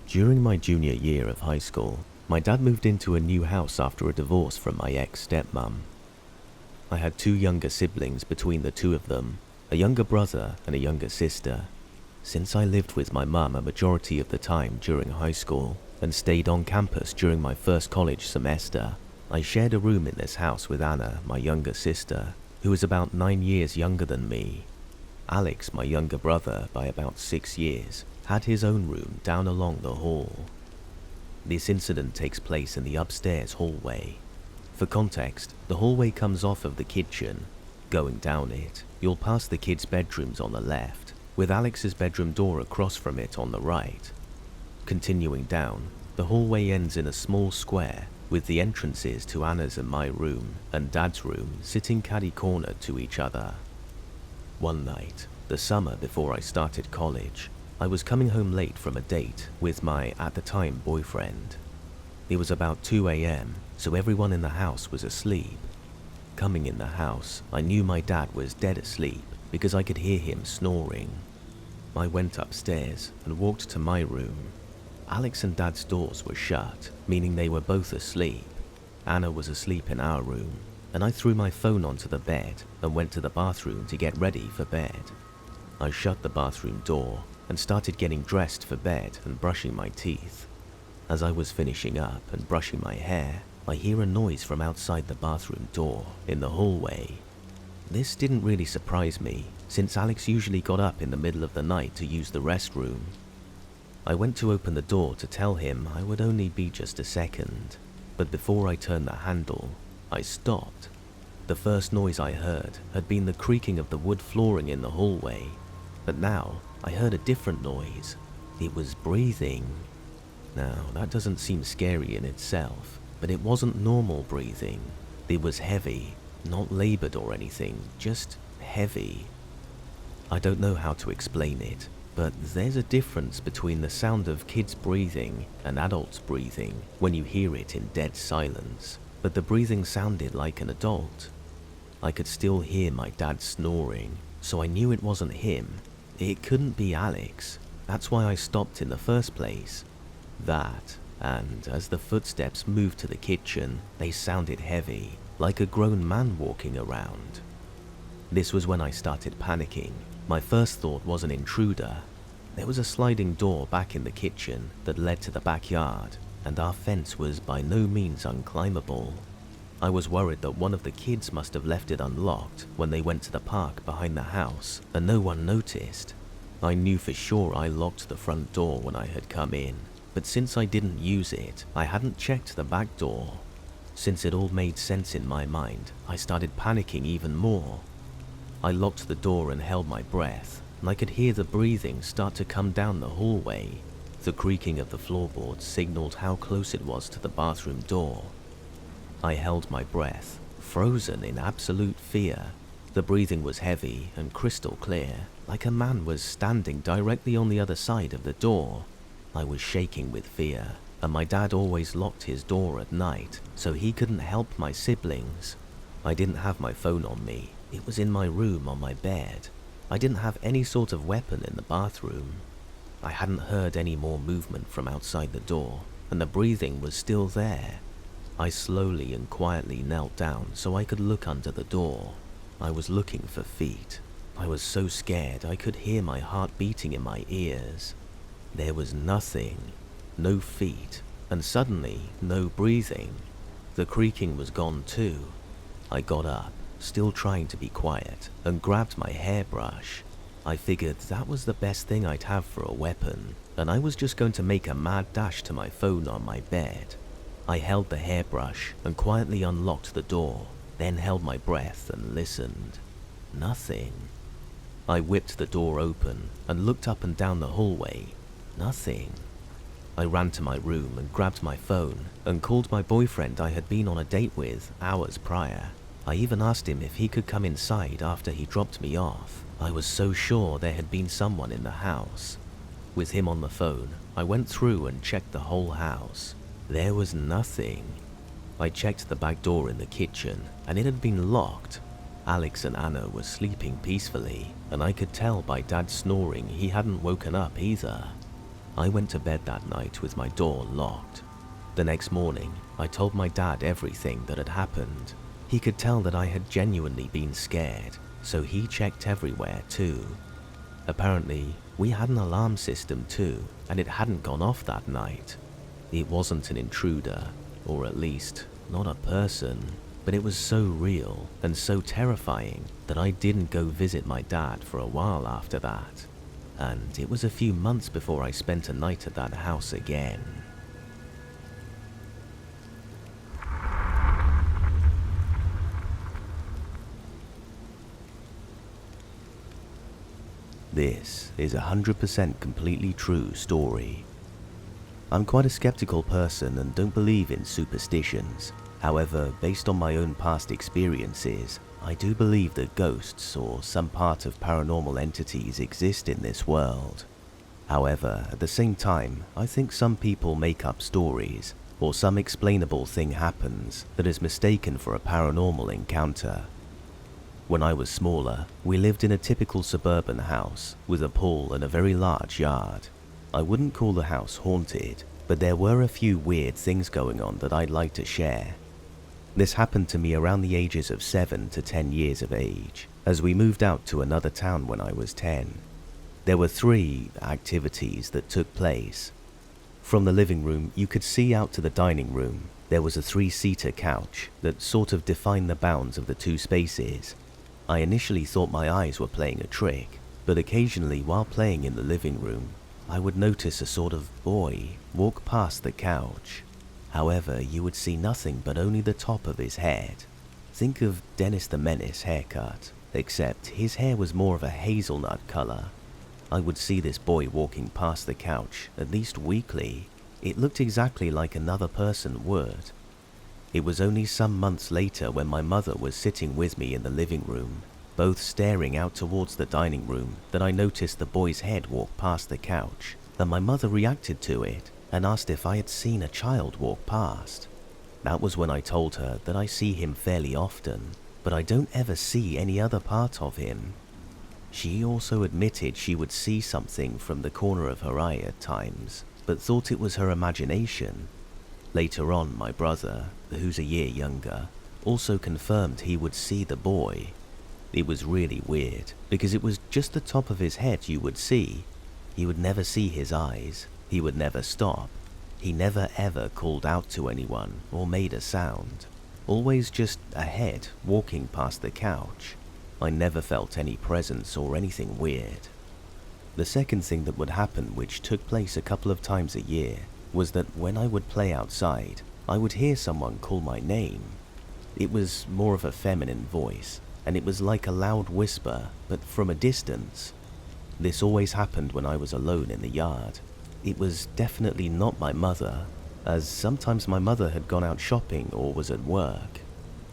During my junior year of high school, my dad moved into a new house after a divorce from my ex-stepmom. I had two younger siblings between the two of them, a younger brother and a younger sister. Since I lived with my mum a majority of the time during high school and stayed on campus during my first college semester, I shared a room in this house with Anna, my younger sister, who was about 9 years younger than me. Alex, my younger brother by about 6 years, had his own room down along the hall. This incident takes place in the upstairs hallway. For context, the hallway comes off of the kitchen. Going down it, you'll pass the kids' bedrooms on the left, with Alex's bedroom door across from it on the right. Continuing down, the hallway ends in a small square, with the entrances to Anna's and my room and Dad's room sitting catty-corner to each other. One night, the summer before I started college, I was coming home late from a date with my, at the time, boyfriend. It was about 2 a.m, so everyone in the house was asleep. Coming in the house, I knew my dad was dead asleep because I could hear him snoring. I went upstairs and walked to my room. Alex and Dad's doors were shut, meaning they were both asleep. Anna was asleep in our room, and I threw my phone onto the bed and went to the bathroom to get ready for bed. I shut the bathroom door and started getting dressed for bed and brushing my teeth. As I was finishing up and brushing my hair, I hear a noise from outside the bathroom door in the hallway. This didn't really surprise me, since Alex usually got up in the middle of the night to use the restroom. I went to open the door to tell him I would only be just a second, but before I turned the handle, I stopped. The first noise I heard had been the creaking of the wood flooring in the hallway, but now I heard a different noise. It was breathing. Now, that doesn't seem scary in itself, but it wasn't normal breathing. It was heavy, not labored or anything, just heavy. I don't know how to explain it, but there's a difference between the sound of kids breathing and adults breathing when you hear it in dead silence, but the breathing sounded like an adult. I could still hear my dad snoring, so I knew it wasn't him. It couldn't be Alex. That's why I stopped in the first place. That, and as the footsteps moved to the kitchen, they sounded heavy, like a grown man walking around. This was when I started panicking. My first thought was an intruder. There was a sliding door back in the kitchen that led to the backyard, and our fence was by no means unclimbable. I was worried that one of the kids must have left it unlocked when they went to the park behind the house and no one noticed. I knew for sure I locked the front door when I had come in, but since I didn't use it, I hadn't checked the back door. Since it all made sense in my mind, I started panicking even more. I locked the door and held my breath, and I could hear the breathing start to come down the hallway. The creaking of the floorboards signaled how close it was to the bathroom door. I held my breath, frozen in absolute fear. The breathing was heavy and crystal clear, like a man was standing directly on the other side of the door. I was shaking with fear, and my dad always locked his door at night, so he couldn't help my siblings. I didn't have my phone on me. It was in my room on my bed. I didn't have any sort of weapon in the bathroom. I hadn't heard any more movement from outside the door, and the breathing was still there. I slowly and quietly knelt down so I could look under the door. I was looking for feet. I was so scared I could hear my heart beating in my ears. There was nothing, no feet, and suddenly no breathing. The creaking was gone too. I got up, still trying to be quiet, and grabbed my hairbrush. I figured that was the best thing I'd have for a weapon, and I was just going to make a mad dash to my phone on my bed. I held the hairbrush and quietly unlocked the door, then held my breath and listened. Nothing. I whipped the door open and looked up and down the hallway. Nothing. I ran to my room and grabbed my phone and called my boyfriend I had been on a date with hours prior. I even asked him if he could come inside after he dropped me off. I was so sure there had been someone in the house. With him on the phone, I went through and checked the whole house. There was nothing. I checked the back door in the kitchen, and it had been locked. Alex and Anna were sleeping peacefully, and I could tell by Dad's snoring he hadn't woken up either. I went to bed that night with my door locked. The next morning, I told my dad everything that had happened. He could tell that I had genuinely been scared, so he checked everywhere too. Apparently, we had an alarm system too, and it hadn't gone off that night. It wasn't an intruder, or at least, not a person, but it was so real and so terrifying that I didn't go visit my dad for a while after that. And it was a few months before I spent a night at that house again. This is a 100% completely true story. I'm quite a skeptical person and don't believe in superstitions. However, based on my own past experiences, I do believe that ghosts or some part of paranormal entities exist in this world. However, at the same time, I think some people make up stories, or some explainable thing happens that is mistaken for a paranormal encounter. When I was smaller, we lived in a typical suburban house with a pool and a very large yard. I wouldn't call the house haunted, but there were a few weird things going on that I'd like to share. This happened to me around the ages of 7 to 10 years of age, as we moved out to another town when I was 10. There were 3 activities that took place. From the living room, you could see out to the dining room. There was a 3-seater couch that sort of defined the bounds of the 2 spaces. I initially thought my eyes were playing a trick, but occasionally while playing in the living room, I would notice a sort of boy walk past the couch. However, you would see nothing but only the top of his head. Think of Dennis the Menace haircut, except his hair was more of a hazelnut color. I would see this boy walking past the couch at least weekly. It looked exactly like another person would. It was only some months later when my mother was sitting with me in the living room, both staring out towards the dining room, that I noticed the boy's head walk past the couch, and my mother reacted to it and asked if I had seen a child walk past. That was when I told her that I see him fairly often, but I don't ever see any other part of him. She also admitted she would see something from the corner of her eye at times, but thought it was her imagination. Later on, my brother, who's a year younger, also confirmed he would see the boy. It was really weird, because it was just the top of his head you would see. You would never see his eyes. He would never stop. He never ever called out to anyone or made a sound. Always just a head walking past the couch. I never felt any presence or anything weird. The second thing that would happen, which took place a couple of times a year, was that when I would play outside, I would hear someone call my name. It was more of a feminine voice, and it was like a loud whisper, but from a distance. This always happened when I was alone in the yard. It was definitely not my mother, as sometimes my mother had gone out shopping or was at work.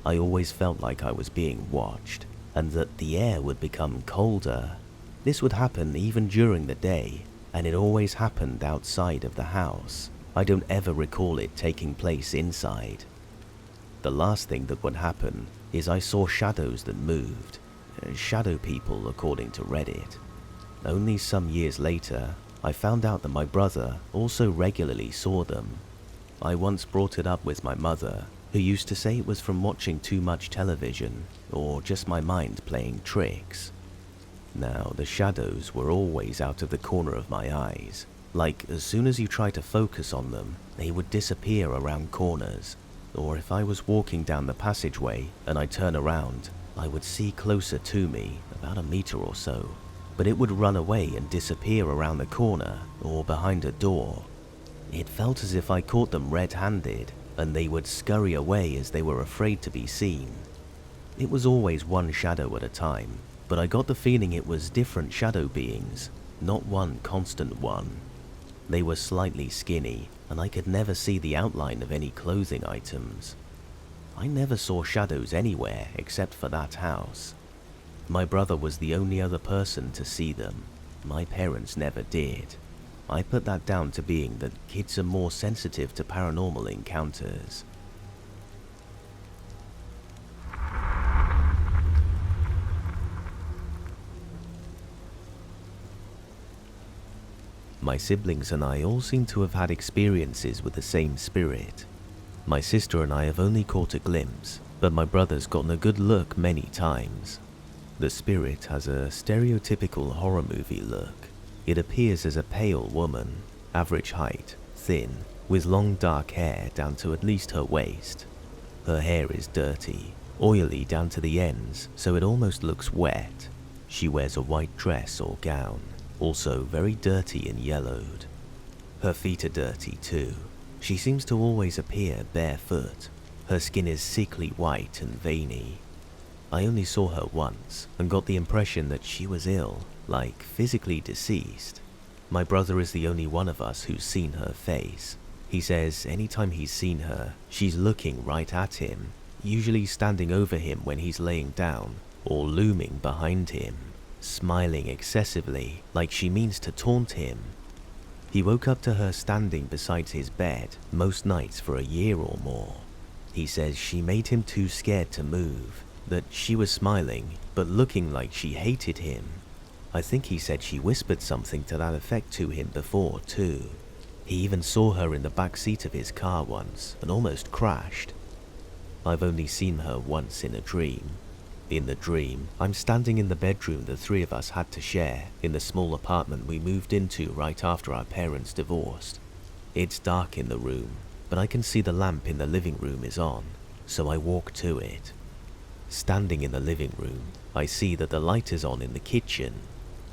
I always felt like I was being watched, and that the air would become colder. This would happen even during the day, and it always happened outside of the house. I don't ever recall it taking place inside. The last thing that would happen is I saw shadows that moved. Shadow people, according to Reddit. Only some years later, I found out that my brother also regularly saw them. I once brought it up with my mother, who used to say it was from watching too much television, or just my mind playing tricks. Now, the shadows were always out of the corner of my eyes. Like, as soon as you try to focus on them, they would disappear around corners. Or if I was walking down the passageway and I turn around, I would see closer to me, about a meter or so, but it would run away and disappear around the corner or behind a door. It felt as if I caught them red-handed, and they would scurry away as they were afraid to be seen. It was always one shadow at a time, but I got the feeling it was different shadow beings, not one constant one. They were slightly skinny, and I could never see the outline of any clothing items. I never saw shadows anywhere except for that house. My brother was the only other person to see them. My parents never did. I put that down to being that kids are more sensitive to paranormal encounters. My siblings and I all seem to have had experiences with the same spirit. My sister and I have only caught a glimpse, but my brother's gotten a good look many times. The spirit has a stereotypical horror movie look. It appears as a pale woman, average height, thin, with long dark hair down to at least her waist. Her hair is dirty, oily down to the ends, so it almost looks wet. She wears a white dress or gown, also very dirty and yellowed. Her feet are dirty too. She seems to always appear barefoot. Her skin is sickly white and veiny. I only saw her once and got the impression that she was ill, like physically deceased. My brother is the only one of us who's seen her face. He says anytime he's seen her, she's looking right at him, usually standing over him when he's laying down, or looming behind him, smiling excessively like she means to taunt him. He woke up to her standing beside his bed most nights for a year or more. He says she made him too scared to move, that she was smiling but looking like she hated him. I think he said she whispered something to that effect to him before too. He even saw her in the back seat of his car once and almost crashed. I've only seen her once in a dream. In the dream, I'm standing in the bedroom the three of us had to share in the small apartment we moved into right after our parents divorced. It's dark in the room, but I can see the lamp in the living room is on, so I walk to it. Standing in the living room, I see that the light is on in the kitchen.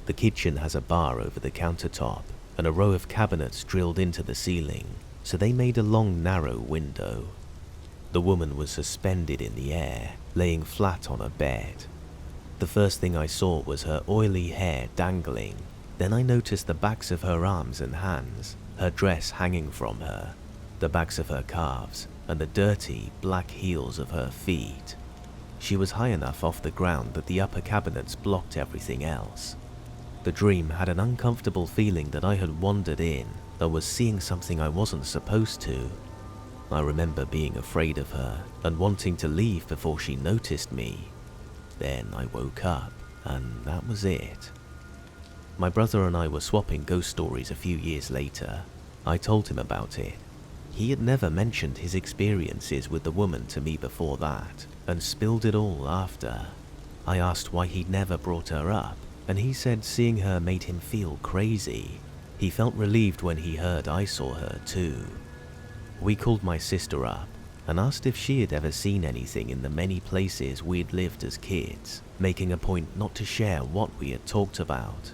The kitchen has a bar over the countertop and a row of cabinets drilled into the ceiling, so they made a long narrow window. The woman was suspended in the air, laying flat on a bed. The first thing I saw was her oily hair dangling. Then I noticed the backs of her arms and hands, her dress hanging from her, the backs of her calves, and the dirty, black heels of her feet. She was high enough off the ground that the upper cabinets blocked everything else. The dream had an uncomfortable feeling that I had wandered in and was seeing something I wasn't supposed to. I remember being afraid of her and wanting to leave before she noticed me. Then I woke up, and that was it. My brother and I were swapping ghost stories a few years later. I told him about it. He had never mentioned his experiences with the woman to me before that, and spilled it all after. I asked why he'd never brought her up, and he said seeing her made him feel crazy. He felt relieved when he heard I saw her too. We called my sister up and asked if she had ever seen anything in the many places we'd lived as kids, making a point not to share what we had talked about.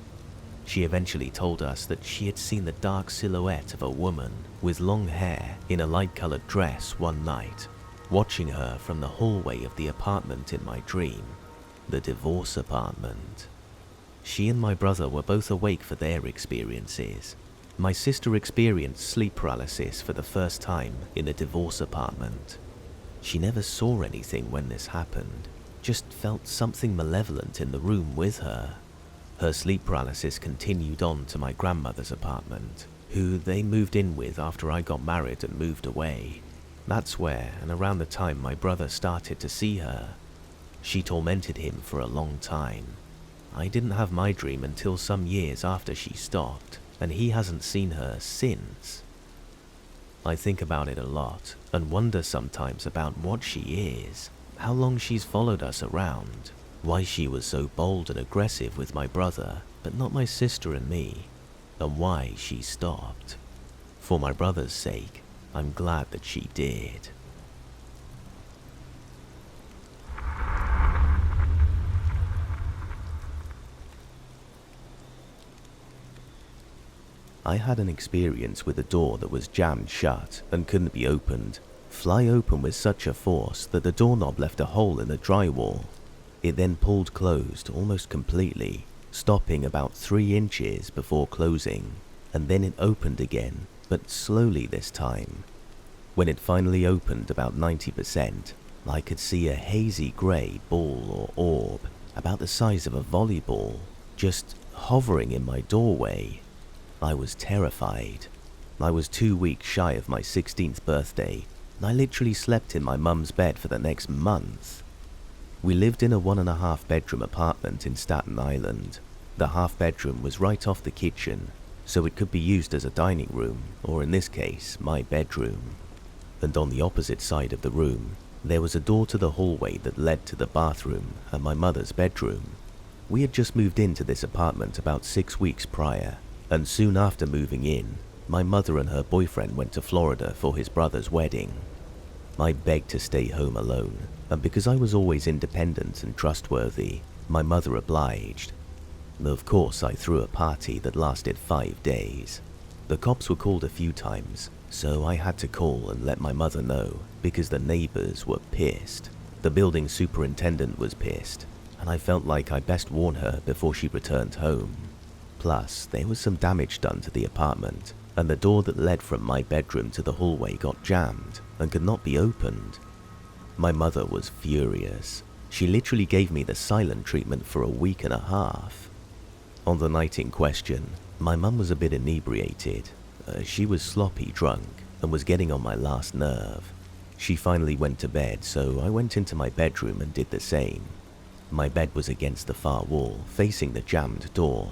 She eventually told us that she had seen the dark silhouette of a woman with long hair in a light-colored dress one night, watching her from the hallway of the apartment in my dream, the divorce apartment. She and my brother were both awake for their experiences. My sister experienced sleep paralysis for the first time in the divorce apartment. She never saw anything when this happened, just felt something malevolent in the room with her. Her sleep paralysis continued on to my grandmother's apartment, who they moved in with after I got married and moved away. That's where and around the time my brother started to see her. She tormented him for a long time. I didn't have my dream until some years after she stopped, and he hasn't seen her since. I think about it a lot and wonder sometimes about what she is, how long she's followed us around, why she was so bold and aggressive with my brother but not my sister and me, and why she stopped. For my brother's sake, I'm glad that she did. I had an experience with a door that was jammed shut and couldn't be opened, fly open with such a force that the doorknob left a hole in the drywall. It then pulled closed almost completely, stopping about 3 inches before closing, and then it opened again, but slowly this time. When it finally opened about 90%, I could see a hazy grey ball or orb, about the size of a volleyball, just hovering in my doorway. I was terrified. I was 2 weeks shy of my 16th birthday, and I literally slept in my mum's bed for the next month. We lived in a 1.5 bedroom apartment in Staten Island. The half bedroom was right off the kitchen, so it could be used as a dining room, or in this case, my bedroom. And on the opposite side of the room, there was a door to the hallway that led to the bathroom and my mother's bedroom. We had just moved into this apartment about 6 weeks prior, and soon after moving in, my mother and her boyfriend went to Florida for his brother's wedding. I begged to stay home alone, and because I was always independent and trustworthy, my mother obliged. Of course, I threw a party that lasted 5 days. The cops were called a few times, so I had to call and let my mother know because the neighbors were pissed. The building superintendent was pissed, and I felt like I best warn her before she returned home. Plus, there was some damage done to the apartment, and the door that led from my bedroom to the hallway got jammed and could not be opened. My mother was furious. She literally gave me the silent treatment for a week and a half. On the night in question, my mum was a bit inebriated. She was sloppy drunk and was getting on my last nerve. She finally went to bed, so I went into my bedroom and did the same. My bed was against the far wall, facing the jammed door.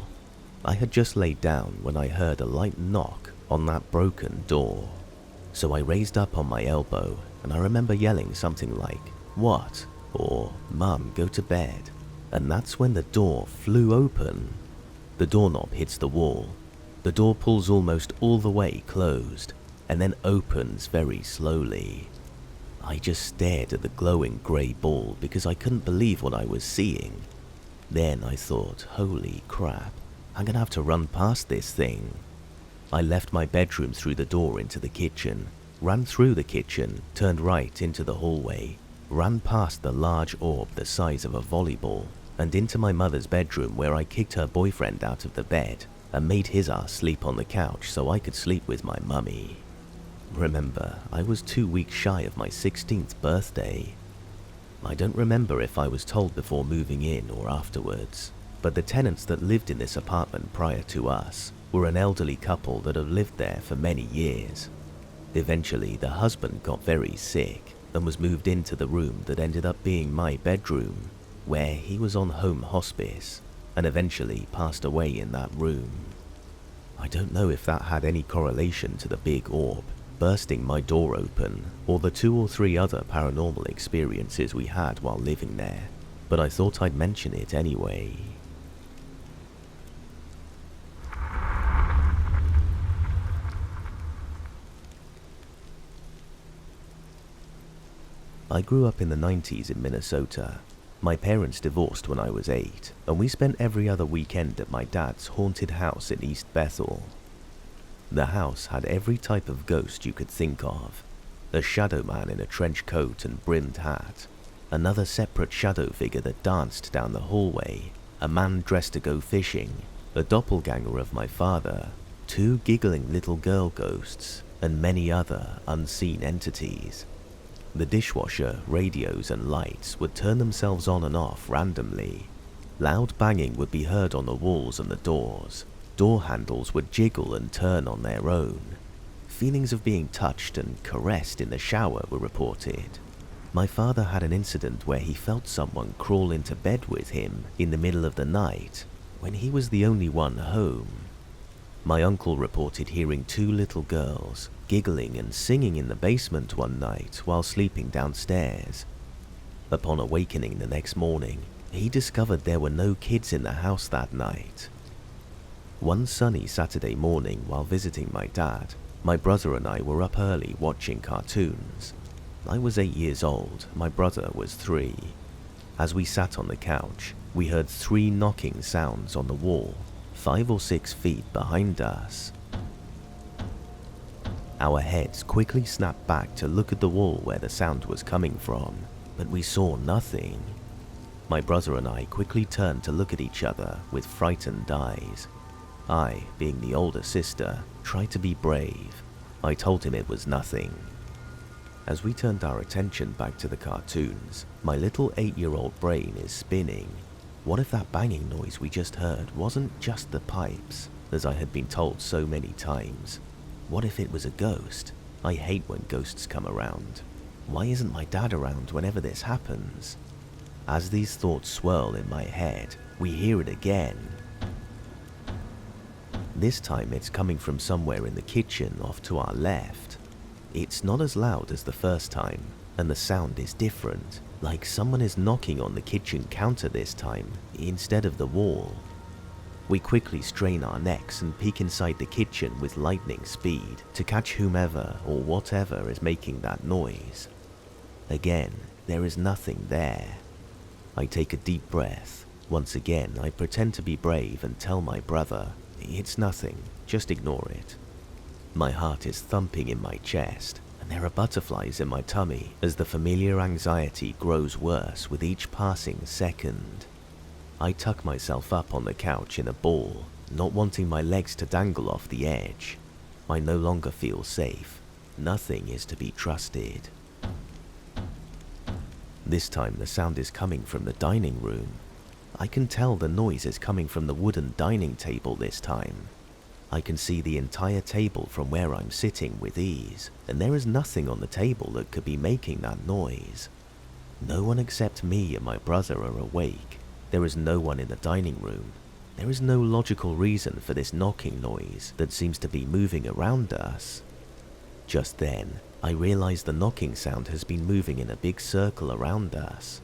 I had just laid down when I heard a light knock on that broken door. So I raised up on my elbow, and I remember yelling something like, "What?" or "Mum, go to bed." And that's when the door flew open. The doorknob hits the wall. The door pulls almost all the way closed, and then opens very slowly. I just stared at the glowing grey ball because I couldn't believe what I was seeing. Then I thought, holy crap, I'm gonna have to run past this thing. I left my bedroom through the door into the kitchen, ran through the kitchen, turned right into the hallway, ran past the large orb the size of a volleyball, and into my mother's bedroom where I kicked her boyfriend out of the bed and made his ass sleep on the couch so I could sleep with my mummy. Remember, I was 2 weeks shy of my 16th birthday. I don't remember if I was told before moving in or afterwards, but the tenants that lived in this apartment prior to us were an elderly couple that had lived there for many years. Eventually, the husband got very sick and was moved into the room that ended up being my bedroom, where he was on home hospice and eventually passed away in that room. I don't know if that had any correlation to the big orb bursting my door open or the 2 or 3 other paranormal experiences we had while living there, but I thought I'd mention it anyway. I grew up in the 90s in Minnesota. My parents divorced when I was 8, and we spent every other weekend at my dad's haunted house in East Bethel. The house had every type of ghost you could think of. A shadow man in a trench coat and brimmed hat, another separate shadow figure that danced down the hallway, a man dressed to go fishing, a doppelganger of my father, 2 giggling little girl ghosts, and many other unseen entities. The dishwasher, radios, and lights would turn themselves on and off randomly. Loud banging would be heard on the walls and the doors. Door handles would jiggle and turn on their own. Feelings of being touched and caressed in the shower were reported. My father had an incident where he felt someone crawl into bed with him in the middle of the night when he was the only one home. My uncle reported hearing 2 little girls giggling and singing in the basement one night while sleeping downstairs. Upon awakening the next morning, he discovered there were no kids in the house that night. One sunny Saturday morning while visiting my dad, my brother and I were up early watching cartoons. I was 8 years old, my brother was 3. As we sat on the couch, we heard 3 knocking sounds on the wall, 5 or 6 feet behind us. Our heads quickly snapped back to look at the wall where the sound was coming from, but we saw nothing. My brother and I quickly turned to look at each other with frightened eyes. I, being the older sister, tried to be brave. I told him it was nothing. As we turned our attention back to the cartoons, my little 8-year-old brain is spinning. What if that banging noise we just heard wasn't just the pipes, as I had been told so many times? What if it was a ghost? I hate when ghosts come around. Why isn't my dad around whenever this happens? As these thoughts swirl in my head, we hear it again. This time it's coming from somewhere in the kitchen off to our left. It's not as loud as the first time, and the sound is different, like someone is knocking on the kitchen counter this time, instead of the wall. We quickly strain our necks and peek inside the kitchen with lightning speed to catch whomever or whatever is making that noise. Again, there is nothing there. I take a deep breath. Once again, I pretend to be brave and tell my brother, "It's nothing, just ignore it." My heart is thumping in my chest, and there are butterflies in my tummy as the familiar anxiety grows worse with each passing second. I tuck myself up on the couch in a ball, not wanting my legs to dangle off the edge. I no longer feel safe. Nothing is to be trusted. This time the sound is coming from the dining room. I can tell the noise is coming from the wooden dining table this time. I can see the entire table from where I'm sitting with ease, and there is nothing on the table that could be making that noise. No one except me and my brother are awake. There is no one in the dining room. There is no logical reason for this knocking noise that seems to be moving around us. Just then, I realize the knocking sound has been moving in a big circle around us.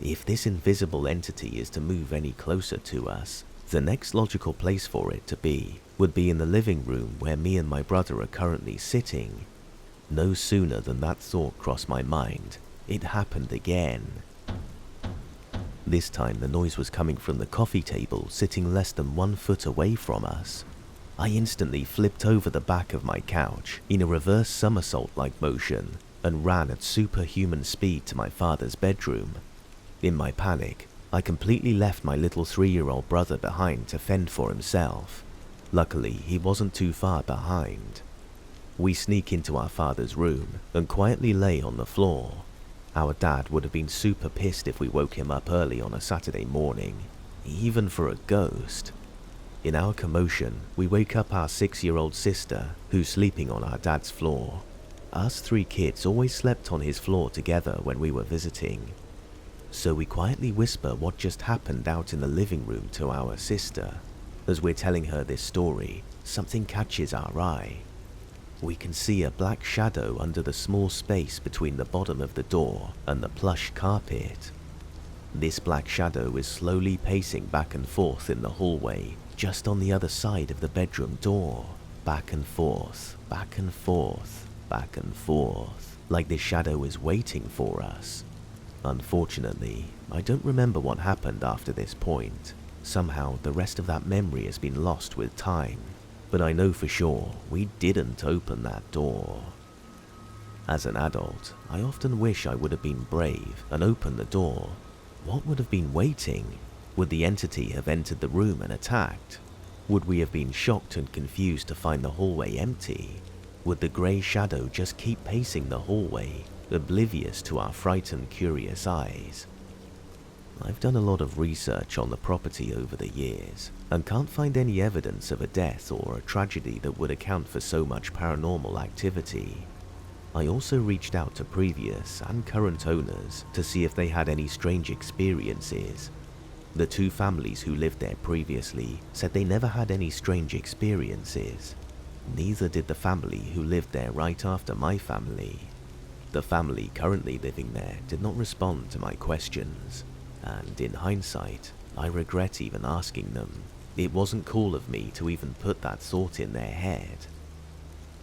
If this invisible entity is to move any closer to us, the next logical place for it to be would be in the living room where me and my brother are currently sitting. No sooner than that thought crossed my mind, it happened again. This time the noise was coming from the coffee table sitting less than 1 foot away from us. I instantly flipped over the back of my couch in a reverse somersault-like motion and ran at superhuman speed to my father's bedroom. In my panic, I completely left my little 3-year-old brother behind to fend for himself. Luckily, he wasn't too far behind. We sneak into our father's room and quietly lay on the floor. Our dad would have been super pissed if we woke him up early on a Saturday morning, even for a ghost. In our commotion, we wake up our 6-year-old sister, who's sleeping on our dad's floor. Us 3 kids always slept on his floor together when we were visiting. So we quietly whisper what just happened out in the living room to our sister. As we're telling her this story, something catches our eye. We can see a black shadow under the small space between the bottom of the door and the plush carpet. This black shadow is slowly pacing back and forth in the hallway, just on the other side of the bedroom door. Back and forth, back and forth, back and forth, like this shadow is waiting for us. Unfortunately, I don't remember what happened after this point. Somehow, the rest of that memory has been lost with time. But I know for sure we didn't open that door. As an adult, I often wish I would have been brave and opened the door. What would have been waiting? Would the entity have entered the room and attacked? Would we have been shocked and confused to find the hallway empty? Would the grey shadow just keep pacing the hallway, oblivious to our frightened, curious eyes? I've done a lot of research on the property over the years, and can't find any evidence of a death or a tragedy that would account for so much paranormal activity. I also reached out to previous and current owners to see if they had any strange experiences. The 2 families who lived there previously said they never had any strange experiences. Neither did the family who lived there right after my family. The family currently living there did not respond to my questions. And in hindsight, I regret even asking them. It wasn't cool of me to even put that thought in their head.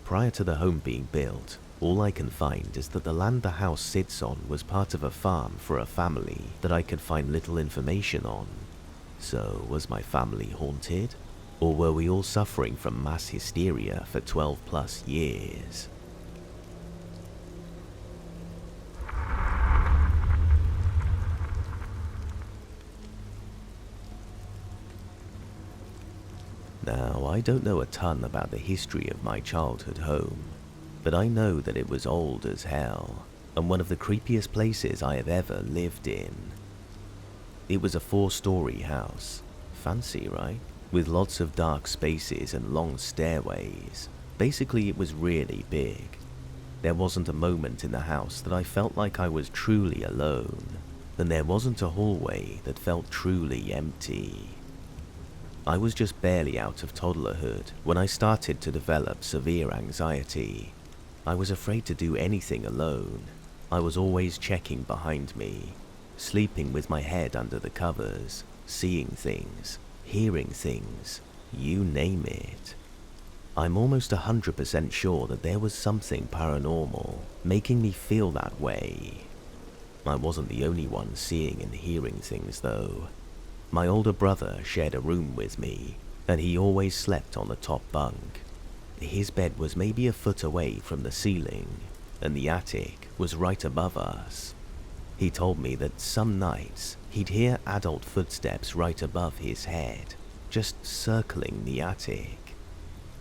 Prior to the home being built, all I can find is that the land the house sits on was part of a farm for a family that I could find little information on. So, was my family haunted? Or were we all suffering from mass hysteria for 12+ years? Now, I don't know a ton about the history of my childhood home, but I know that it was old as hell, and one of the creepiest places I have ever lived in. It was a 4-story house. Fancy, right? With lots of dark spaces and long stairways. Basically, it was really big. There wasn't a moment in the house that I felt like I was truly alone, and there wasn't a hallway that felt truly empty. I was just barely out of toddlerhood when I started to develop severe anxiety. I was afraid to do anything alone. I was always checking behind me, sleeping with my head under the covers, seeing things, hearing things, you name it. I'm almost 100% sure that there was something paranormal making me feel that way. I wasn't the only one seeing and hearing things though. My older brother shared a room with me, and he always slept on the top bunk. His bed was maybe a foot away from the ceiling, and the attic was right above us. He told me that some nights he'd hear adult footsteps right above his head, just circling the attic.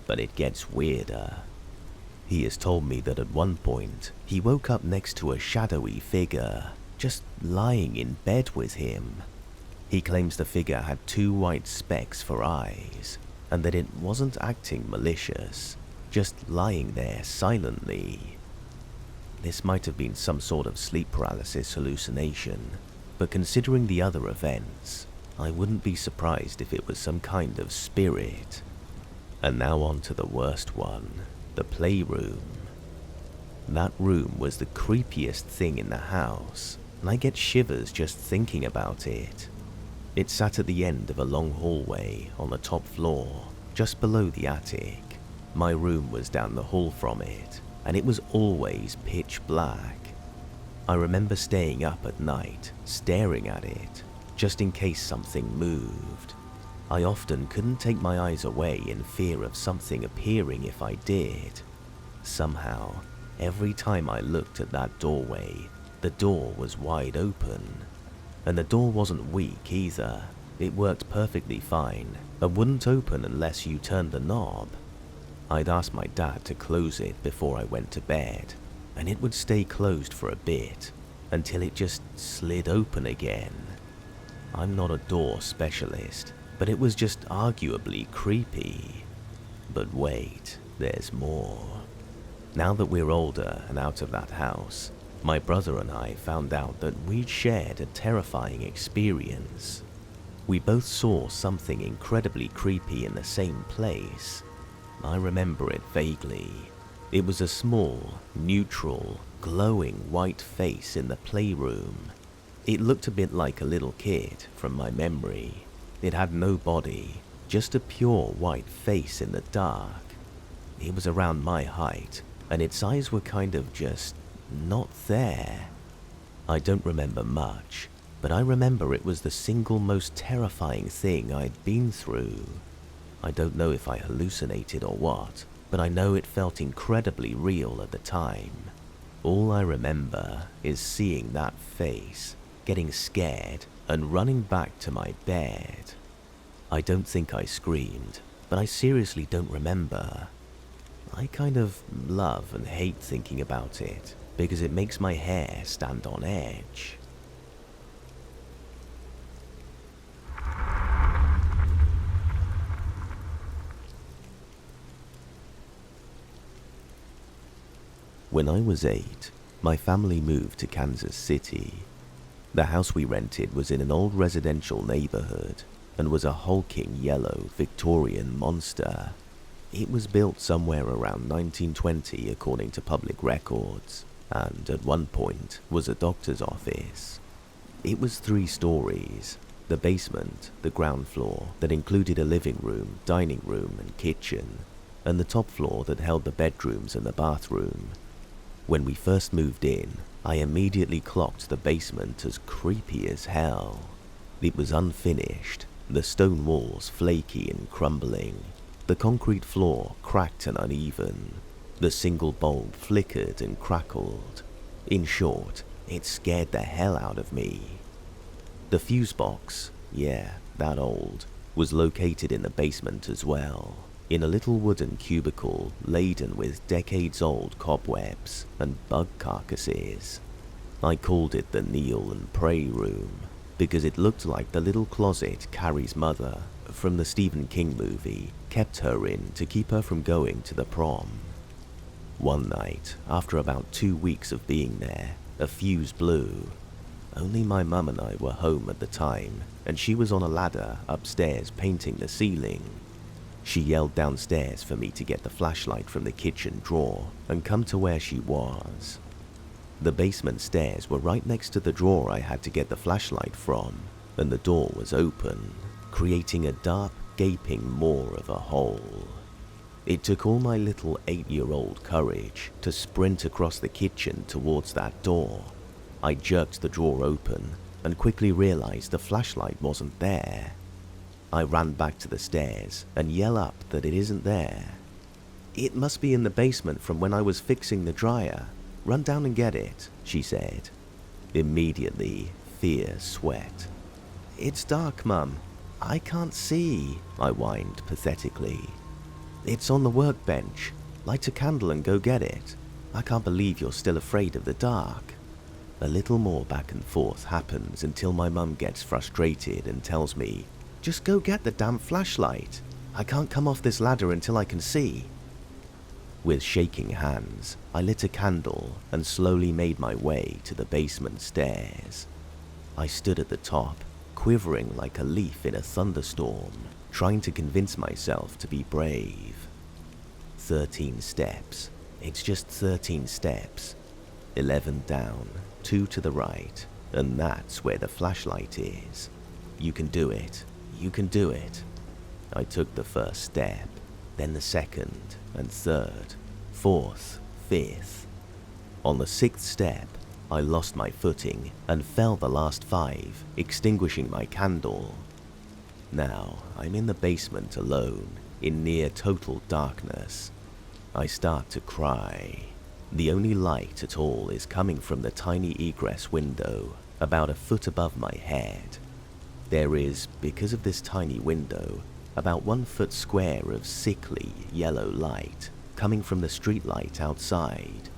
But it gets weirder. He has told me that at one point he woke up next to a shadowy figure, just lying in bed with him. He claims the figure had 2 white specks for eyes, and that it wasn't acting malicious, just lying there silently. This might have been some sort of sleep paralysis hallucination, but considering the other events, I wouldn't be surprised if it was some kind of spirit. And now on to the worst one, the playroom. That room was the creepiest thing in the house, and I get shivers just thinking about it. It sat at the end of a long hallway on the top floor, just below the attic. My room was down the hall from it, and it was always pitch black. I remember staying up at night, staring at it, just in case something moved. I often couldn't take my eyes away in fear of something appearing if I did. Somehow, every time I looked at that doorway, the door was wide open. And the door wasn't weak either. It worked perfectly fine and wouldn't open unless you turned the knob. I'd ask my dad to close it before I went to bed, and it would stay closed for a bit until it just slid open again. I'm not a door specialist, but it was just arguably creepy. But wait, there's more. Now that we're older and out of that house, my brother and I found out that we'd shared a terrifying experience. We both saw something incredibly creepy in the same place. I remember it vaguely. It was a small, neutral, glowing white face in the playroom. It looked a bit like a little kid from my memory. It had no body, just a pure white face in the dark. It was around my height, and its eyes were kind of just not there. I don't remember much, but I remember it was the single most terrifying thing I'd been through. I don't know if I hallucinated or what, but I know it felt incredibly real at the time. All I remember is seeing that face, getting scared, and running back to my bed. I don't think I screamed, but I seriously don't remember. I kind of love and hate thinking about it, because it makes my hair stand on edge. When I was 8, my family moved to Kansas City. The house we rented was in an old residential neighborhood and was a hulking yellow Victorian monster. It was built somewhere around 1920 according to public records, and at one point was a doctor's office. It was 3 stories, the basement, the ground floor that included a living room, dining room and kitchen, and the top floor that held the bedrooms and the bathroom. When we first moved in, I immediately clocked the basement as creepy as hell. It was unfinished, the stone walls flaky and crumbling, the concrete floor cracked and uneven, the single bulb flickered and crackled. In short, it scared the hell out of me. The fuse box, yeah, that old, was located in the basement as well, in a little wooden cubicle laden with decades-old cobwebs and bug carcasses. I called it the kneel and pray room because it looked like the little closet Carrie's mother, from the Stephen King movie, kept her in to keep her from going to the prom. One night, after about 2 weeks of being there, a fuse blew. Only my mum and I were home at the time, and she was on a ladder upstairs painting the ceiling. She yelled downstairs for me to get the flashlight from the kitchen drawer and come to where she was. The basement stairs were right next to the drawer I had to get the flashlight from, and the door was open, creating a dark, gaping maw of a hole. It took all my little 8-year-old courage to sprint across the kitchen towards that door. I jerked the drawer open and quickly realized the flashlight wasn't there. I ran back to the stairs and yell up that it isn't there. "It must be in the basement from when I was fixing the dryer. Run down and get it," she said. Immediately, fear sweat. "It's dark, Mum. I can't see," I whined pathetically. "It's on the workbench. Light a candle and go get it. I can't believe you're still afraid of the dark." A little more back and forth happens until my mum gets frustrated and tells me, "Just go get the damn flashlight. I can't come off this ladder until I can see." With shaking hands, I lit a candle and slowly made my way to the basement stairs. I stood at the top, quivering like a leaf in a thunderstorm, trying to convince myself to be brave. 13 steps. It's just 13 steps. 11 down, 2 to the right, and that's where the flashlight is. You can do it. You can do it. I took the first step, then the second and third, fourth, fifth. On the 6th step, I lost my footing and fell the last 5, extinguishing my candle. Now, I'm in the basement alone, in near total darkness. I start to cry. The only light at all is coming from the tiny egress window, about a foot above my head. There is, because of this tiny window, about 1 foot square of sickly yellow light coming from the streetlight outside.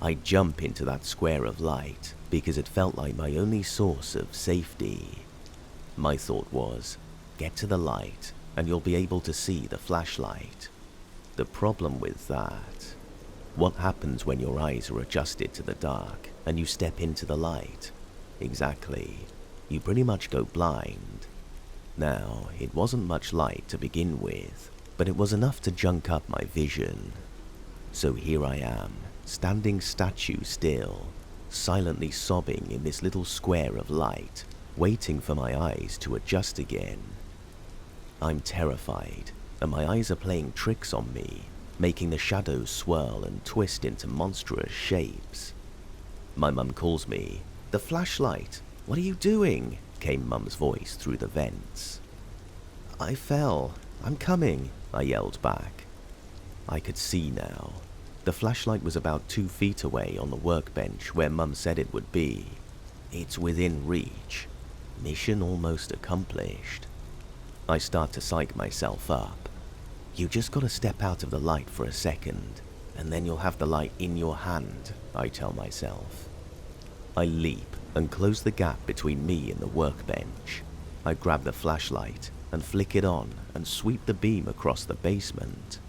I jump into that square of light because it felt like my only source of safety. My thought was, get to the light and you'll be able to see the flashlight. The problem with that, what happens when your eyes are adjusted to the dark and you step into the light? Exactly, you pretty much go blind. Now, it wasn't much light to begin with, but it was enough to junk up my vision. So here I am, standing statue still, silently sobbing in this little square of light, waiting for my eyes to adjust again. I'm terrified, and my eyes are playing tricks on me, making the shadows swirl and twist into monstrous shapes. My mum calls me. "The flashlight! What are you doing?" came Mum's voice through the vents. "I fell. I'm coming," I yelled back. I could see now. The flashlight was about 2 feet away on the workbench where Mum said it would be. It's within reach. Mission almost accomplished. I start to psych myself up. "You just gotta step out of the light for a second, and then you'll have the light in your hand," I tell myself. I leap and close the gap between me and the workbench. I grab the flashlight and flick it on and sweep the beam across the basement.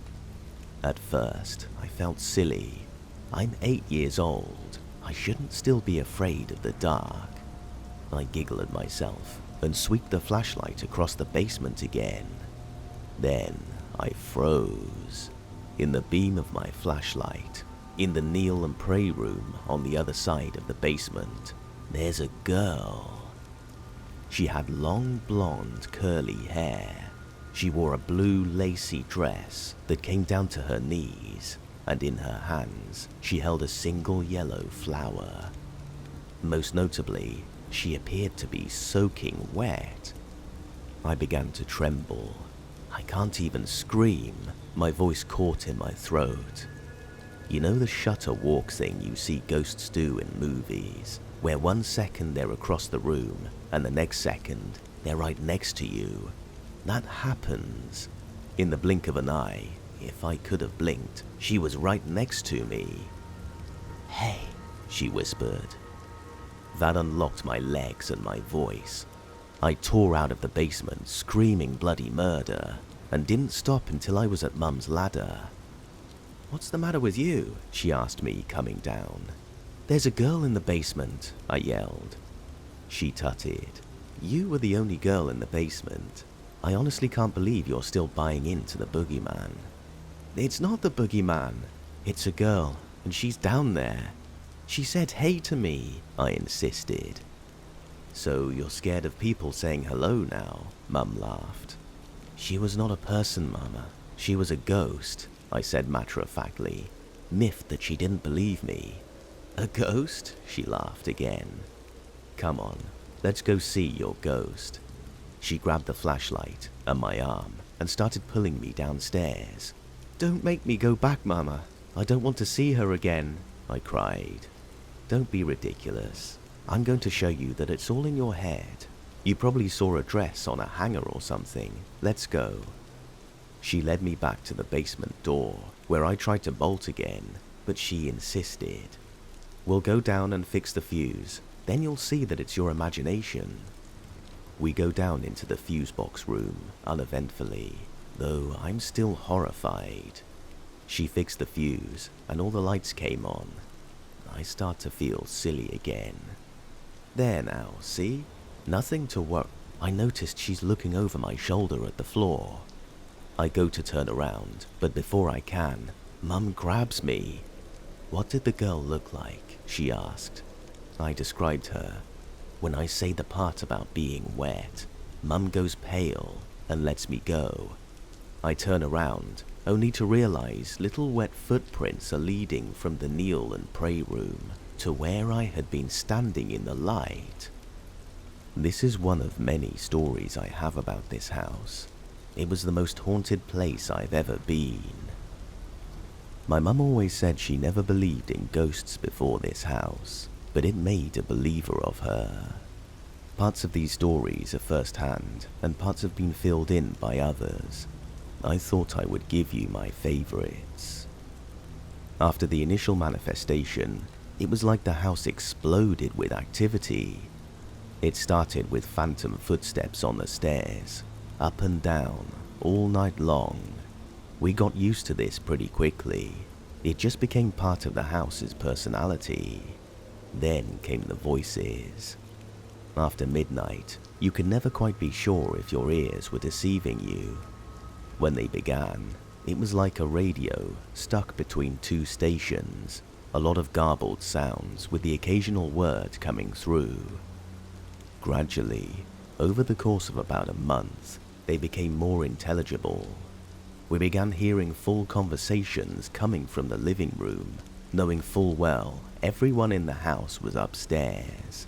At first, I felt silly. I'm 8 years old. I shouldn't still be afraid of the dark. I giggle at myself and sweep the flashlight across the basement again. Then I froze. In the beam of my flashlight, in the kneel and pray room on the other side of the basement, there's a girl. She had long blonde curly hair. She wore a blue lacy dress that came down to her knees, and in her hands she held a single yellow flower. Most notably, she appeared to be soaking wet. I began to tremble. I can't even scream. My voice caught in my throat. You know the shutter walk thing you see ghosts do in movies, where 1 second they're across the room and the next second they're right next to you? That happens. In the blink of an eye, if I could have blinked, she was right next to me. "Hey," she whispered. That unlocked my legs and my voice. I tore out of the basement screaming bloody murder, and didn't stop until I was at Mum's ladder. "What's the matter with you?" she asked me, coming down. "There's a girl in the basement," I yelled. she tutted. You were the only girl in the basement. I honestly can't believe you're still buying into the boogeyman. It's not the boogeyman. It's a girl, and she's down there. She said hey to me, I insisted. So you're scared of people saying hello now, Mum laughed. She was not a person, Mama. She was a ghost, I said matter-of-factly, miffed that she didn't believe me. A ghost? She laughed again. Come on, let's go see your ghost. She grabbed the flashlight and my arm and started pulling me downstairs. Don't make me go back, Mama. I don't want to see her again, I cried. Don't be ridiculous. I'm going to show you that it's all in your head. You probably saw a dress on a hanger or something. Let's go. She led me back to the basement door, where I tried to bolt again, but she insisted. We'll go down and fix the fuse, then you'll see that it's your imagination. We go down into the fuse box room, uneventfully, though I'm still horrified. She fixed the fuse, and all the lights came on. I start to feel silly again. There now, see? Nothing to worry. I noticed she's looking over my shoulder at the floor. I go to turn around, but before I can, Mum grabs me. What did the girl look like? She asked. I described her. When I say the part about being wet, Mum goes pale and lets me go. I turn around, only to realize little wet footprints are leading from the kneel and pray room to where I had been standing in the light. This is one of many stories I have about this house. It was the most haunted place I've ever been. My mum always said she never believed in ghosts before this house, but it made a believer of her. Parts of these stories are first-hand, and parts have been filled in by others. I thought I would give you my favorites. After the initial manifestation, it was like the house exploded with activity. It started with phantom footsteps on the stairs, up and down, all night long. We got used to this pretty quickly. It just became part of the house's personality. Then came the voices. After midnight, you could never quite be sure if your ears were deceiving you. When they began, it was like a radio stuck between two stations, a lot of garbled sounds with the occasional word coming through. Gradually, over the course of about a month, they became more intelligible. We began hearing full conversations coming from the living room, knowing full well everyone in the house was upstairs.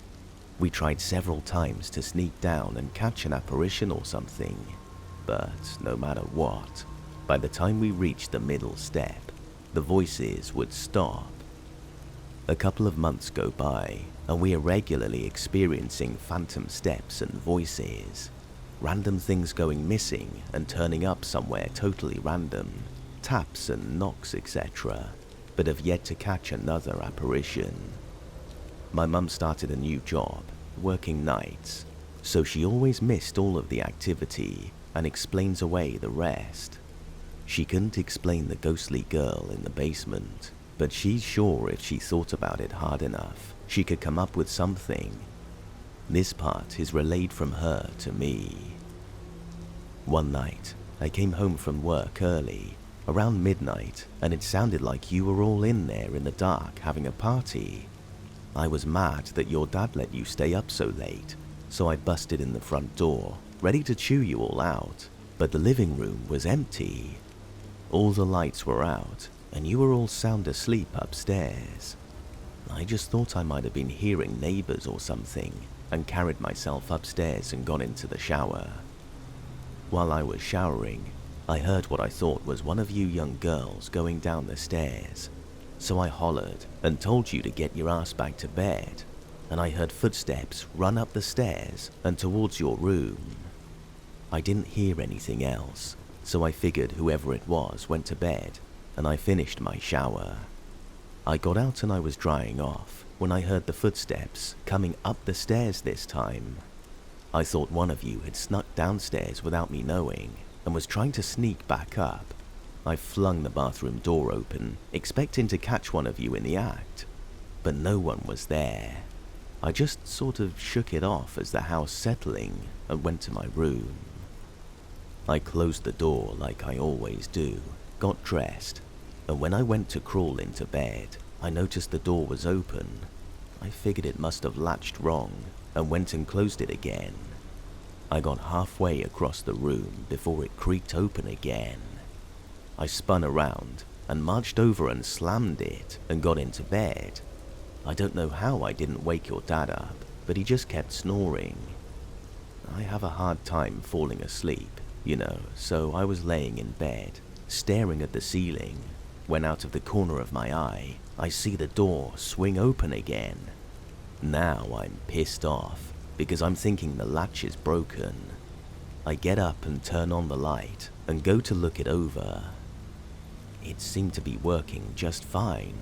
We tried several times to sneak down and catch an apparition or something, but no matter what, by the time we reached the middle step, the voices would stop. A couple of months go by, and we are regularly experiencing phantom steps and voices. Random things going missing and turning up somewhere totally random, taps and knocks, etc., but have yet to catch another apparition. My mum started a new job, working nights, so she always missed all of the activity and explains away the rest. She couldn't explain the ghostly girl in the basement, but she's sure if she thought about it hard enough, she could come up with something. This part is relayed from her to me. One night, I came home from work early, around midnight, and it sounded like you were all in there in the dark having a party. I was mad that your dad let you stay up so late, so I busted in the front door, ready to chew you all out, but the living room was empty. All the lights were out, and you were all sound asleep upstairs. I just thought I might have been hearing neighbors or something, and carried myself upstairs and got into the shower. While I was showering, I heard what I thought was one of you young girls going down the stairs, so I hollered and told you to get your ass back to bed, and I heard footsteps run up the stairs and towards your room. I didn't hear anything else, so I figured whoever it was went to bed, and I finished my shower. I got out and I was drying off when I heard the footsteps coming up the stairs this time. I thought one of you had snuck downstairs without me knowing and was trying to sneak back up. I flung the bathroom door open, expecting to catch one of you in the act, but no one was there. I just sort of shook it off as the house settling and went to my room. I closed the door like I always do, got dressed, and when I went to crawl into bed, I noticed the door was open. I figured it must have latched wrong and went and closed it again. I got halfway across the room before it creaked open again. I spun around and marched over and slammed it and got into bed. I don't know how I didn't wake your dad up, but he just kept snoring. I have a hard time falling asleep, so I was laying in bed, staring at the ceiling, when out of the corner of my eye, I see the door swing open again. Now I'm pissed off, because I'm thinking the latch is broken. I get up and turn on the light and go to look it over. It seemed to be working just fine,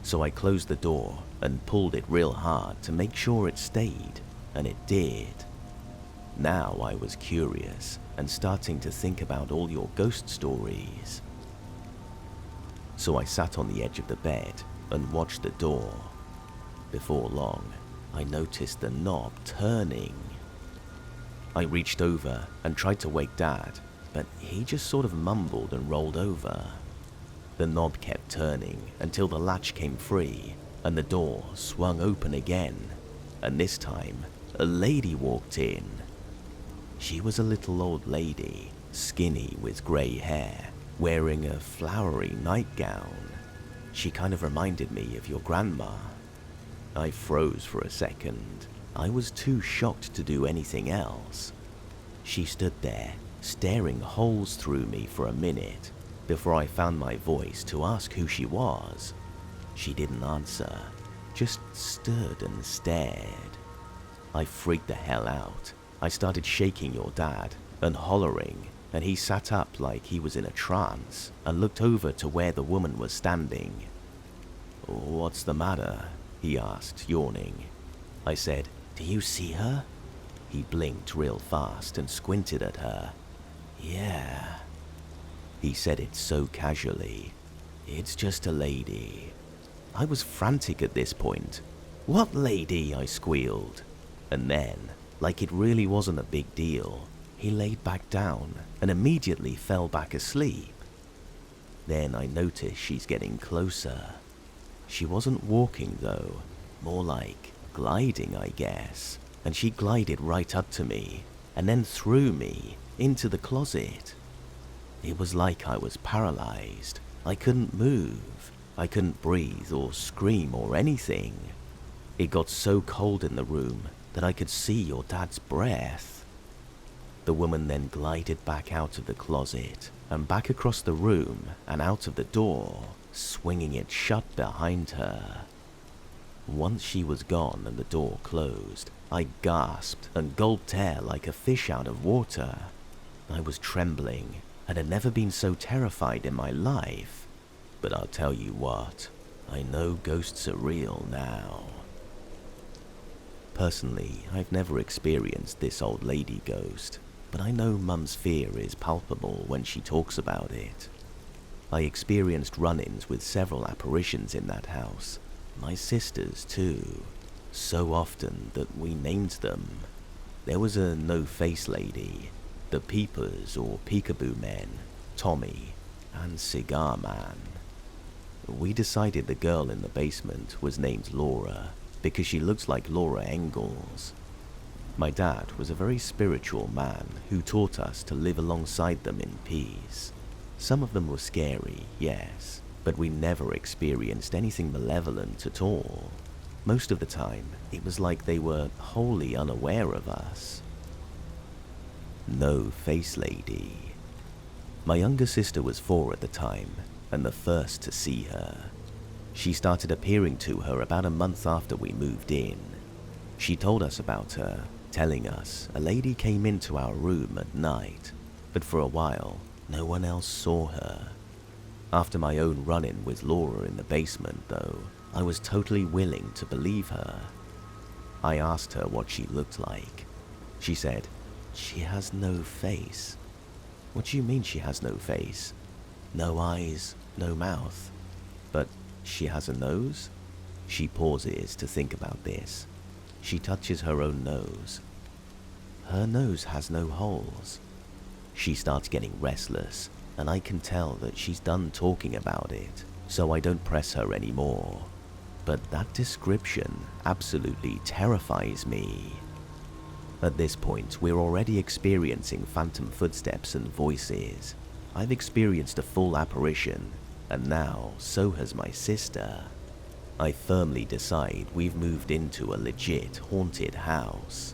so I closed the door and pulled it real hard to make sure it stayed, and it did. Now I was curious and starting to think about all your ghost stories. So I sat on the edge of the bed and watched the door. Before long, I noticed the knob turning. I reached over and tried to wake Dad, but he just sort of mumbled and rolled over. The knob kept turning until the latch came free and the door swung open again, and this time a lady walked in. She was a little old lady, skinny with grey hair, wearing a flowery nightgown. She kind of reminded me of your grandma. I froze for a second. I was too shocked to do anything else. She stood there, staring holes through me for a minute, before I found my voice to ask who she was. She didn't answer, just stood and stared. I freaked the hell out. I started shaking your dad and hollering, and he sat up like he was in a trance and looked over to where the woman was standing. "What's the matter?" he asked, yawning. I said, "Do you see her?" He blinked real fast and squinted at her. "Yeah." He said it so casually. "It's just a lady." I was frantic at this point. "What lady?" I squealed. And then, like it really wasn't a big deal, he laid back down and immediately fell back asleep. Then I noticed she's getting closer. She wasn't walking though, more like gliding, I guess, and she glided right up to me and then threw me into the closet. It was like I was paralyzed. I couldn't move. I couldn't breathe or scream or anything. It got so cold in the room that I could see your dad's breath. The woman then glided back out of the closet and back across the room and out of the door, swinging it shut behind her. Once she was gone and the door closed, I gasped and gulped air like a fish out of water. I was trembling and had never been so terrified in my life. But I'll tell you what, I know ghosts are real now. Personally, I've never experienced this old lady ghost, but I know Mum's fear is palpable when she talks about it. I experienced run-ins with several apparitions in that house, my sisters too, so often that we named them. There was a no-face lady, the Peepers or Peekaboo Men, Tommy, and Cigar Man. We decided the girl in the basement was named Laura because she looks like Laura Ingalls. My dad was a very spiritual man who taught us to live alongside them in peace. Some of them were scary, yes, but we never experienced anything malevolent at all. Most of the time, it was like they were wholly unaware of us. No face lady. My younger sister was 4 at the time, and the first to see her. She started appearing to her about a month after we moved in. She told us about her, telling us a lady came into our room at night, but for a while, no one else saw her. After my own run-in with Laura in the basement, though, I was totally willing to believe her. I asked her what she looked like. She said, "She has no face." "What do you mean she has no face?" "No eyes, no mouth." "But she has a nose?" She pauses to think about this. She touches her own nose. Her nose has no holes. She starts getting restless, and I can tell that she's done talking about it, so I don't press her anymore. But that description absolutely terrifies me. At this point, we're already experiencing phantom footsteps and voices. I've experienced a full apparition, and now so has my sister. I firmly decide we've moved into a legit haunted house.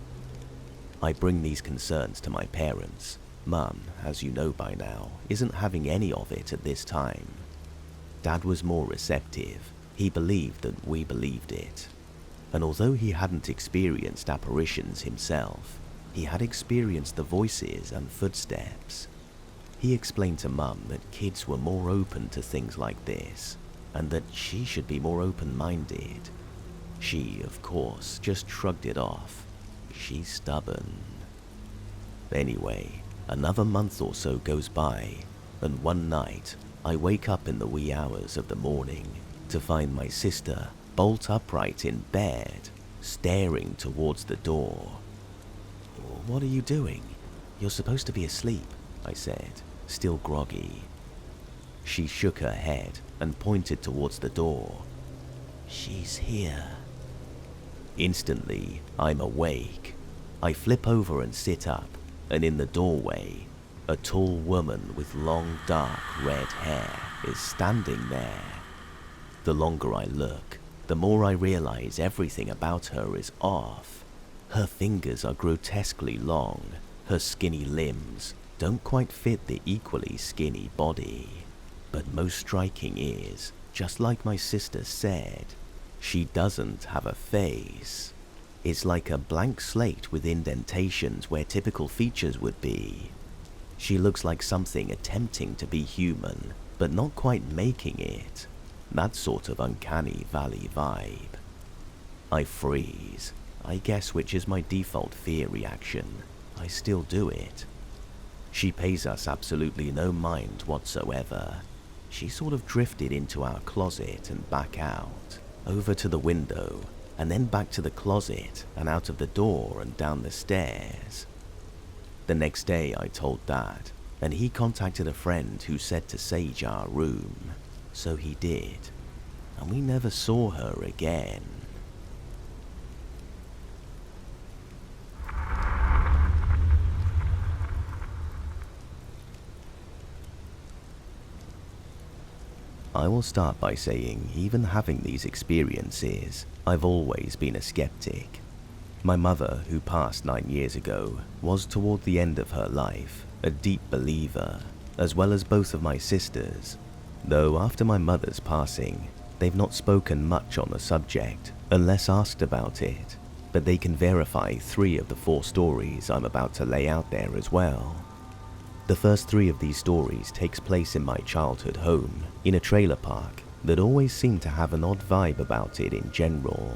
I bring these concerns to my parents. Mum, as you know by now, isn't having any of it at this time. Dad was more receptive. He believed that we believed it. And although he hadn't experienced apparitions himself, he had experienced the voices and footsteps. He explained to Mum that kids were more open to things like this, and that she should be more open-minded. She, of course, just shrugged it off. She's stubborn. Anyway, another month or so goes by, and one night, I wake up in the wee hours of the morning to find my sister bolt upright in bed, staring towards the door. "What are you doing? You're supposed to be asleep," I said, still groggy. She shook her head and pointed towards the door. "She's here." Instantly, I'm awake. I flip over and sit up, and in the doorway, a tall woman with long, dark red hair is standing there. The longer I look, the more I realize everything about her is off. Her fingers are grotesquely long. Her skinny limbs don't quite fit the equally skinny body. But most striking is, just like my sister said, she doesn't have a face. It's like a blank slate with indentations where typical features would be. She looks like something attempting to be human, but not quite making it. That sort of uncanny valley vibe. I freeze, I guess, which is my default fear reaction. I still do it. She pays us absolutely no mind whatsoever. She sort of drifted into our closet and back out, over to the window, and then back to the closet and out of the door and down the stairs. The next day I told Dad, and he contacted a friend who said to sage our room. So he did, and we never saw her again. I will start by saying, even having these experiences, I've always been a skeptic. My mother, who passed 9 years ago, was toward the end of her life a deep believer, as well as both of my sisters. Though after my mother's passing, they've not spoken much on the subject, unless asked about it, but they can verify 3 of the 4 stories I'm about to lay out there as well. The first 3 of these stories takes place in my childhood home, in a trailer park that always seemed to have an odd vibe about it in general.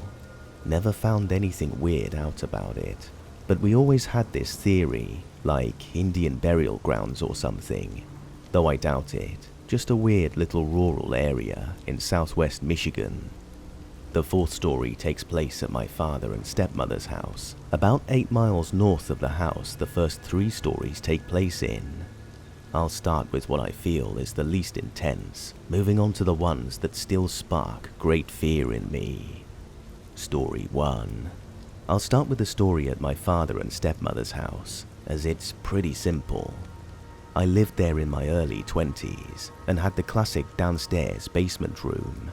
Never found anything weird out about it, but we always had this theory, like Indian burial grounds or something, though I doubt it. Just a weird little rural area in southwest Michigan. The 4th story takes place at my father and stepmother's house, about 8 miles north of the house the first 3 stories take place in. I'll start with what I feel is the least intense, moving on to the ones that still spark great fear in me. Story 1. I'll start with the story at my father and stepmother's house, as it's pretty simple. I lived there in my early 20s and had the classic downstairs basement room.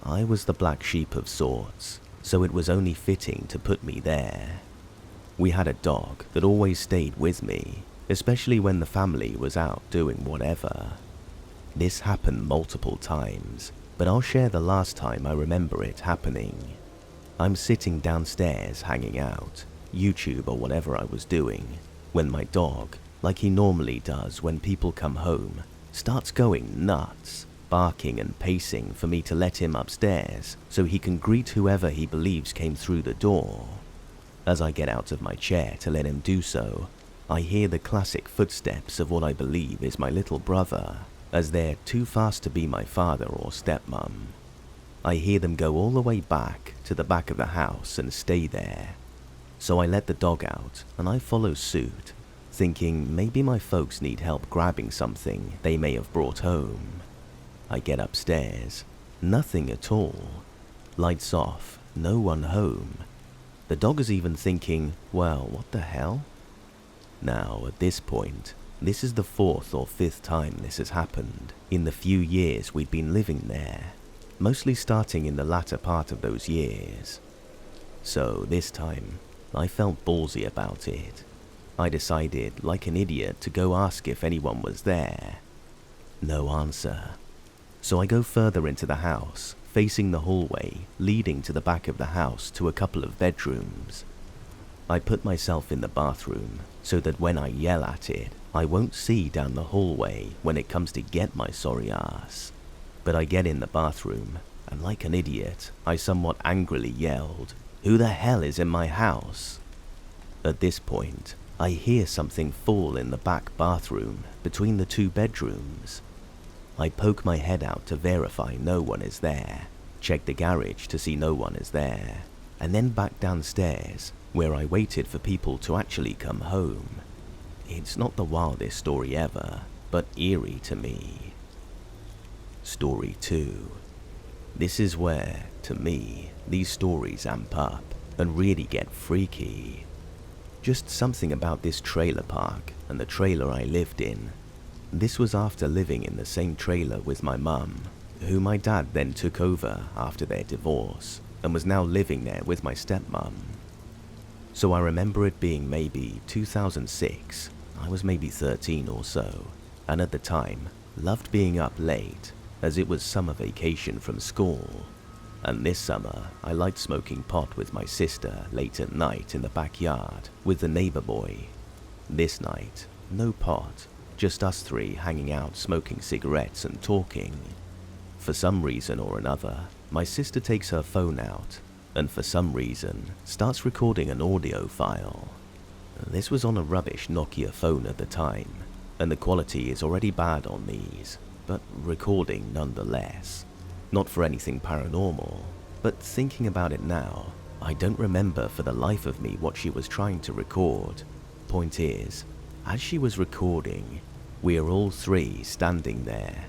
I was the black sheep of sorts, so it was only fitting to put me there. We had a dog that always stayed with me, especially when the family was out doing whatever. This happened multiple times, but I'll share the last time I remember it happening. I'm sitting downstairs hanging out, YouTube or whatever I was doing, when my dog, like he normally does when people come home, starts going nuts, barking and pacing for me to let him upstairs so he can greet whoever he believes came through the door. As I get out of my chair to let him do so, I hear the classic footsteps of what I believe is my little brother, as they're too fast to be my father or stepmom. I hear them go all the way back to the back of the house and stay there, So I let the dog out and I follow suit, thinking maybe my folks need help grabbing something they may have brought home. I get upstairs, nothing at all. Lights off, no one home. The dog is even thinking, well, what the hell? Now, at this point, this is the 4th or 5th time this has happened in the few years we'd been living there, mostly starting in the latter part of those years. So this time, I felt ballsy about it. I decided, like an idiot, to go ask if anyone was there. No answer. So I go further into the house, facing the hallway leading to the back of the house to a couple of bedrooms. I put myself in the bathroom so that when I yell at it, I won't see down the hallway when it comes to get my sorry ass. But I get in the bathroom, and like an idiot, I somewhat angrily yelled, "Who the hell is in my house?" At this point, I hear something fall in the back bathroom between the 2 bedrooms. I poke my head out to verify no one is there, check the garage to see no one is there, and then back downstairs where I waited for people to actually come home. It's not the wildest story ever, but eerie to me. Story 2. This is where, to me, these stories amp up and really get freaky. Just something about this trailer park and the trailer I lived in. This was after living in the same trailer with my mum, who my dad then took over after their divorce and was now living there with my stepmom. So I remember it being maybe 2006, I was maybe 13 or so, and at the time, loved being up late as it was summer vacation from school. And this summer, I liked smoking pot with my sister late at night in the backyard with the neighbor boy. This night, no pot, just us 3 hanging out smoking cigarettes and talking. For some reason or another, my sister takes her phone out and for some reason starts recording an audio file. This was on a rubbish Nokia phone at the time, and the quality is already bad on these, but recording nonetheless. Not for anything paranormal, but thinking about it now, I don't remember for the life of me what she was trying to record. Point is, as she was recording, we are all 3 standing there,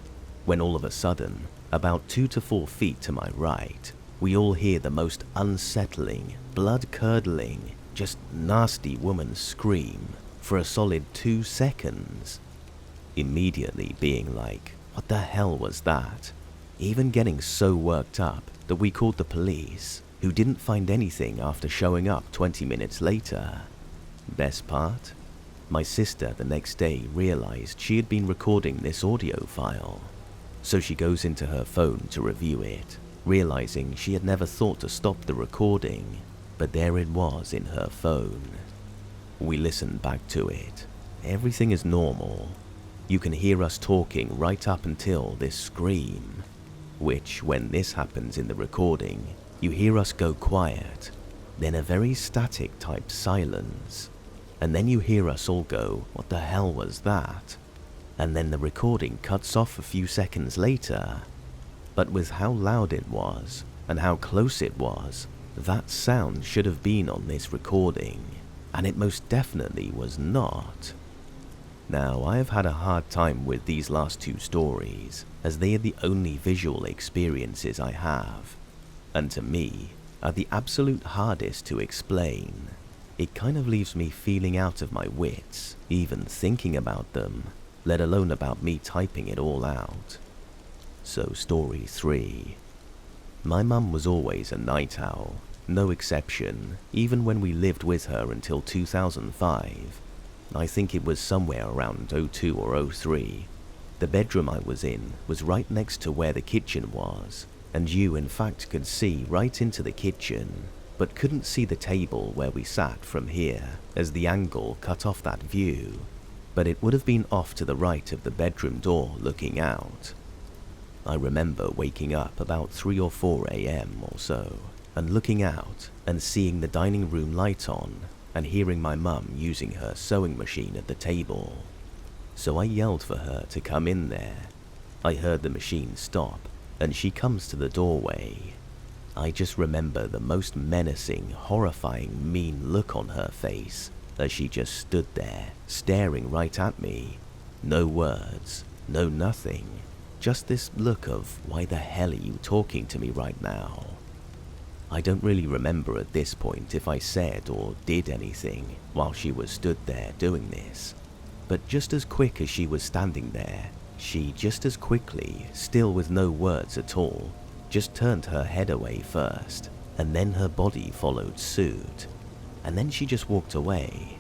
when all of a sudden, about 2 to 4 feet to my right, we all hear the most unsettling, blood-curdling, just nasty woman scream for a solid 2 seconds. Immediately being like, what the hell was that? Even getting so worked up that we called the police, who didn't find anything after showing up 20 minutes later. Best part? My sister the next day realized she had been recording this audio file, so she goes into her phone to review it, realizing she had never thought to stop the recording, but there it was in her phone. We listened back to it. Everything is normal. You can hear us talking right up until this scream, which, when this happens in the recording, you hear us go quiet, then a very static type silence, and then you hear us all go, what the hell was that? And then the recording cuts off a few seconds later. But with how loud it was, and how close it was, that sound should have been on this recording, and it most definitely was not. Now, I have had a hard time with these last 2 stories, as they are the only visual experiences I have, and to me, are the absolute hardest to explain. It kind of leaves me feeling out of my wits, even thinking about them, let alone about me typing it all out. So story 3. My mum was always a night owl, no exception, even when we lived with her until 2005. I think it was somewhere around 02 or 03. The bedroom I was in was right next to where the kitchen was, and you in fact could see right into the kitchen, but couldn't see the table where we sat from here, as the angle cut off that view, but it would have been off to the right of the bedroom door looking out. I remember waking up about 3 or 4 a.m. or so, and looking out and seeing the dining room light on, and hearing my mum using her sewing machine at the table. So I yelled for her to come in there. I heard the machine stop, and she comes to the doorway. I just remember the most menacing, horrifying, mean look on her face as she just stood there, staring right at me. No words, no nothing, just this look of, why the hell are you talking to me right now? I don't really remember at this point if I said or did anything while she was stood there doing this, but just as quick as she was standing there, she just as quickly, still with no words at all, just turned her head away first, and then her body followed suit, and then she just walked away.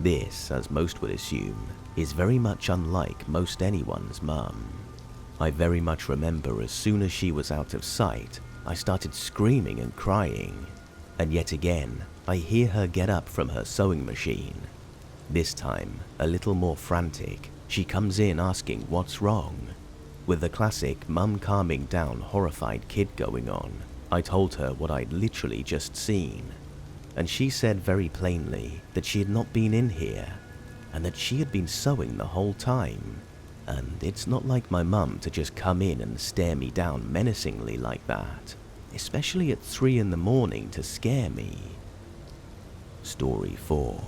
This, as most would assume, is very much unlike most anyone's mum. I very much remember as soon as she was out of sight, I started screaming and crying, and yet again, I hear her get up from her sewing machine. This time, a little more frantic, she comes in asking what's wrong. With the classic mum calming down horrified kid going on, I told her what I'd literally just seen, and she said very plainly that she had not been in here, and that she had been sewing the whole time, and it's not like my mum to just come in and stare me down menacingly like that, especially at 3 in the morning to scare me. Story 4.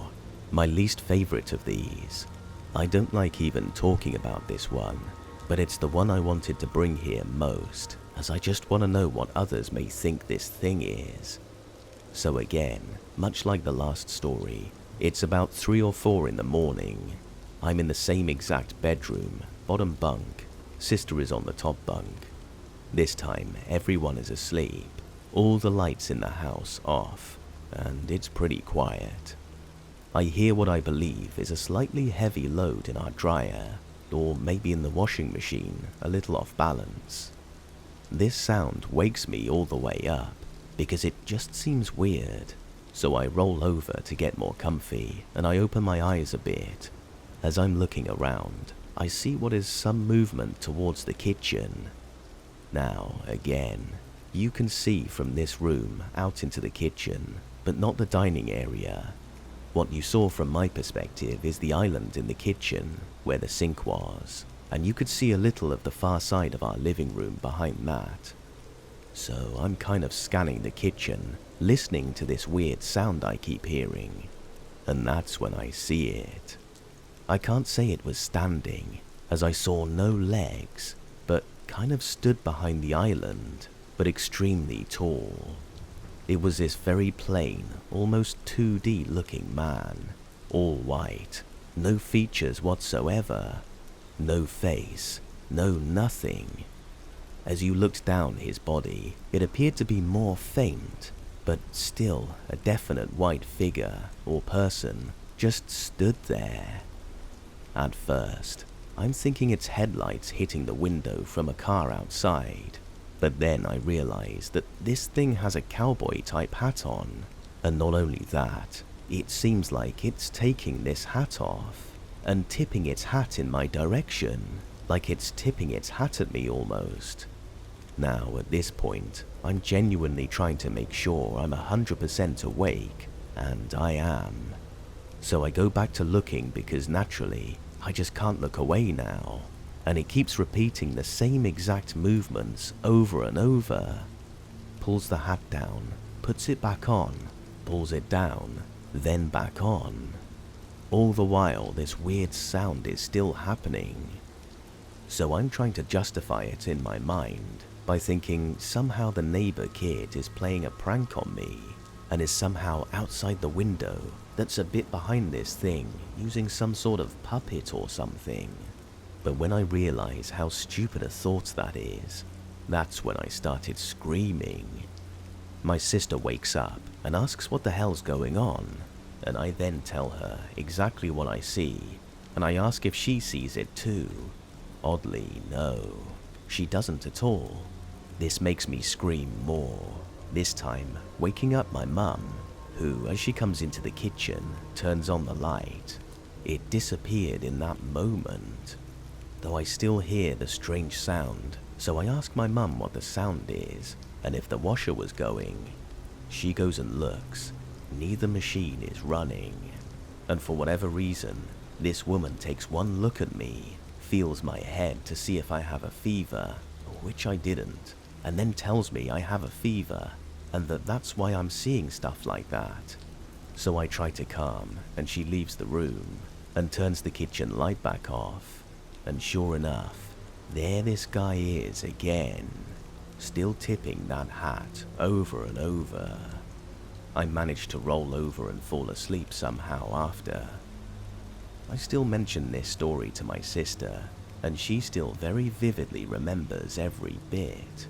My least favorite of these. I don't like even talking about this one, but it's the one I wanted to bring here most, as I just want to know what others may think this thing is. So again, much like the last story, it's about 3 or 4 in the morning. I'm in the same exact bedroom, bottom bunk. Sister is on the top bunk. This time, everyone is asleep, all the lights in the house off, and it's pretty quiet. I hear what I believe is a slightly heavy load in our dryer, or maybe in the washing machine, a little off balance. This sound wakes me all the way up, because it just seems weird, so I roll over to get more comfy, and I open my eyes a bit. As I'm looking around, I see what is some movement towards the kitchen. Now, again, you can see from this room out into the kitchen, but not the dining area. What you saw from my perspective is the island in the kitchen, where the sink was, and you could see a little of the far side of our living room behind that. So I'm kind of scanning the kitchen, listening to this weird sound I keep hearing, and that's when I see it. I can't say it was standing, as I saw no legs, but kind of stood behind the island, but extremely tall. It was this very plain, almost 2D looking man, all white, no features whatsoever, no face, no nothing. As you looked down his body, it appeared to be more faint, but still a definite white figure or person just stood there. At first, I'm thinking it's headlights hitting the window from a car outside, but then I realize that this thing has a cowboy-type hat on, and not only that, it seems like it's taking this hat off and tipping its hat in my direction, like it's tipping its hat at me almost. Now, at this point, I'm genuinely trying to make sure I'm 100% awake, and I am. So I go back to looking because naturally, I just can't look away now, and it keeps repeating the same exact movements over and over. Pulls the hat down, puts it back on, pulls it down, then back on. All the while this weird sound is still happening. So I'm trying to justify it in my mind by thinking somehow the neighbor kid is playing a prank on me and is somehow outside the window that's a bit behind this thing using some sort of puppet or something. But when I realize how stupid a thought that is, that's when I started screaming. My sister wakes up and asks what the hell's going on, and I then tell her exactly what I see, and I ask if she sees it too. Oddly, no, she doesn't at all. This makes me scream more, this time waking up my mum, who, as she comes into the kitchen, turns on the light. It disappeared in that moment, though I still hear the strange sound, so I ask my mum what the sound is, and if the washer was going. She goes and looks. Neither machine is running, and for whatever reason, this woman takes one look at me, feels my head to see if I have a fever, which I didn't, and then tells me I have a fever and that's why I'm seeing stuff like that. So I try to calm, and she leaves the room and turns the kitchen light back off. And sure enough, there this guy is again, still tipping that hat over and over. I managed to roll over and fall asleep somehow after. I still mention this story to my sister, and she still very vividly remembers every bit.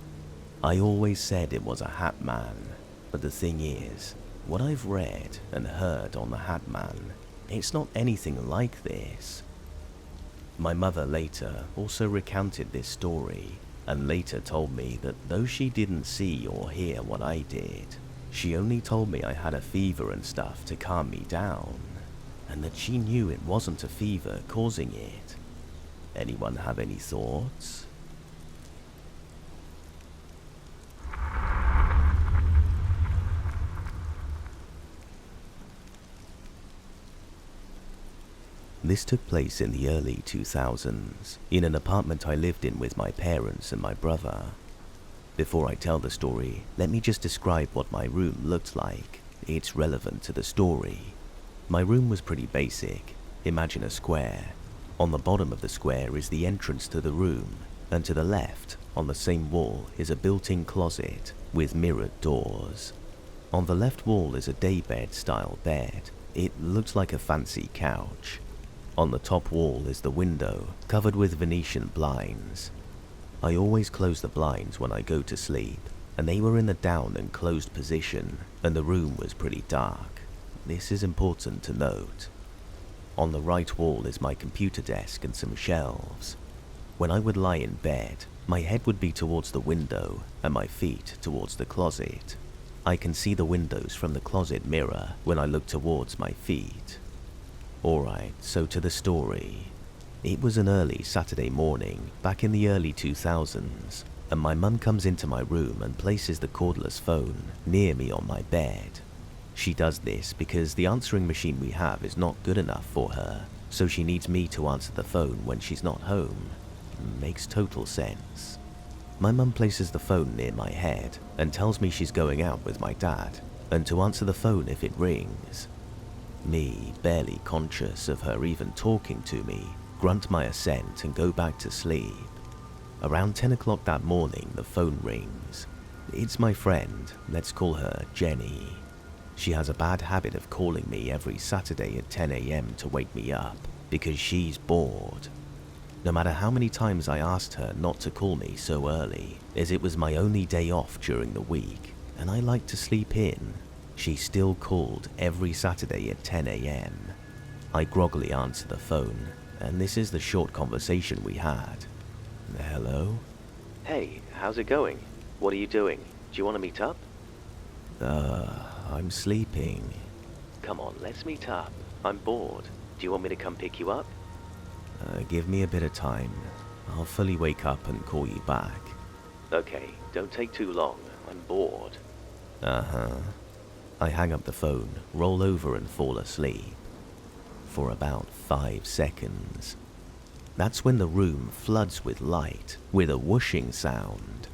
I always said it was a hat man, but the thing is, what I've read and heard on the Hat Man, it's not anything like this. My mother later also recounted this story, and later told me that though she didn't see or hear what I did, she only told me I had a fever and stuff to calm me down, and that she knew it wasn't a fever causing it. Anyone have any thoughts? This took place in the early 2000s, in an apartment I lived in with my parents and my brother. Before I tell the story, let me just describe what my room looked like. It's relevant to the story. My room was pretty basic. Imagine a square. On the bottom of the square is the entrance to the room, and to the left, on the same wall, is a built-in closet with mirrored doors. On the left wall is a daybed style bed. It looked like a fancy couch. On the top wall is the window, covered with Venetian blinds. I always close the blinds when I go to sleep, and they were in the down and closed position, and the room was pretty dark. This is important to note. On the right wall is my computer desk and some shelves. When I would lie in bed, my head would be towards the window and my feet towards the closet. I can see the windows from the closet mirror when I look towards my feet. Alright, so to the story. It was an early Saturday morning, back in the early 2000s, and my mum comes into my room and places the cordless phone near me on my bed. She does this because the answering machine we have is not good enough for her, so she needs me to answer the phone when she's not home. Makes total sense. My mum places the phone near my head and tells me she's going out with my dad, and to answer the phone if it rings. Me, barely conscious of her even talking to me, grunt my assent and go back to sleep. Around 10 o'clock that morning, the phone rings. It's my friend, let's call her Jenny. She has a bad habit of calling me every Saturday at 10 AM to wake me up, because she's bored. No matter how many times I asked her not to call me so early, as it was my only day off during the week, and I like to sleep in, she still called every Saturday at 10 AM. I groggily answer the phone, and this is the short conversation we had. Hello? Hey, how's it going? What are you doing? Do you want to meet up? I'm sleeping. Come on, let's meet up. I'm bored. Do you want me to come pick you up? Give me a bit of time. I'll fully wake up and call you back. Okay, don't take too long. I'm bored. Uh-huh. I hang up the phone, roll over and fall asleep. For about 5 seconds. That's when the room floods with light, with a whooshing sound.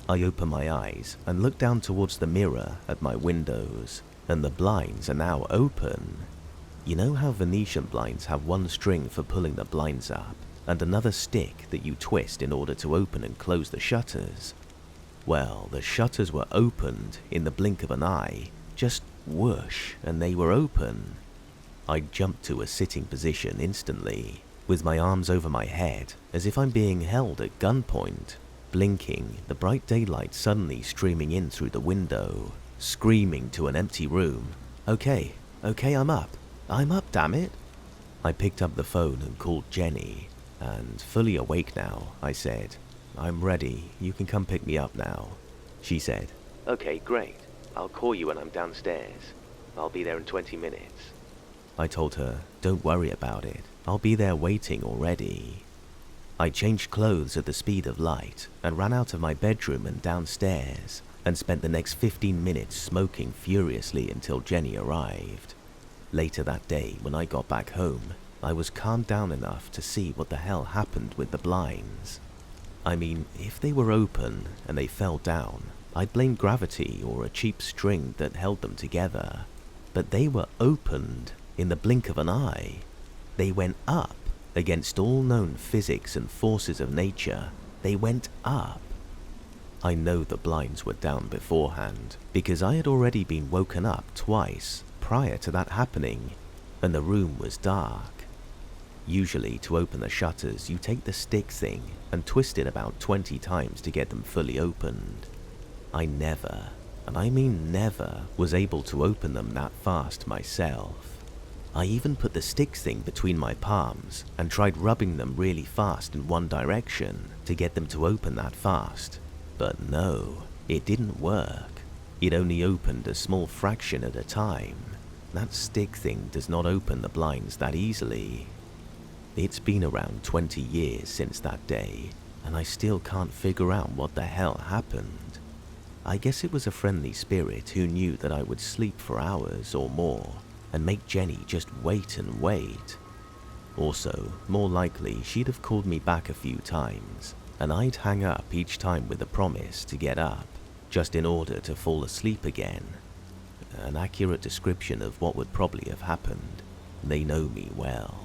I open my eyes and look down towards the mirror at my windows, and the blinds are now open. You know how Venetian blinds have one string for pulling the blinds up, and another stick that you twist in order to open and close the shutters? Well, the shutters were opened in the blink of an eye, just whoosh, and they were open. I jumped to a sitting position instantly, with my arms over my head, as if I'm being held at gunpoint. Blinking, the bright daylight suddenly streaming in through the window, screaming to an empty room, Okay, I'm up, damn it. I picked up the phone and called Jenny, and fully awake now, I said, I'm ready, you can come pick me up now. She said, Okay, great. I'll call you when I'm downstairs. I'll be there in 20 minutes. I told her, don't worry about it, I'll be there waiting already. I changed clothes at the speed of light and ran out of my bedroom and downstairs and spent the next 15 minutes smoking furiously until Jenny arrived. Later that day, when I got back home, I was calmed down enough to see what the hell happened with the blinds. I mean, if they were open and they fell down, I'd blame gravity or a cheap string that held them together. But they were opened in the blink of an eye. They went up against all known physics and forces of nature. They went up. I know the blinds were down beforehand because I had already been woken up twice prior to that happening, and the room was dark. Usually, to open the shutters, you take the stick thing and twist it about 20 times to get them fully opened. I never, and I mean never, was able to open them that fast myself. I even put the stick thing between my palms and tried rubbing them really fast in one direction to get them to open that fast. But no, it didn't work. It only opened a small fraction at a time. That stick thing does not open the blinds that easily. It's been around 20 years since that day, and I still can't figure out what the hell happened. I guess it was a friendly spirit who knew that I would sleep for hours or more, and make Jenny just wait and wait. Also, more likely she'd have called me back a few times, and I'd hang up each time with a promise to get up, just in order to fall asleep again. An accurate description of what would probably have happened. They know me well.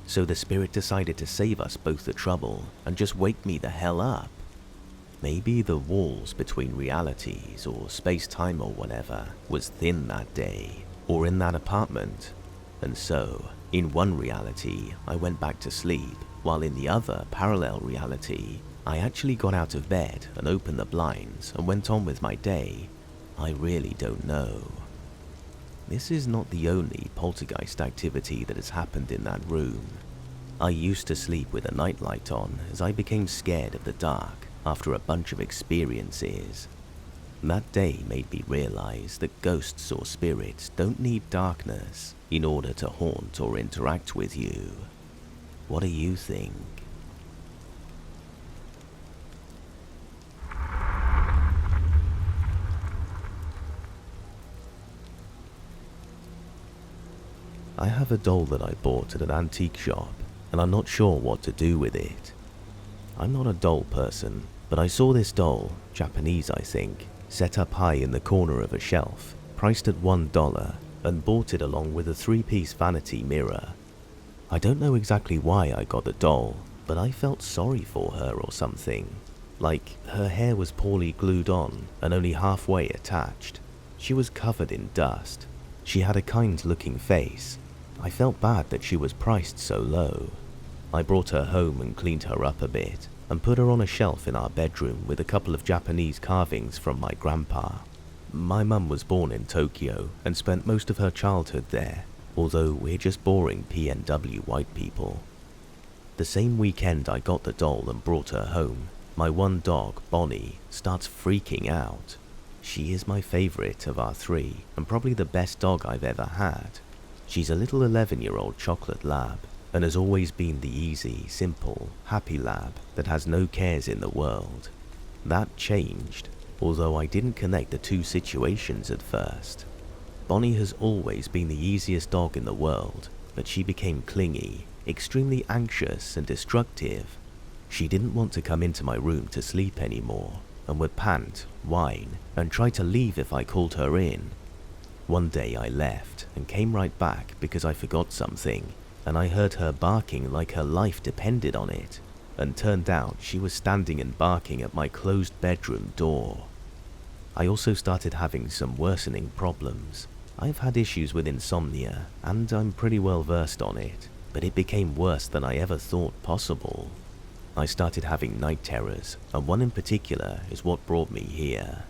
So the spirit decided to save us both the trouble and just wake me the hell up. Maybe the walls between realities or space-time or whatever was thin that day, or in that apartment. And so, in one reality, I went back to sleep, while in the other parallel reality, I actually got out of bed and opened the blinds and went on with my day. I really don't know. This is not the only poltergeist activity that has happened in that room. I used to sleep with a nightlight on as I became scared of the dark after a bunch of experiences. That day made me realize that ghosts or spirits don't need darkness in order to haunt or interact with you. What do you think? I have a doll that I bought at an antique shop, and I'm not sure what to do with it. I'm not a doll person, but I saw this doll, Japanese I think, set up high in the corner of a shelf, priced at $1, and bought it along with a 3-piece vanity mirror. I don't know exactly why I got the doll, but I felt sorry for her or something. Like, her hair was poorly glued on and only halfway attached. She was covered in dust. She had a kind-looking face. I felt bad that she was priced so low. I brought her home and cleaned her up a bit, and put her on a shelf in our bedroom with a couple of Japanese carvings from my grandpa. My mum was born in Tokyo and spent most of her childhood there, although we're just boring PNW white people. The same weekend I got the doll and brought her home, my one dog, Bonnie, starts freaking out. She is my favorite of our 3, and probably the best dog I've ever had. She's a little 11-year-old chocolate lab, and has always been the easy, simple, happy lab that has no cares in the world. That changed, although I didn't connect the two situations at first. Bonnie has always been the easiest dog in the world, but she became clingy, extremely anxious and destructive. She didn't want to come into my room to sleep anymore, and would pant, whine, and try to leave if I called her in. One day I left and came right back because I forgot something, and I heard her barking like her life depended on it, and turned out she was standing and barking at my closed bedroom door. I also started having some worsening problems. I've had issues with insomnia, and I'm pretty well versed on it, but it became worse than I ever thought possible. I started having night terrors, and one in particular is what brought me here.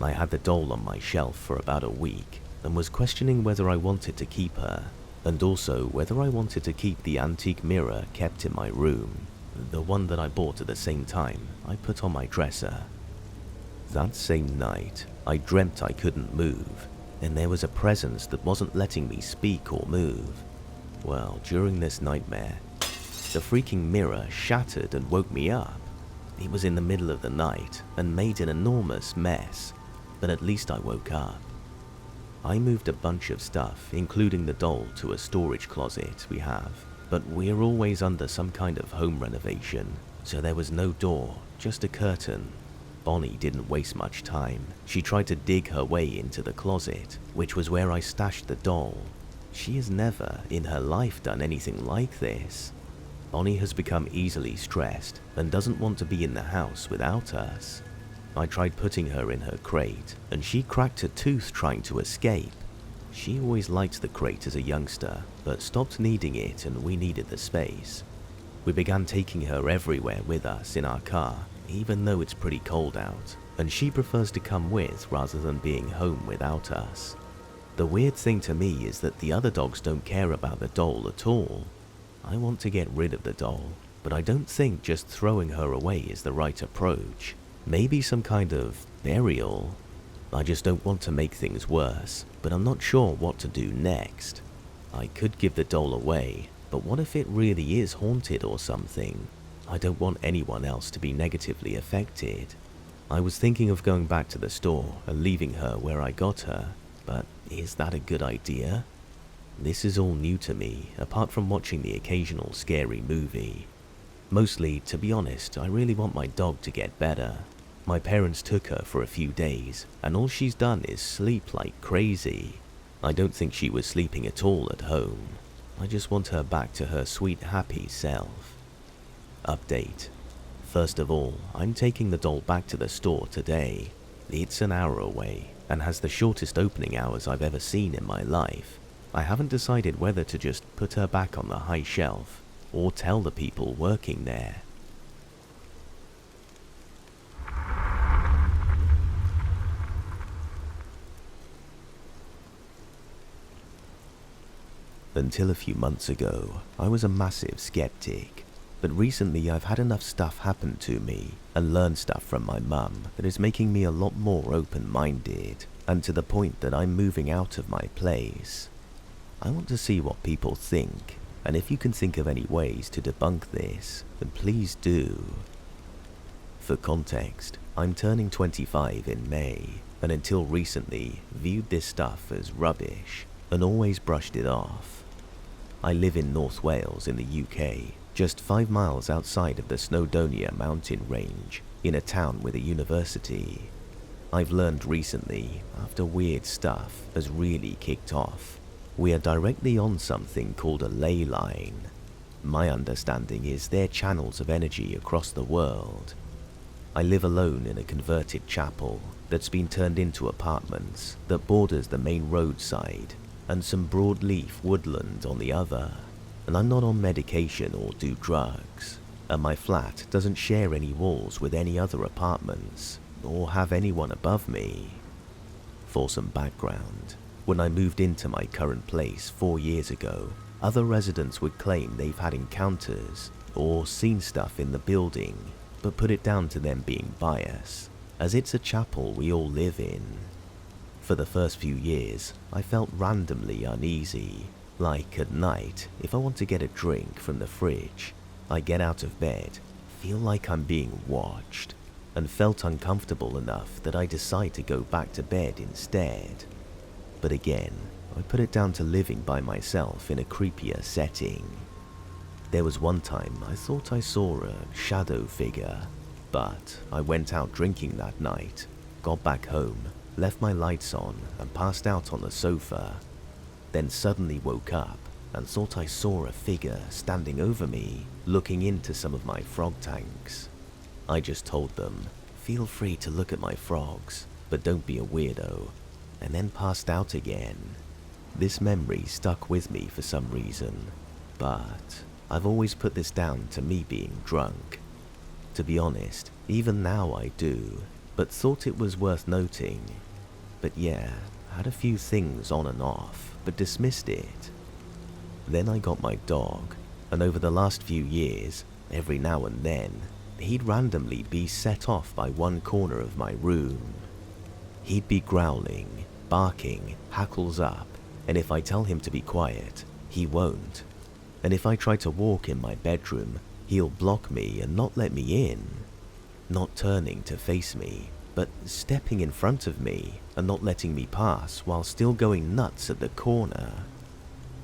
I had the doll on my shelf for about a week, and was questioning whether I wanted to keep her, and also whether I wanted to keep the antique mirror kept in my room, the one that I bought at the same time I put on my dresser. That same night, I dreamt I couldn't move, and there was a presence that wasn't letting me speak or move. Well, during this nightmare, the freaking mirror shattered and woke me up. It was in the middle of the night and made an enormous mess, but at least I woke up. I moved a bunch of stuff, including the doll, to a storage closet we have, but we're always under some kind of home renovation, so there was no door, just a curtain. Bonnie didn't waste much time. She tried to dig her way into the closet, which was where I stashed the doll. She has never, in her life, done anything like this. Bonnie has become easily stressed and doesn't want to be in the house without us. I tried putting her in her crate, and she cracked a tooth trying to escape. She always liked the crate as a youngster, but stopped needing it and we needed the space. We began taking her everywhere with us in our car, even though it's pretty cold out, and she prefers to come with rather than being home without us. The weird thing to me is that the other dogs don't care about the doll at all. I want to get rid of the doll, but I don't think just throwing her away is the right approach. Maybe some kind of burial. I just don't want to make things worse, but I'm not sure what to do next. I could give the doll away, but what if it really is haunted or something? I don't want anyone else to be negatively affected. I was thinking of going back to the store and leaving her where I got her, but is that a good idea? This is all new to me, apart from watching the occasional scary movie. Mostly, to be honest, I really want my dog to get better. My parents took her for a few days, and all she's done is sleep like crazy. I don't think she was sleeping at all at home. I just want her back to her sweet, happy self. Update. First of all, I'm taking the doll back to the store today. It's an hour away, and has the shortest opening hours I've ever seen in my life. I haven't decided whether to just put her back on the high shelf, or tell the people working there. Until a few months ago, I was a massive skeptic, but recently I've had enough stuff happen to me and learned stuff from my mum that is making me a lot more open-minded, and to the point that I'm moving out of my place. I want to see what people think, and if you can think of any ways to debunk this, then please do. For context, I'm turning 25 in May, and until recently viewed this stuff as rubbish and always brushed it off. I live in North Wales in the UK, just 5 miles outside of the Snowdonia mountain range, in a town with a university. I've learned recently, after weird stuff has really kicked off, we are directly on something called a ley line. My understanding is they're channels of energy across the world. I live alone in a converted chapel that's been turned into apartments that borders the main roadside and some broadleaf woodland on the other, and I'm not on medication or do drugs, and my flat doesn't share any walls with any other apartments or have anyone above me. For some background, when I moved into my current place 4 years ago, other residents would claim they've had encounters or seen stuff in the building, but put it down to them being biased, as it's a chapel we all live in. For the first few years, I felt randomly uneasy, like at night, if I want to get a drink from the fridge, I get out of bed, feel like I'm being watched, and felt uncomfortable enough that I decide to go back to bed instead. But again, I put it down to living by myself in a creepier setting. There was one time I thought I saw a shadow figure, but I went out drinking that night, got back home, left my lights on and passed out on the sofa, then suddenly woke up and thought I saw a figure standing over me, looking into some of my frog tanks. I just told them, feel free to look at my frogs, but don't be a weirdo, and then passed out again. This memory stuck with me for some reason, but I've always put this down to me being drunk. To be honest, even now I do, but thought it was worth noting. But yeah, had a few things on and off, but dismissed it. Then I got my dog, and over the last few years, every now and then, he'd randomly be set off by one corner of my room. He'd be growling, barking, hackles up, and if I tell him to be quiet, he won't. And if I try to walk in my bedroom, he'll block me and not let me in. Not turning to face me, but stepping in front of me and not letting me pass while still going nuts at the corner.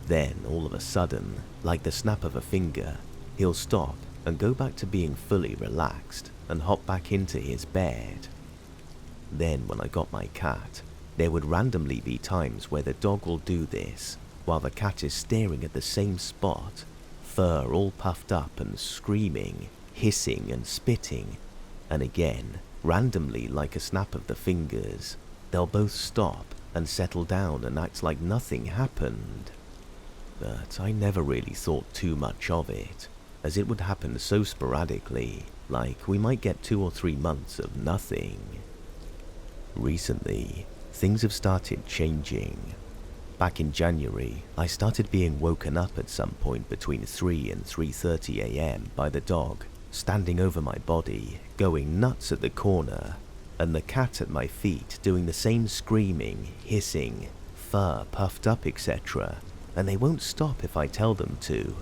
Then, all of a sudden, like the snap of a finger, he'll stop and go back to being fully relaxed and hop back into his bed. Then when I got my cat, there would randomly be times where the dog will do this while the cat is staring at the same spot, fur all puffed up and screaming, hissing and spitting, and again, randomly like a snap of the fingers, they'll both stop and settle down and act like nothing happened. But I never really thought too much of it, as it would happen so sporadically, like we might get 2 or 3 months of nothing. Recently, things have started changing. Back in January, I started being woken up at some point between 3 and 3:30 a.m. by the dog standing over my body, going nuts at the corner, and the cat at my feet doing the same screaming, hissing, fur puffed up, etc., and they won't stop if I tell them to.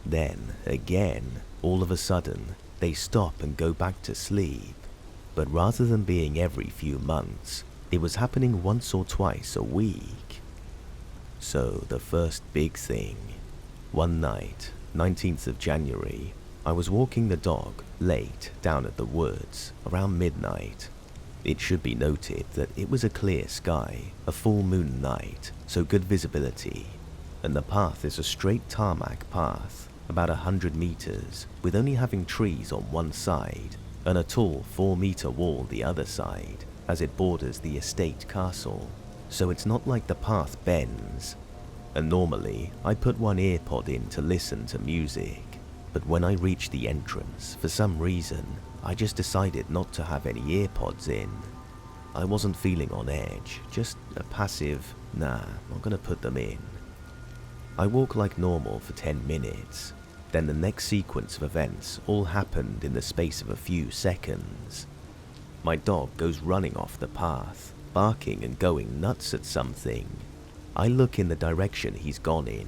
Then, again, all of a sudden, they stop and go back to sleep. But rather than being every few months, it was happening once or twice a week. So the first big thing. One night, 19th of January, I was walking the dog late down at the woods around midnight. It should be noted that it was a clear sky, a full moon night, so good visibility, and the path is a straight tarmac path, about 100 meters, with only having trees on one side and a tall 4-meter wall the other side, as it borders the estate castle, so it's not like the path bends. And normally, I put one ear pod in to listen to music, but when I reached the entrance, for some reason, I just decided not to have any ear pods in. I wasn't feeling on edge, just a passive, nah, not gonna put them in. I walk like normal for 10 minutes, then the next sequence of events all happened in the space of a few seconds. My dog goes running off the path, barking and going nuts at something. I look in the direction he's gone in.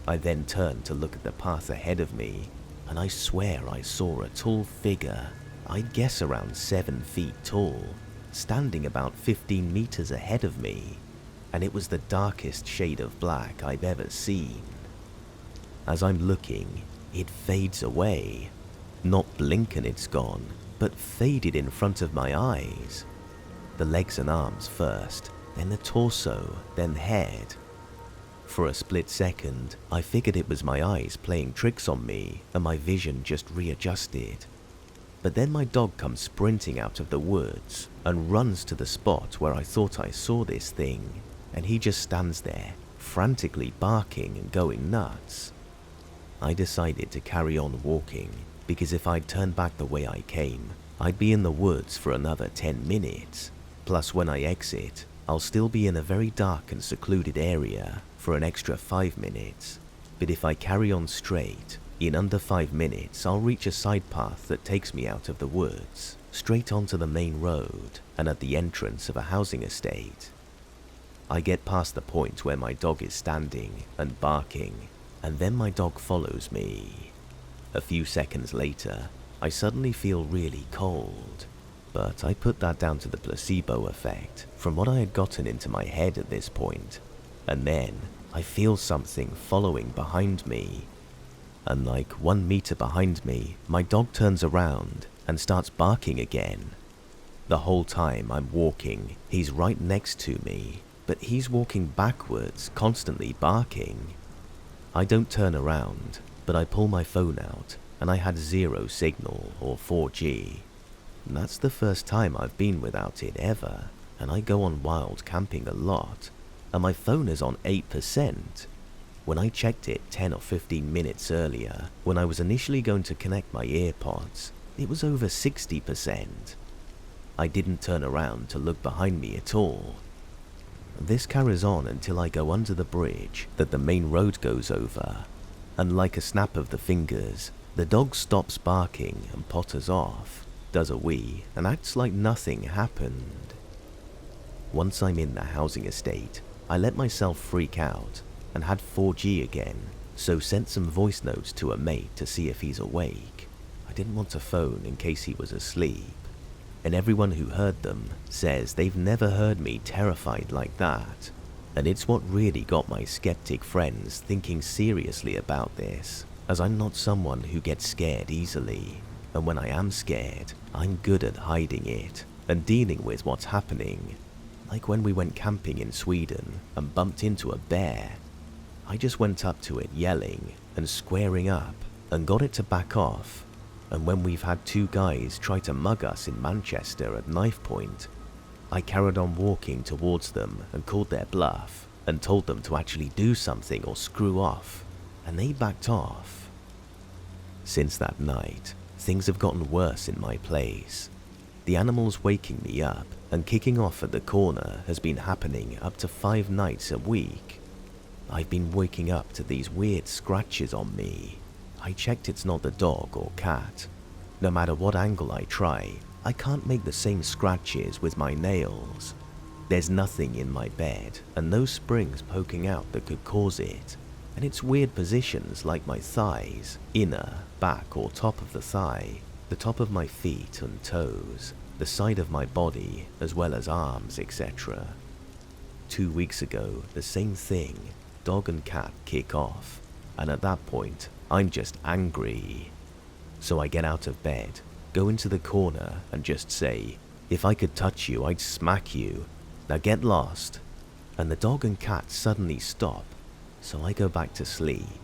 I then turn to look at the path ahead of me, and I swear I saw a tall figure, I'd guess around 7 feet tall, standing about 15 meters ahead of me, and it was the darkest shade of black I've ever seen. As I'm looking, it fades away. Not blink and it's gone, but faded in front of my eyes. The legs and arms first, then the torso, then head. For a split second, I figured it was my eyes playing tricks on me and my vision just readjusted. But then my dog comes sprinting out of the woods and runs to the spot where I thought I saw this thing, and he just stands there, frantically barking and going nuts. I decided to carry on walking, because if I'd turned back the way I came, I'd be in the woods for another 10 minutes. Plus when I exit, I'll still be in a very dark and secluded area for an extra 5 minutes. But if I carry on straight, in under 5 minutes I'll reach a side path that takes me out of the woods, straight onto the main road and at the entrance of a housing estate. I get past the point where my dog is standing and barking, and then my dog follows me. A few seconds later, I suddenly feel really cold, but I put that down to the placebo effect from what I had gotten into my head at this point, and then I feel something following behind me. And like 1 meter behind me, my dog turns around and starts barking again. The whole time I'm walking, he's right next to me, but he's walking backwards, constantly barking. I don't turn around, but I pull my phone out, and I had 0 signal or 4G. That's the first time I've been without it ever, and I go on wild camping a lot, and my phone is on 8%. When I checked it 10 or 15 minutes earlier, when I was initially going to connect my earpods, it was over 60%. I didn't turn around to look behind me at all. This carries on until I go under the bridge that the main road goes over, and like a snap of the fingers, the dog stops barking and potters off, does a wee, and acts like nothing happened. Once I'm in the housing estate, I let myself freak out and had 4G again, so sent some voice notes to a mate to see if he's awake. I didn't want to phone in case he was asleep. And everyone who heard them says they've never heard me terrified like that, and it's what really got my skeptic friends thinking seriously about this, as I'm not someone who gets scared easily, and when I am scared, I'm good at hiding it and dealing with what's happening. Like when we went camping in Sweden and bumped into a bear. I just went up to it yelling and squaring up and got it to back off. And when we've had two guys try to mug us in Manchester at knife point, I carried on walking towards them and called their bluff and told them to actually do something or screw off, and they backed off. Since that night, things have gotten worse in my place. The animals waking me up and kicking off at the corner has been happening up to 5 nights a week. I've been waking up to these weird scratches on me. I checked it's not the dog or cat. No matter what angle I try, I can't make the same scratches with my nails. There's nothing in my bed and no springs poking out that could cause it. And it's weird positions like my thighs, inner, back or top of the thigh, the top of my feet and toes, the side of my body, as well as arms, etc. 2 weeks ago, the same thing, dog and cat kick off, and at that point, I'm just angry. So I get out of bed, go into the corner and just say, if I could touch you, I'd smack you. Now get lost. And the dog and cat suddenly stop, so I go back to sleep.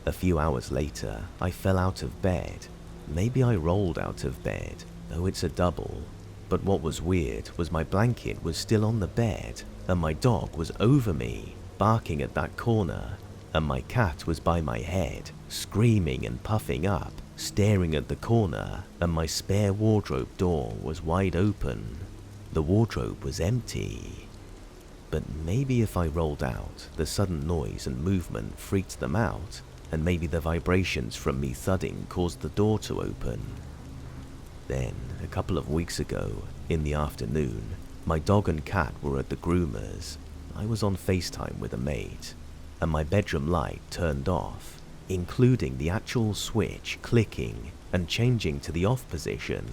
A few hours later, I fell out of bed. Maybe I rolled out of bed, though it's a double. But what was weird was my blanket was still on the bed, and my dog was over me, barking at that corner, and my cat was by my head, screaming and puffing up, staring at the corner, and my spare wardrobe door was wide open. The wardrobe was empty. But maybe if I rolled out, the sudden noise and movement freaked them out, and maybe the vibrations from me thudding caused the door to open. Then, a couple of weeks ago, in the afternoon, my dog and cat were at the groomers. I was on FaceTime with a mate, and my bedroom light turned off, including the actual switch clicking and changing to the off position.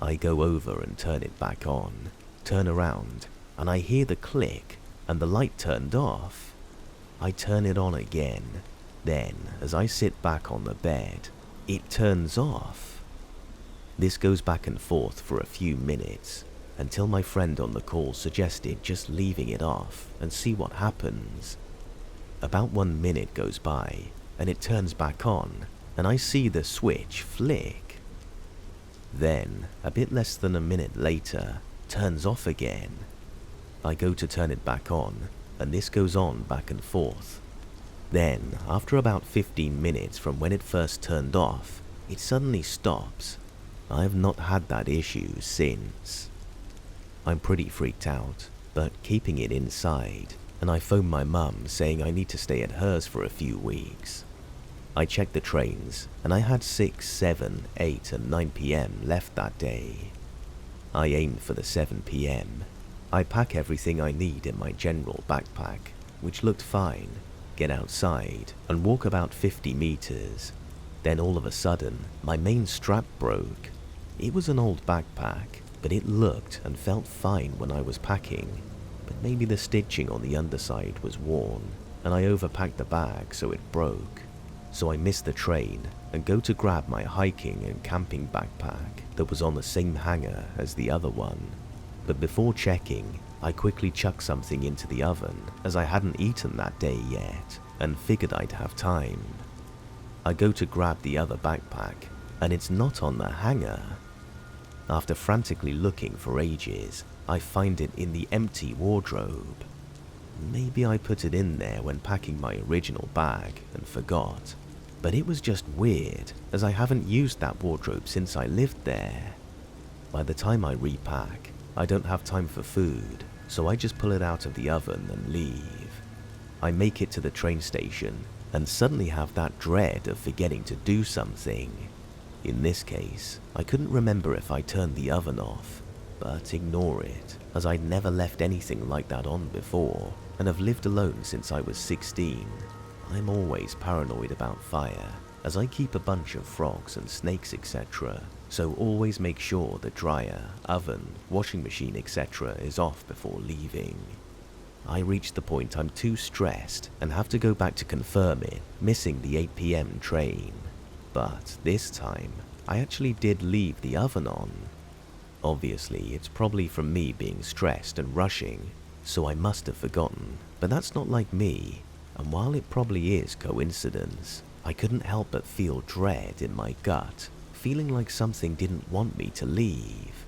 I go over and turn it back on, turn around, and I hear the click and the light turned off. I turn it on again. Then, as I sit back on the bed, it turns off. This goes back and forth for a few minutes, until my friend on the call suggested just leaving it off and see what happens. About 1 minute goes by, and it turns back on, and I see the switch flick. Then, a bit less than a minute later, turns off again. I go to turn it back on, and this goes on back and forth. Then, after about 15 minutes from when it first turned off, it suddenly stops. I've not had that issue since. I'm pretty freaked out, but keeping it inside, and I phone my mum saying I need to stay at hers for a few weeks. I checked the trains, and I had 6, 7, 8 and 9 p.m. left that day. I aimed for the 7 p.m. I pack everything I need in my general backpack, which looked fine, get outside, and walk about 50 meters. Then all of a sudden, my main strap broke. It was an old backpack, but it looked and felt fine when I was packing. But maybe the stitching on the underside was worn, and I overpacked the bag so it broke. So I missed the train and go to grab my hiking and camping backpack that was on the same hanger as the other one. But before checking, I quickly chucked something into the oven as I hadn't eaten that day yet and figured I'd have time. I go to grab the other backpack and it's not on the hanger. After frantically looking for ages, I find it in the empty wardrobe. Maybe I put it in there when packing my original bag and forgot, but it was just weird as I haven't used that wardrobe since I lived there. By the time I repack, I don't have time for food, so I just pull it out of the oven and leave. I make it to the train station and suddenly have that dread of forgetting to do something. In this case, I couldn't remember if I turned the oven off, but ignore it, as I'd never left anything like that on before and have lived alone since I was 16. I'm always paranoid about fire, as I keep a bunch of frogs and snakes etc., so always make sure the dryer, oven, washing machine etc. is off before leaving. I reach the point I'm too stressed and have to go back to confirm it, missing the 8 p.m. train. But this time, I actually did leave the oven on. Obviously, it's probably from me being stressed and rushing, so I must have forgotten, but that's not like me, and while it probably is coincidence, I couldn't help but feel dread in my gut, feeling like something didn't want me to leave.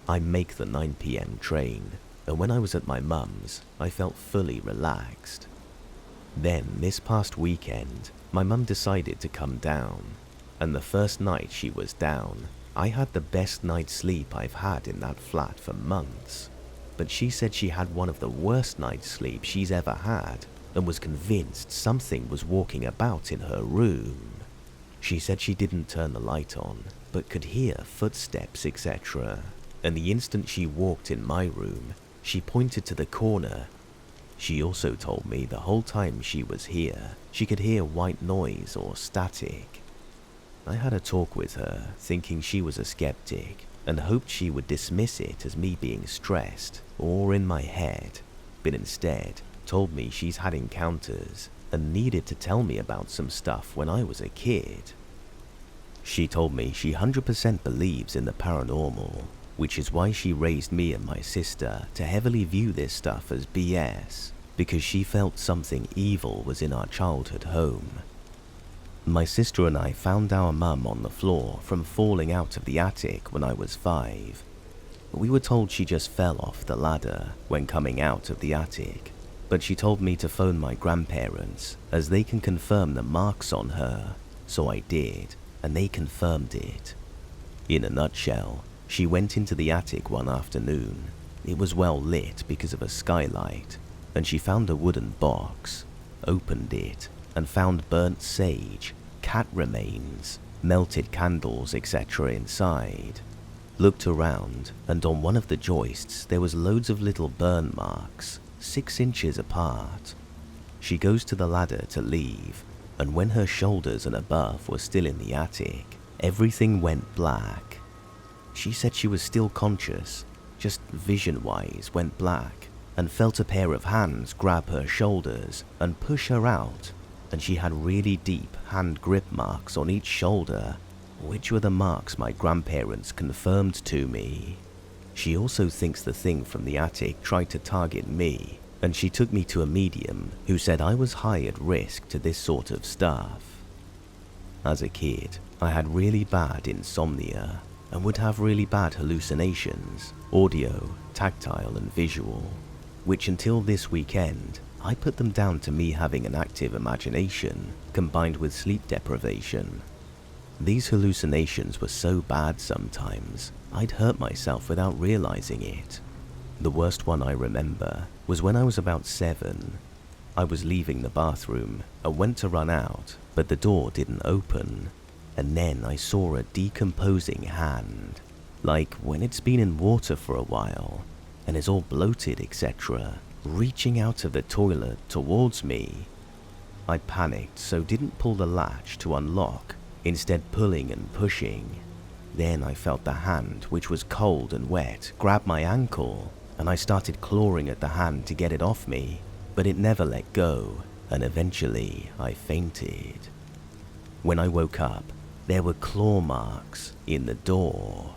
I make the 9 p.m. train, and when I was at my mum's, I felt fully relaxed. Then, this past weekend, my mum decided to come down, and the first night she was down, I had the best night's sleep I've had in that flat for months. But she said she had one of the worst night's sleep she's ever had, and was convinced something was walking about in her room. She said she didn't turn the light on, but could hear footsteps, etc. And the instant she walked in my room, she pointed to the corner. She also told me the whole time she was here, she could hear white noise or static. I had a talk with her, thinking she was a skeptic, and hoped she would dismiss it as me being stressed or in my head, but instead told me she's had encounters and needed to tell me about some stuff when I was a kid. She told me she 100% believes in the paranormal, which is why she raised me and my sister to heavily view this stuff as BS, because she felt something evil was in our childhood home. My sister and I found our mum on the floor from falling out of the attic when I was 5. We were told she just fell off the ladder when coming out of the attic, but she told me to phone my grandparents as they can confirm the marks on her, so I did, and they confirmed it. In a nutshell, she went into the attic one afternoon. It was well lit because of a skylight, and she found a wooden box, opened it, and found burnt sage, cat remains, melted candles, etc. inside. Looked around, and on one of the joists there was loads of little burn marks, 6 inches apart. She goes to the ladder to leave, and when her shoulders and above were still in the attic, everything went black. She said she was still conscious, just vision-wise went black, and felt a pair of hands grab her shoulders and push her out, and she had really deep hand grip marks on each shoulder, which were the marks my grandparents confirmed to me. She also thinks the thing from the attic tried to target me, and she took me to a medium who said I was high at risk to this sort of stuff. As a kid, I had really bad insomnia and would have really bad hallucinations, audio, tactile and visual, which until this weekend, I put them down to me having an active imagination combined with sleep deprivation. These hallucinations were so bad sometimes, I'd hurt myself without realizing it. The worst one I remember was when I was about 7. I was leaving the bathroom and went to run out, but the door didn't open, and then I saw a decomposing hand, like when it's been in water for a while and is all bloated, etc., reaching out of the toilet towards me. I panicked, so didn't pull the latch to unlock, instead pulling and pushing. Then I felt the hand, which was cold and wet, grab my ankle, and I started clawing at the hand to get it off me, but it never let go, and eventually I fainted. When I woke up, there were claw marks in the door.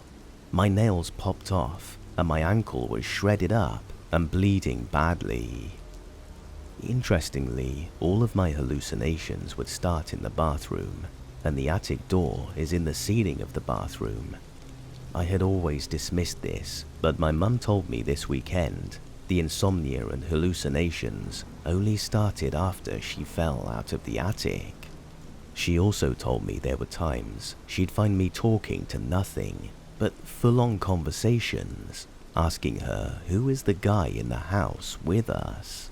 My nails popped off, and my ankle was shredded up and bleeding badly. Interestingly, all of my hallucinations would start in the bathroom, and the attic door is in the ceiling of the bathroom. I had always dismissed this, but my mum told me this weekend the insomnia and hallucinations only started after she fell out of the attic. She also told me there were times she'd find me talking to nothing, but full-on conversations, asking her who is the guy in the house with us.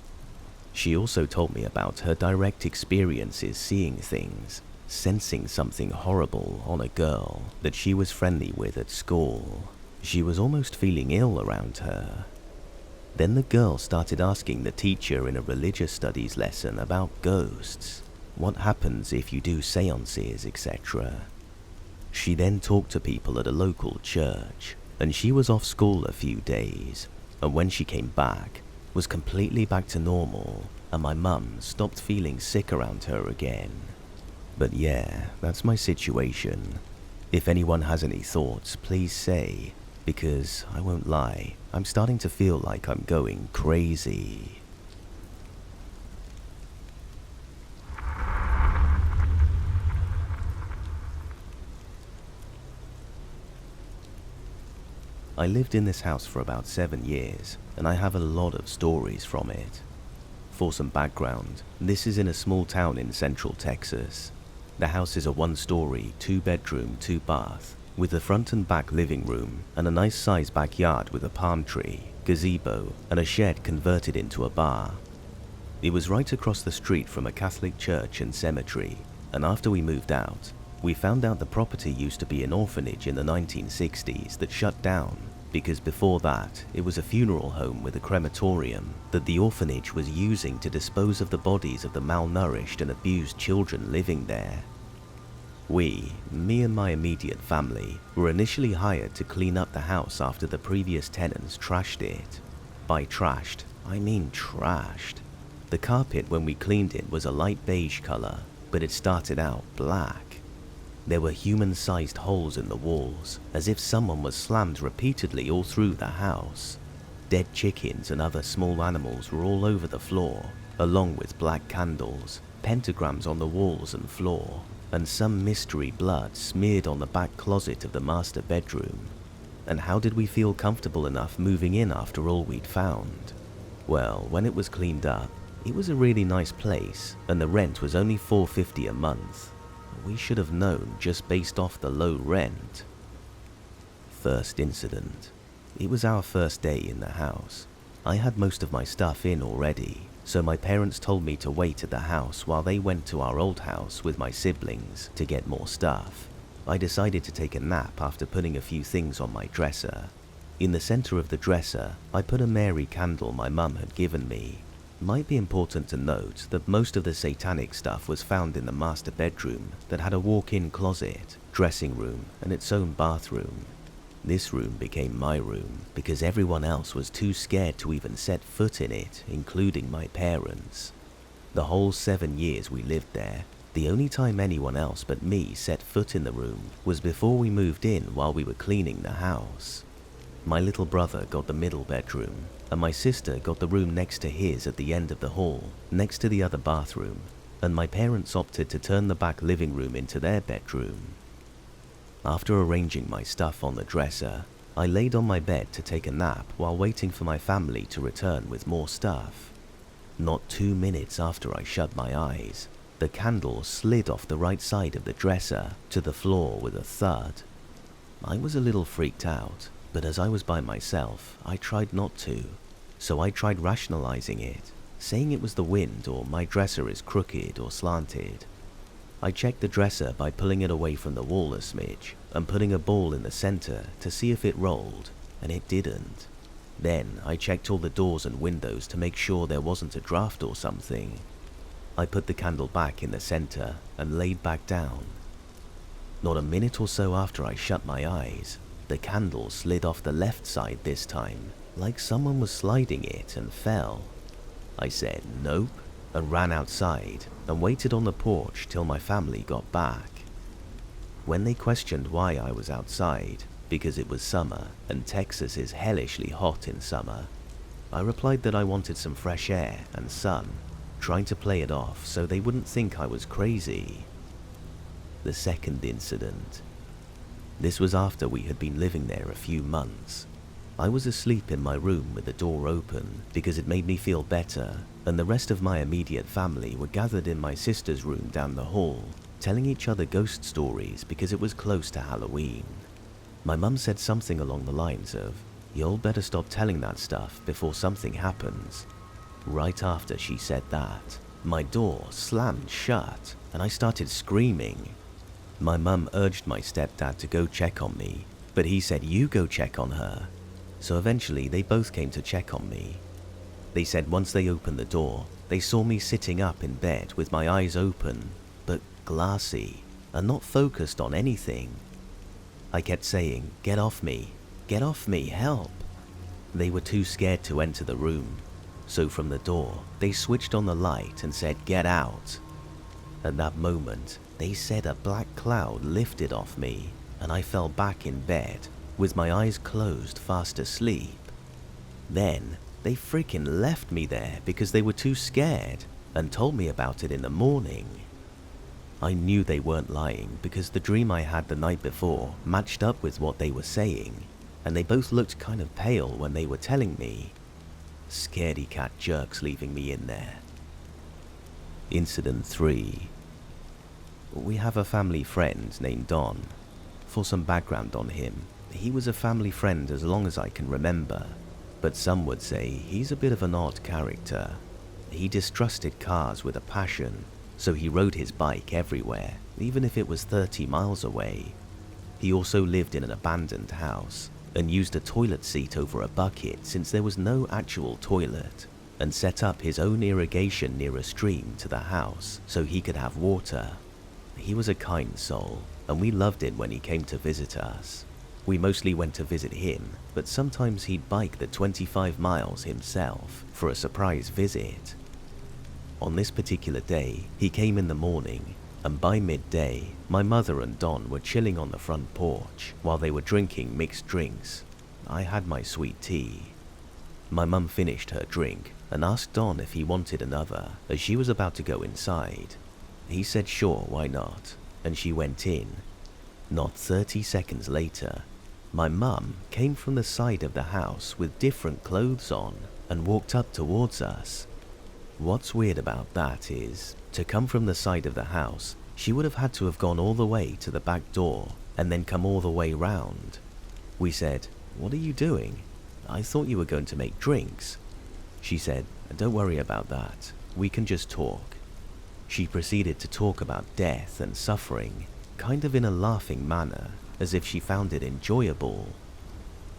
She also told me about her direct experiences seeing things, sensing something horrible on a girl that she was friendly with at school. She was almost feeling ill around her. Then the girl started asking the teacher in a religious studies lesson about ghosts, what happens if you do seances, etc. She then talked to people at a local church, and she was off school a few days, and when she came back, was completely back to normal, and my mum stopped feeling sick around her again. But yeah, that's my situation. If anyone has any thoughts, please say, because I won't lie, I'm starting to feel like I'm going crazy. I lived in this house for about 7 years, and I have a lot of stories from it. For some background, this is in a small town in central Texas. The house is a 1-story, 2-bedroom, 2-bath, with a front and back living room and a nice sized backyard with a palm tree, gazebo, and a shed converted into a bar. It was right across the street from a Catholic church and cemetery, and after we moved out, we found out the property used to be an orphanage in the 1960s that shut down because before that, it was a funeral home with a crematorium that the orphanage was using to dispose of the bodies of the malnourished and abused children living there. We, me and my immediate family, were initially hired to clean up the house after the previous tenants trashed it. By trashed, I mean trashed. The carpet when we cleaned it was a light beige color, but it started out black. There were human-sized holes in the walls, as if someone was slammed repeatedly all through the house. Dead chickens and other small animals were all over the floor, along with black candles, pentagrams on the walls and floor, and some mystery blood smeared on the back closet of the master bedroom. And how did we feel comfortable enough moving in after all we'd found? Well, when it was cleaned up, it was a really nice place, and the rent was only $4.50 a month. We should have known just based off the low rent. First incident. It was our first day in the house. I had most of my stuff in already, so my parents told me to wait at the house while they went to our old house with my siblings to get more stuff. I decided to take a nap after putting a few things on my dresser. In the center of the dresser, I put a Mary candle my mum had given me. Might be important to note that most of the satanic stuff was found in the master bedroom that had a walk-in closet, dressing room, and its own bathroom. This room became my room because everyone else was too scared to even set foot in it, including my parents. The whole 7 years we lived there, the only time anyone else but me set foot in the room was before we moved in while we were cleaning the house. My little brother got the middle bedroom, and my sister got the room next to his at the end of the hall, next to the other bathroom, and my parents opted to turn the back living room into their bedroom. After arranging my stuff on the dresser, I laid on my bed to take a nap while waiting for my family to return with more stuff. Not 2 minutes after I shut my eyes, the candle slid off the right side of the dresser to the floor with a thud. I was a little freaked out, but as I was by myself, I tried not to. So I tried rationalizing it, saying it was the wind or my dresser is crooked or slanted. I checked the dresser by pulling it away from the wall a smidge and putting a ball in the center to see if it rolled, and it didn't. Then I checked all the doors and windows to make sure there wasn't a draft or something. I put the candle back in the center and laid back down. Not a minute or so after I shut my eyes, the candle slid off the left side this time, like someone was sliding it and fell. I said nope and ran outside and waited on the porch till my family got back. When they questioned why I was outside, because it was summer and Texas is hellishly hot in summer, I replied that I wanted some fresh air and sun, trying to play it off so they wouldn't think I was crazy. The second incident. This was after we had been living there a few months. I was asleep in my room with the door open because it made me feel better, and the rest of my immediate family were gathered in my sister's room down the hall, telling each other ghost stories because it was close to Halloween. My mum said something along the lines of, "You'll better stop telling that stuff before something happens." Right after she said that, my door slammed shut and I started screaming. My mum urged my stepdad to go check on me, but he said, "You go check on her." So eventually they both came to check on me. They said once they opened the door, they saw me sitting up in bed with my eyes open, but glassy, and not focused on anything. I kept saying, get off me, help." They were too scared to enter the room, So from the door, they switched on the light and said, "Get out." At that moment, they said a black cloud lifted off me and I fell back in bed with my eyes closed, fast asleep. Then they freaking left me there because they were too scared and told me about it in the morning. I knew they weren't lying because the dream I had the night before matched up with what they were saying, and they both looked kind of pale when they were telling me. Scaredy cat jerks leaving me in there. Incident 3. We have a family friend named Don. For some background on him, he was a family friend as long as I can remember, but some would say he's a bit of an odd character. He distrusted cars with a passion, so he rode his bike everywhere, even if it was 30 miles away. He also lived in an abandoned house and used a toilet seat over a bucket since there was no actual toilet, and set up his own irrigation near a stream to the house so he could have water. He was a kind soul, and we loved it when he came to visit us. We mostly went to visit him, but sometimes he'd bike the 25 miles himself for a surprise visit. On this particular day, he came in the morning, and by midday, my mother and Don were chilling on the front porch while they were drinking mixed drinks. I had my sweet tea. My mum finished her drink and asked Don if he wanted another, as she was about to go inside. He said sure, why not, and she went in. Not 30 seconds later, my mum came from the side of the house with different clothes on and walked up towards us. What's weird about that is, to come from the side of the house, she would have had to have gone all the way to the back door and then come all the way round. We said, "What are you doing? I thought you were going to make drinks." She said, "Don't worry about that. We can just talk." She proceeded to talk about death and suffering, kind of in a laughing manner, as if she found it enjoyable.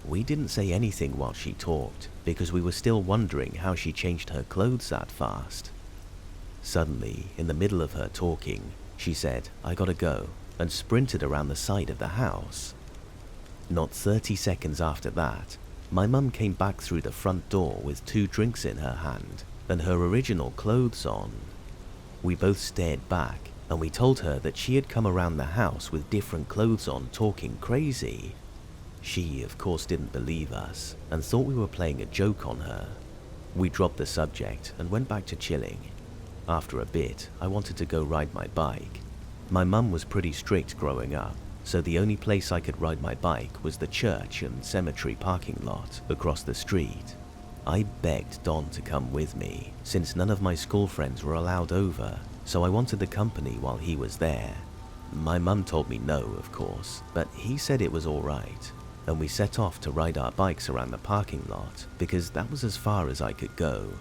We didn't say anything while she talked, because we were still wondering how she changed her clothes that fast. Suddenly, in the middle of her talking, she said, "I gotta go," and sprinted around the side of the house. Not 30 seconds after that, my mum came back through the front door with 2 drinks in her hand and her original clothes on. We both stared back, and we told her that she had come around the house with different clothes on talking crazy. She, of course, didn't believe us and thought we were playing a joke on her. We dropped the subject and went back to chilling. After a bit, I wanted to go ride my bike. My mum was pretty strict growing up, so the only place I could ride my bike was the church and cemetery parking lot across the street. I begged Don to come with me, since none of my school friends were allowed over, so I wanted the company while he was there. My mum told me no, of course, but he said it was alright, and we set off to ride our bikes around the parking lot because that was as far as I could go.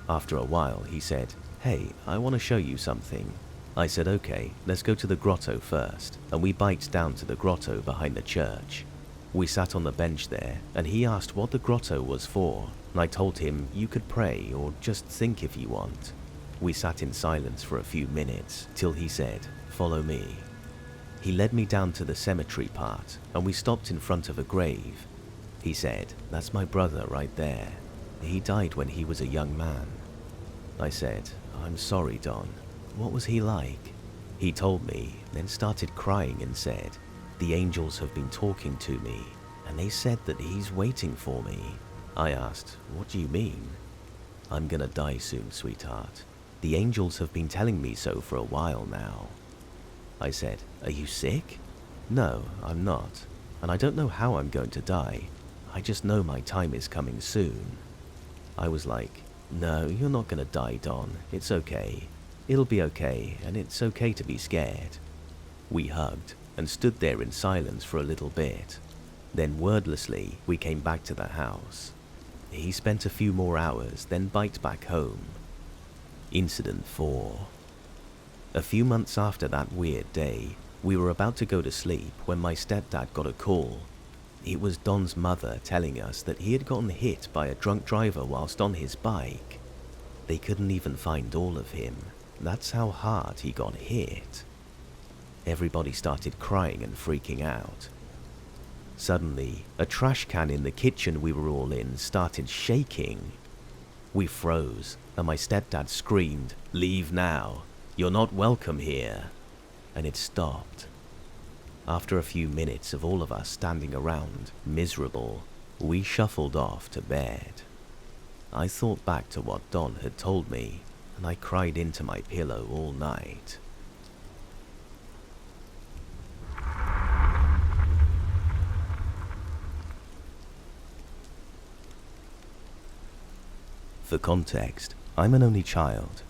After a while, he said, "Hey, I want to show you something." I said, "Okay, let's go to the grotto first," and we biked down to the grotto behind the church. We sat on the bench there, and he asked what the grotto was for, and I told him you could pray or just think if you want. We sat in silence for a few minutes till he said, "Follow me." He led me down to the cemetery part, and we stopped in front of a grave. He said, "That's my brother right there. He died when he was a young man." I said, "I'm sorry, Don. What was he like?" He told me, then started crying and said, "The angels have been talking to me, and they said that he's waiting for me." I asked, "What do you mean?" "I'm gonna die soon, sweetheart. The angels have been telling me so for a while now." I said, "Are you sick?" "No, I'm not, and I don't know how I'm going to die. I just know my time is coming soon." I was like, "No, you're not gonna die, Don. It's okay. It'll be okay, and it's okay to be scared." We hugged and stood there in silence for a little bit. Then wordlessly, we came back to the house. He spent a few more hours, then biked back home. Incident 4. A few months after that weird day, we were about to go to sleep when my stepdad got a call. It was Don's mother telling us that he had gotten hit by a drunk driver whilst on his bike. They couldn't even find all of him. That's how hard he got hit. Everybody started crying and freaking out. Suddenly, a trash can in the kitchen we were all in started shaking. We froze, and my stepdad screamed, "Leave now! You're not welcome here!" And it stopped. After a few minutes of all of us standing around, miserable, we shuffled off to bed. I thought back to what Don had told me, and I cried into my pillow all night. For context, I'm an only child.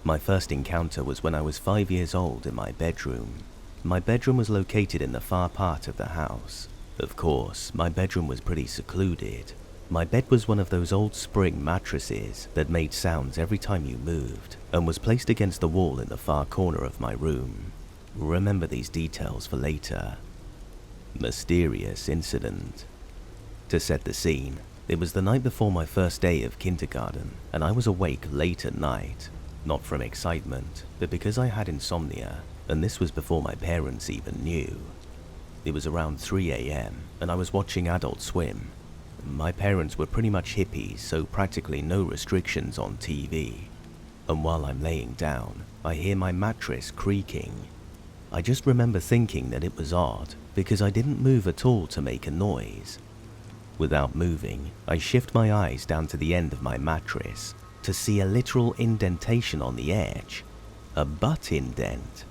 My first encounter was when I was 5 years old in my bedroom. My bedroom was located in the far part of the house. Of course, my bedroom was pretty secluded. My bed was one of those old spring mattresses that made sounds every time you moved, and was placed against the wall in the far corner of my room. Remember these details for later. Mysterious incident. To set the scene, it was the night before my first day of kindergarten, and I was awake late at night. Not from excitement, but because I had insomnia, and this was before my parents even knew. It was around 3 a.m., and I was watching Adult Swim. My parents were pretty much hippies, so practically no restrictions on TV. And while I'm laying down, I hear my mattress creaking. I just remember thinking that it was odd, because I didn't move at all to make a noise. Without moving, I shift my eyes down to the end of my mattress to see a literal indentation on the edge. A butt indent.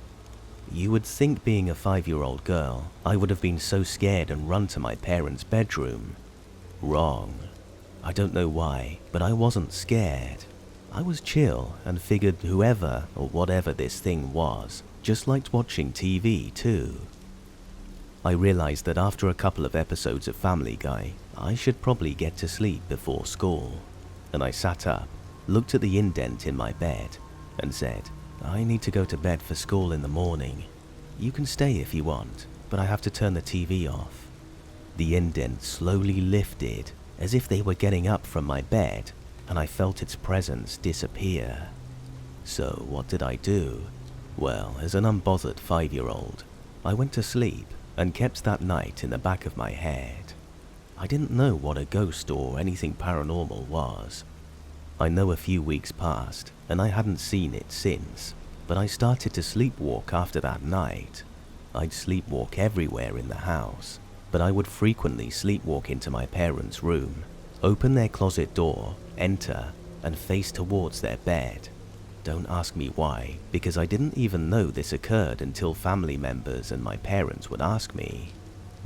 You would think, being a 5-year-old girl, I would have been so scared and run to my parents' bedroom. Wrong. I don't know why, but I wasn't scared. I was chill and figured whoever or whatever this thing was just liked watching TV too. I realized that after a couple of episodes of Family Guy, I should probably get to sleep before school. And I sat up, looked at the indent in my bed, and said, "I need to go to bed for school in the morning. You can stay if you want, but I have to turn the TV off." The indent slowly lifted, as if they were getting up from my bed, and I felt its presence disappear. So what did I do? Well, as an unbothered 5-year-old, I went to sleep and kept that night in the back of my head. I didn't know what a ghost or anything paranormal was. I know a few weeks passed, and I hadn't seen it since, but I started to sleepwalk after that night. I'd sleepwalk everywhere in the house, but I would frequently sleepwalk into my parents' room, open their closet door, enter, and face towards their bed. Don't ask me why, because I didn't even know this occurred until family members and my parents would ask me.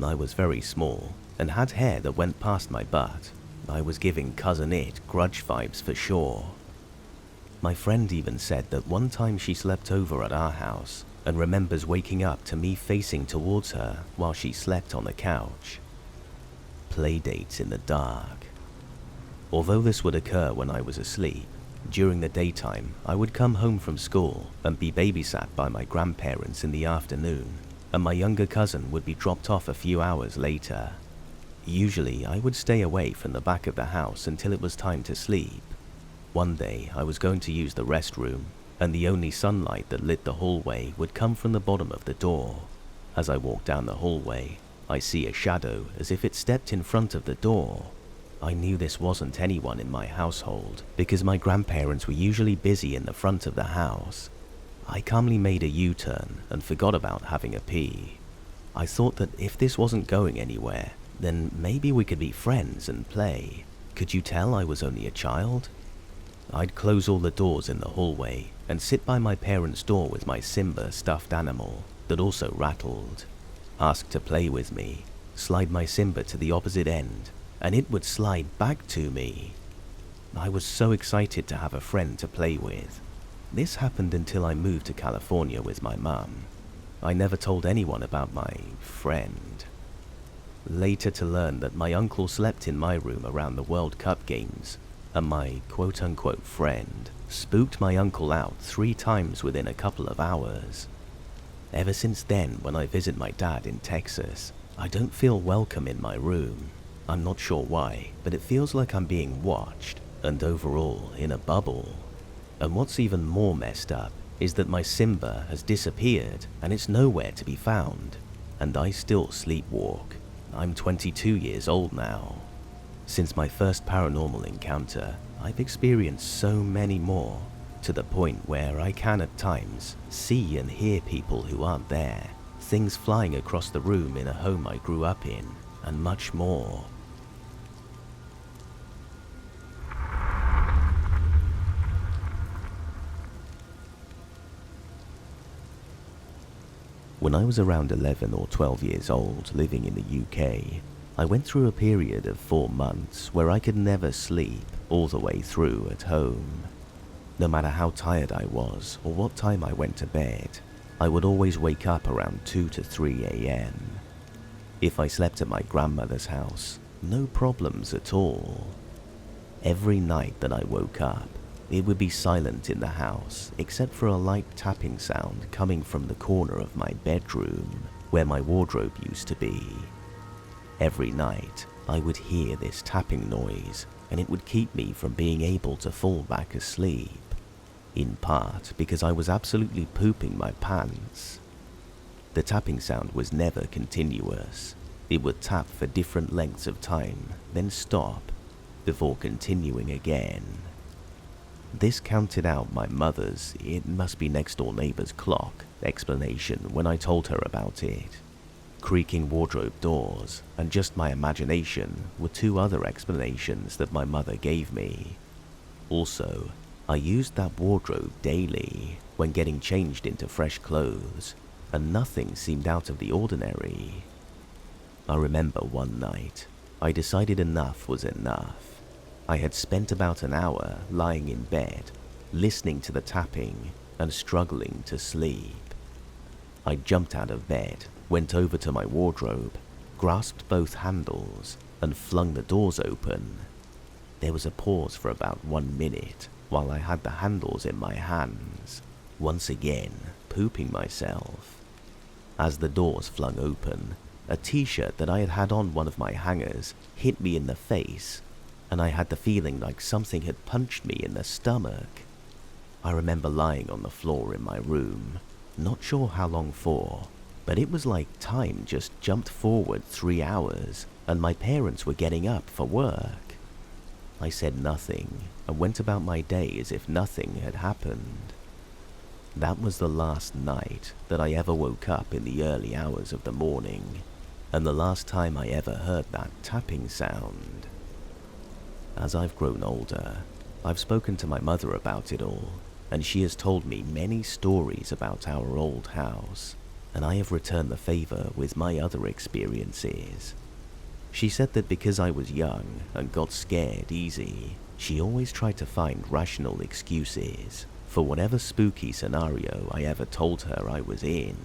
I was very small, and had hair that went past my butt. I was giving Cousin It grudge vibes for sure. My friend even said that one time she slept over at our house, and remembers waking up to me facing towards her while she slept on the couch. Playdates in the dark. Although this would occur when I was asleep, during the daytime I would come home from school and be babysat by my grandparents in the afternoon, and my younger cousin would be dropped off a few hours later. Usually I would stay away from the back of the house until it was time to sleep. One day I was going to use the restroom, and the only sunlight that lit the hallway would come from the bottom of the door. As I walked down the hallway, I see a shadow as if it stepped in front of the door. I knew this wasn't anyone in my household, because my grandparents were usually busy in the front of the house. I calmly made a U-turn and forgot about having a pee. I thought that if this wasn't going anywhere, then maybe we could be friends and play. Could you tell I was only a child? I'd close all the doors in the hallway and sit by my parents' door with my Simba stuffed animal that also rattled. Ask to play with me, slide my Simba to the opposite end, and it would slide back to me. I was so excited to have a friend to play with. This happened until I moved to California with my mum. I never told anyone about my friend. Later to learn that my uncle slept in my room around the World Cup games, and my quote-unquote friend spooked my uncle out 3 times within a couple of hours. Ever since then, when I visit my dad in Texas, I don't feel welcome in my room. I'm not sure why, but it feels like I'm being watched, and overall in a bubble. And what's even more messed up is that my Simba has disappeared and it's nowhere to be found, and I still sleepwalk. I'm 22 years old now. Since my first paranormal encounter, I've experienced so many more, to the point where I can at times see and hear people who aren't there, things flying across the room in a home I grew up in, and much more. When I was around 11 or 12 years old living in the UK, I went through a period of 4 months where I could never sleep all the way through at home. No matter how tired I was or what time I went to bed, I would always wake up around 2 to 3 a.m. If I slept at my grandmother's house, no problems at all. Every night that I woke up, it would be silent in the house except for a light tapping sound coming from the corner of my bedroom where my wardrobe used to be. Every night, I would hear this tapping noise and it would keep me from being able to fall back asleep, in part because I was absolutely pooping my pants. The tapping sound was never continuous. It would tap for different lengths of time, then stop, before continuing again. This counted out my mother's "it must be next door neighbor's clock" explanation when I told her about it. Creaking wardrobe doors and just my imagination were 2 other explanations that my mother gave me. Also, I used that wardrobe daily when getting changed into fresh clothes, and nothing seemed out of the ordinary. I remember one night, I decided enough was enough. I had spent about an hour lying in bed, listening to the tapping and struggling to sleep. I jumped out of bed, went over to my wardrobe, grasped both handles, and flung the doors open. There was a pause for about 1 minute while I had the handles in my hands, once again pooping myself. As the doors flung open, a t-shirt that I had had on one of my hangers hit me in the face, and I had the feeling like something had punched me in the stomach. I remember lying on the floor in my room, not sure how long for, but it was like time just jumped forward 3 hours and my parents were getting up for work. I said nothing and went about my day as if nothing had happened. That was the last night that I ever woke up in the early hours of the morning, and the last time I ever heard that tapping sound. As I've grown older, I've spoken to my mother about it all, and she has told me many stories about our old house, and I have returned the favor with my other experiences. She said that because I was young and got scared easy, she always tried to find rational excuses for whatever spooky scenario I ever told her I was in.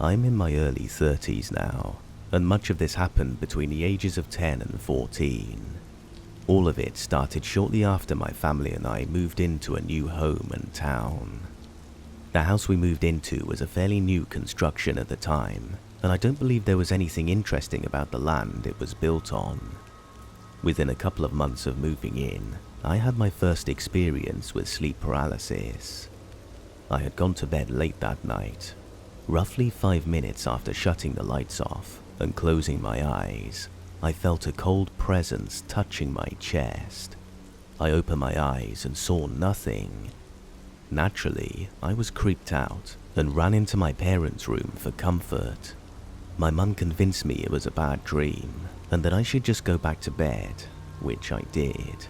I'm in my early 30s now, and much of this happened between the ages of 10 and 14. All of it started shortly after my family and I moved into a new home and town. The house we moved into was a fairly new construction at the time, and I don't believe there was anything interesting about the land it was built on. Within a couple of months of moving in, I had my first experience with sleep paralysis. I had gone to bed late that night. Roughly 5 minutes after shutting the lights off and closing my eyes, I felt a cold presence touching my chest. I opened my eyes and saw nothing. Naturally, I was creeped out and ran into my parents' room for comfort. My mum convinced me it was a bad dream and that I should just go back to bed, which I did.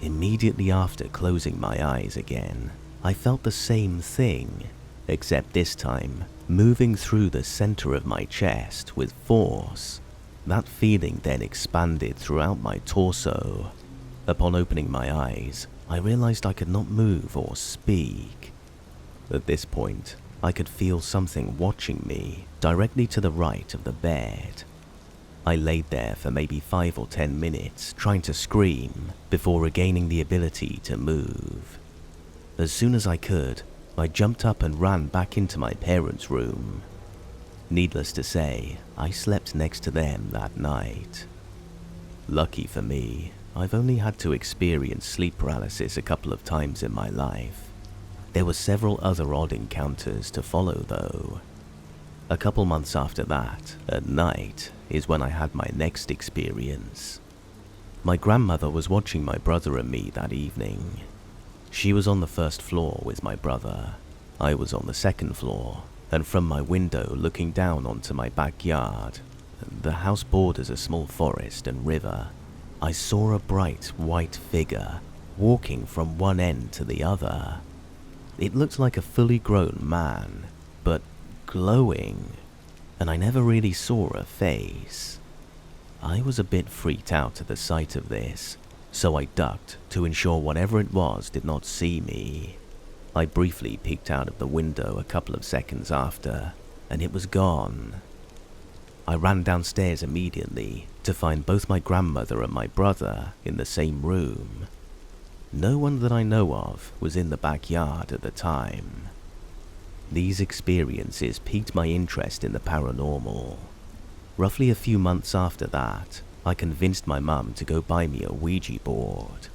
Immediately after closing my eyes again, I felt the same thing, except this time moving through the center of my chest with force. That feeling then expanded throughout my torso. Upon opening my eyes, I realized I could not move or speak. At this point, I could feel something watching me directly to the right of the bed. I laid there for maybe 5 or 10 minutes trying to scream before regaining the ability to move. As soon as I could, I jumped up and ran back into my parents' room. Needless to say, I slept next to them that night. Lucky for me, I've only had to experience sleep paralysis a couple of times in my life. There were several other odd encounters to follow though. A couple months after that, at night, is when I had my next experience. My grandmother was watching my brother and me that evening. She was on the first floor with my brother. I was on the second floor, and from my window looking down onto my backyard, the house borders a small forest and river, I saw a bright white figure walking from one end to the other. It looked like a fully grown man, but glowing, and I never really saw a face. I was a bit freaked out at the sight of this, so I ducked to ensure whatever it was did not see me. I briefly peeked out of the window a couple of seconds after, and it was gone. I ran downstairs immediately to find both my grandmother and my brother in the same room. No one that I know of was in the backyard at the time. These experiences piqued my interest in the paranormal. Roughly a few months after that, I convinced my mum to go buy me a Ouija board.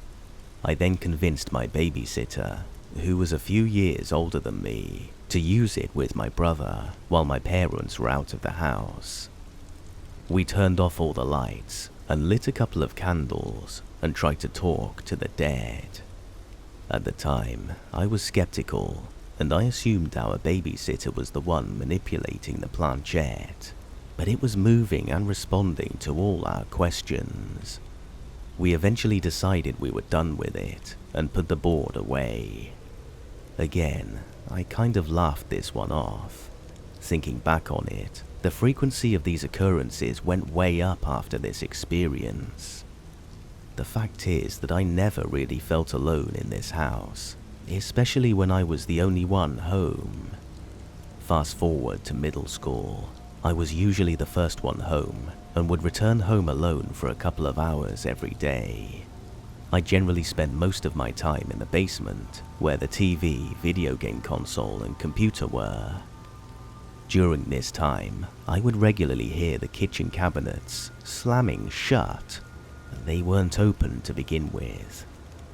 I then convinced my babysitter, who was a few years older than me, to use it with my brother while my parents were out of the house. We turned off all the lights and lit a couple of candles and tried to talk to the dead. At the time, I was skeptical, and I assumed our babysitter was the one manipulating the planchette, but it was moving and responding to all our questions. We eventually decided we were done with it and put the board away. Again, I kind of laughed this one off. Thinking back on it, the frequency of these occurrences went way up after this experience. The fact is that I never really felt alone in this house, especially when I was the only one home. Fast forward to middle school, I was usually the first one home and would return home alone for a couple of hours every day. I generally spent most of my time in the basement, where the TV, video game console, and computer were. During this time, I would regularly hear the kitchen cabinets slamming shut. They weren't open to begin with.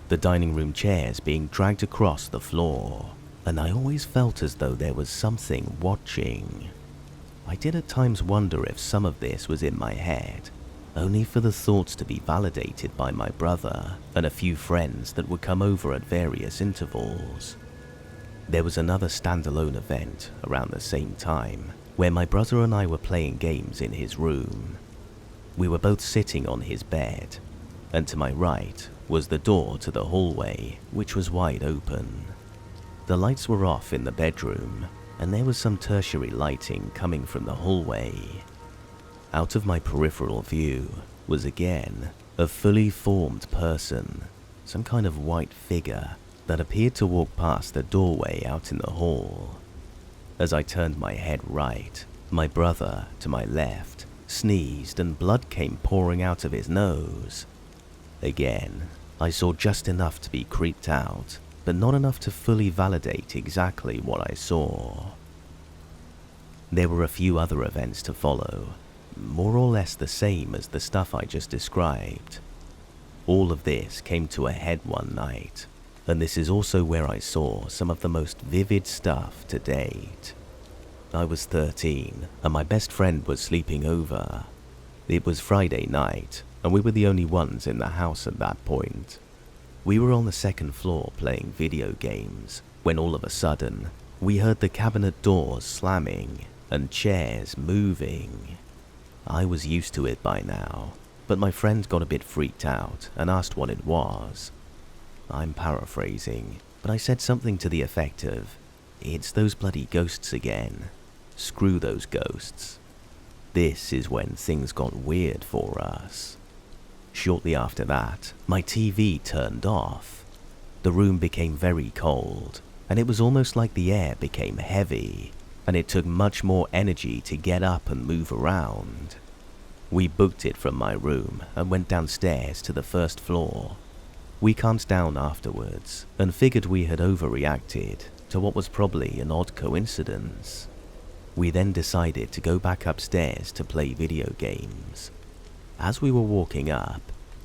The dining room chairs being dragged across the floor, and I always felt as though there was something watching. I did at times wonder if some of this was in my head, only for the thoughts to be validated by my brother and a few friends that would come over at various intervals. There was another standalone event around the same time, where my brother and I were playing games in his room. We were both sitting on his bed, and to my right was the door to the hallway, which was wide open. The lights were off in the bedroom, and there was some tertiary lighting coming from the hallway. Out of my peripheral view was again a fully formed person, some kind of white figure that appeared to walk past the doorway out in the hall. As I turned my head right, my brother, to my left, sneezed and blood came pouring out of his nose. Again, I saw just enough to be creeped out, but not enough to fully validate exactly what I saw. There were a few other events to follow, more or less the same as the stuff I just described. All of this came to a head one night, and this is also where I saw some of the most vivid stuff to date. I was 13, and my best friend was sleeping over. It was Friday night, and we were the only ones in the house at that point. We were on the second floor playing video games, when all of a sudden, we heard the cabinet doors slamming and chairs moving. I was used to it by now, but my friend got a bit freaked out and asked what it was. I'm paraphrasing, but I said something to the effect of, "It's those bloody ghosts again. Screw those ghosts." This is when things got weird for us. Shortly after that, my TV turned off. The room became very cold, and it was almost like the air became heavy, and it took much more energy to get up and move around. We booked it from my room and went downstairs to the first floor. We calmed down afterwards and figured we had overreacted to what was probably an odd coincidence. We then decided to go back upstairs to play video games. As we were walking up,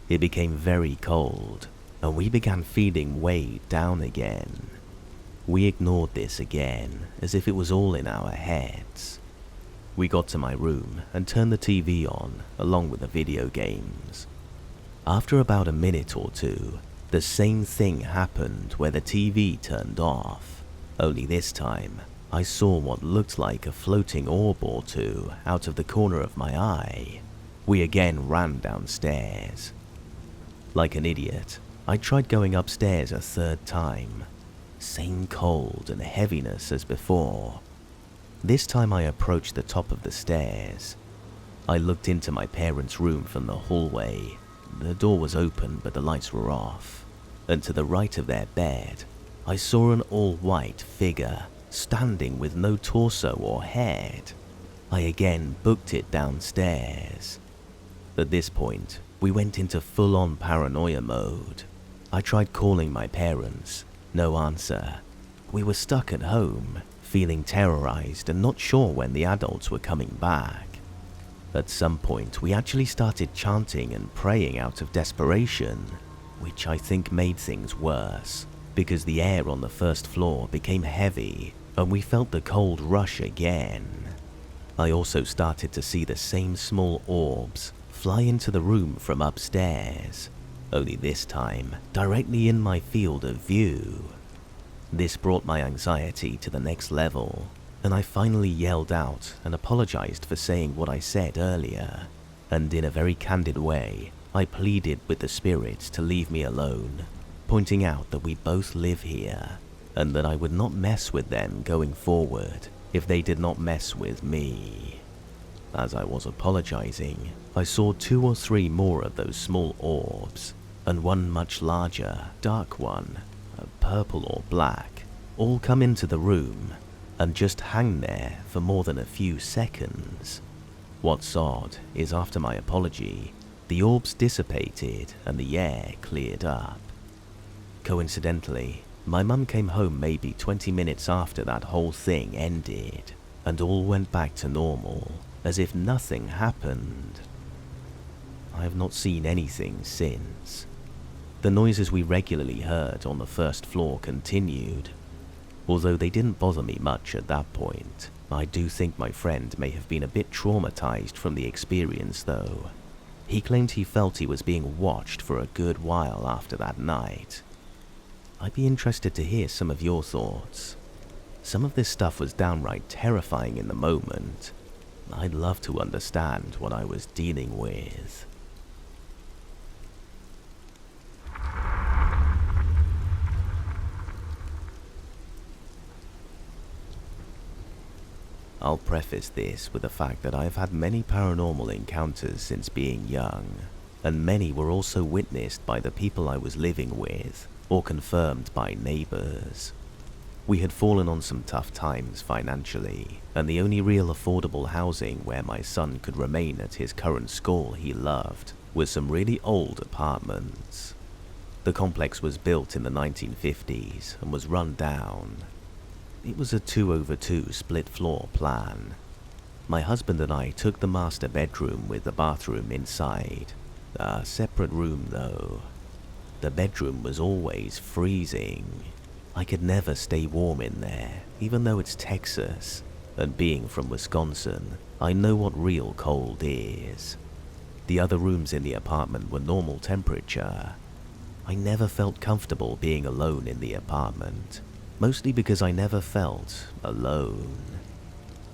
it became very cold, and we began feeling weighed down again. We ignored this again, as if it was all in our heads. We got to my room and turned the TV on, along with the video games. After about a minute or two, the same thing happened where the TV turned off, only this time I saw what looked like a floating orb or two out of the corner of my eye. We again ran downstairs. Like an idiot, I tried going upstairs a third time. Same cold and heaviness as before. This time I approached the top of the stairs. I looked into my parents' room from the hallway. The door was open but the lights were off, and to the right of their bed, I saw an all-white figure standing with no torso or head. I again booked it downstairs. At this point, we went into full-on paranoia mode. I tried calling my parents, no answer. We were stuck at home, feeling terrorized and not sure when the adults were coming back. At some point, we actually started chanting and praying out of desperation, which I think made things worse, because the air on the first floor became heavy and we felt the cold rush again. I also started to see the same small orbs fly into the room from upstairs, only this time directly in my field of view. This brought my anxiety to the next level, and I finally yelled out and apologized for saying what I said earlier, and in a very candid way, I pleaded with the spirits to leave me alone, pointing out that we both live here, and that I would not mess with them going forward if they did not mess with me. As I was apologizing, I saw 2 or 3 more of those small orbs, and one much larger, dark one, purple or black, all come into the room and just hang there for more than a few seconds. What's odd is after my apology, the orbs dissipated and the air cleared up. Coincidentally, my mum came home maybe 20 minutes after that whole thing ended, and all went back to normal, as if nothing happened. I have not seen anything since. The noises we regularly heard on the first floor continued. Although they didn't bother me much at that point, I do think my friend may have been a bit traumatized from the experience though. He claimed he felt he was being watched for a good while after that night. I'd be interested to hear some of your thoughts. Some of this stuff was downright terrifying in the moment. I'd love to understand what I was dealing with. I'll preface this with the fact that I've had many paranormal encounters since being young, and many were also witnessed by the people I was living with, or confirmed by neighbors. We had fallen on some tough times financially, and the only real affordable housing where my son could remain at his current school he loved was some really old apartments. The complex was built in the 1950s and was run down. It was a 2/2 split floor plan. My husband and I took the master bedroom with the bathroom inside. A separate room though. The bedroom was always freezing. I could never stay warm in there, even though it's Texas, and being from Wisconsin, I know what real cold is. The other rooms in the apartment were normal temperature. I never felt comfortable being alone in the apartment, mostly because I never felt alone.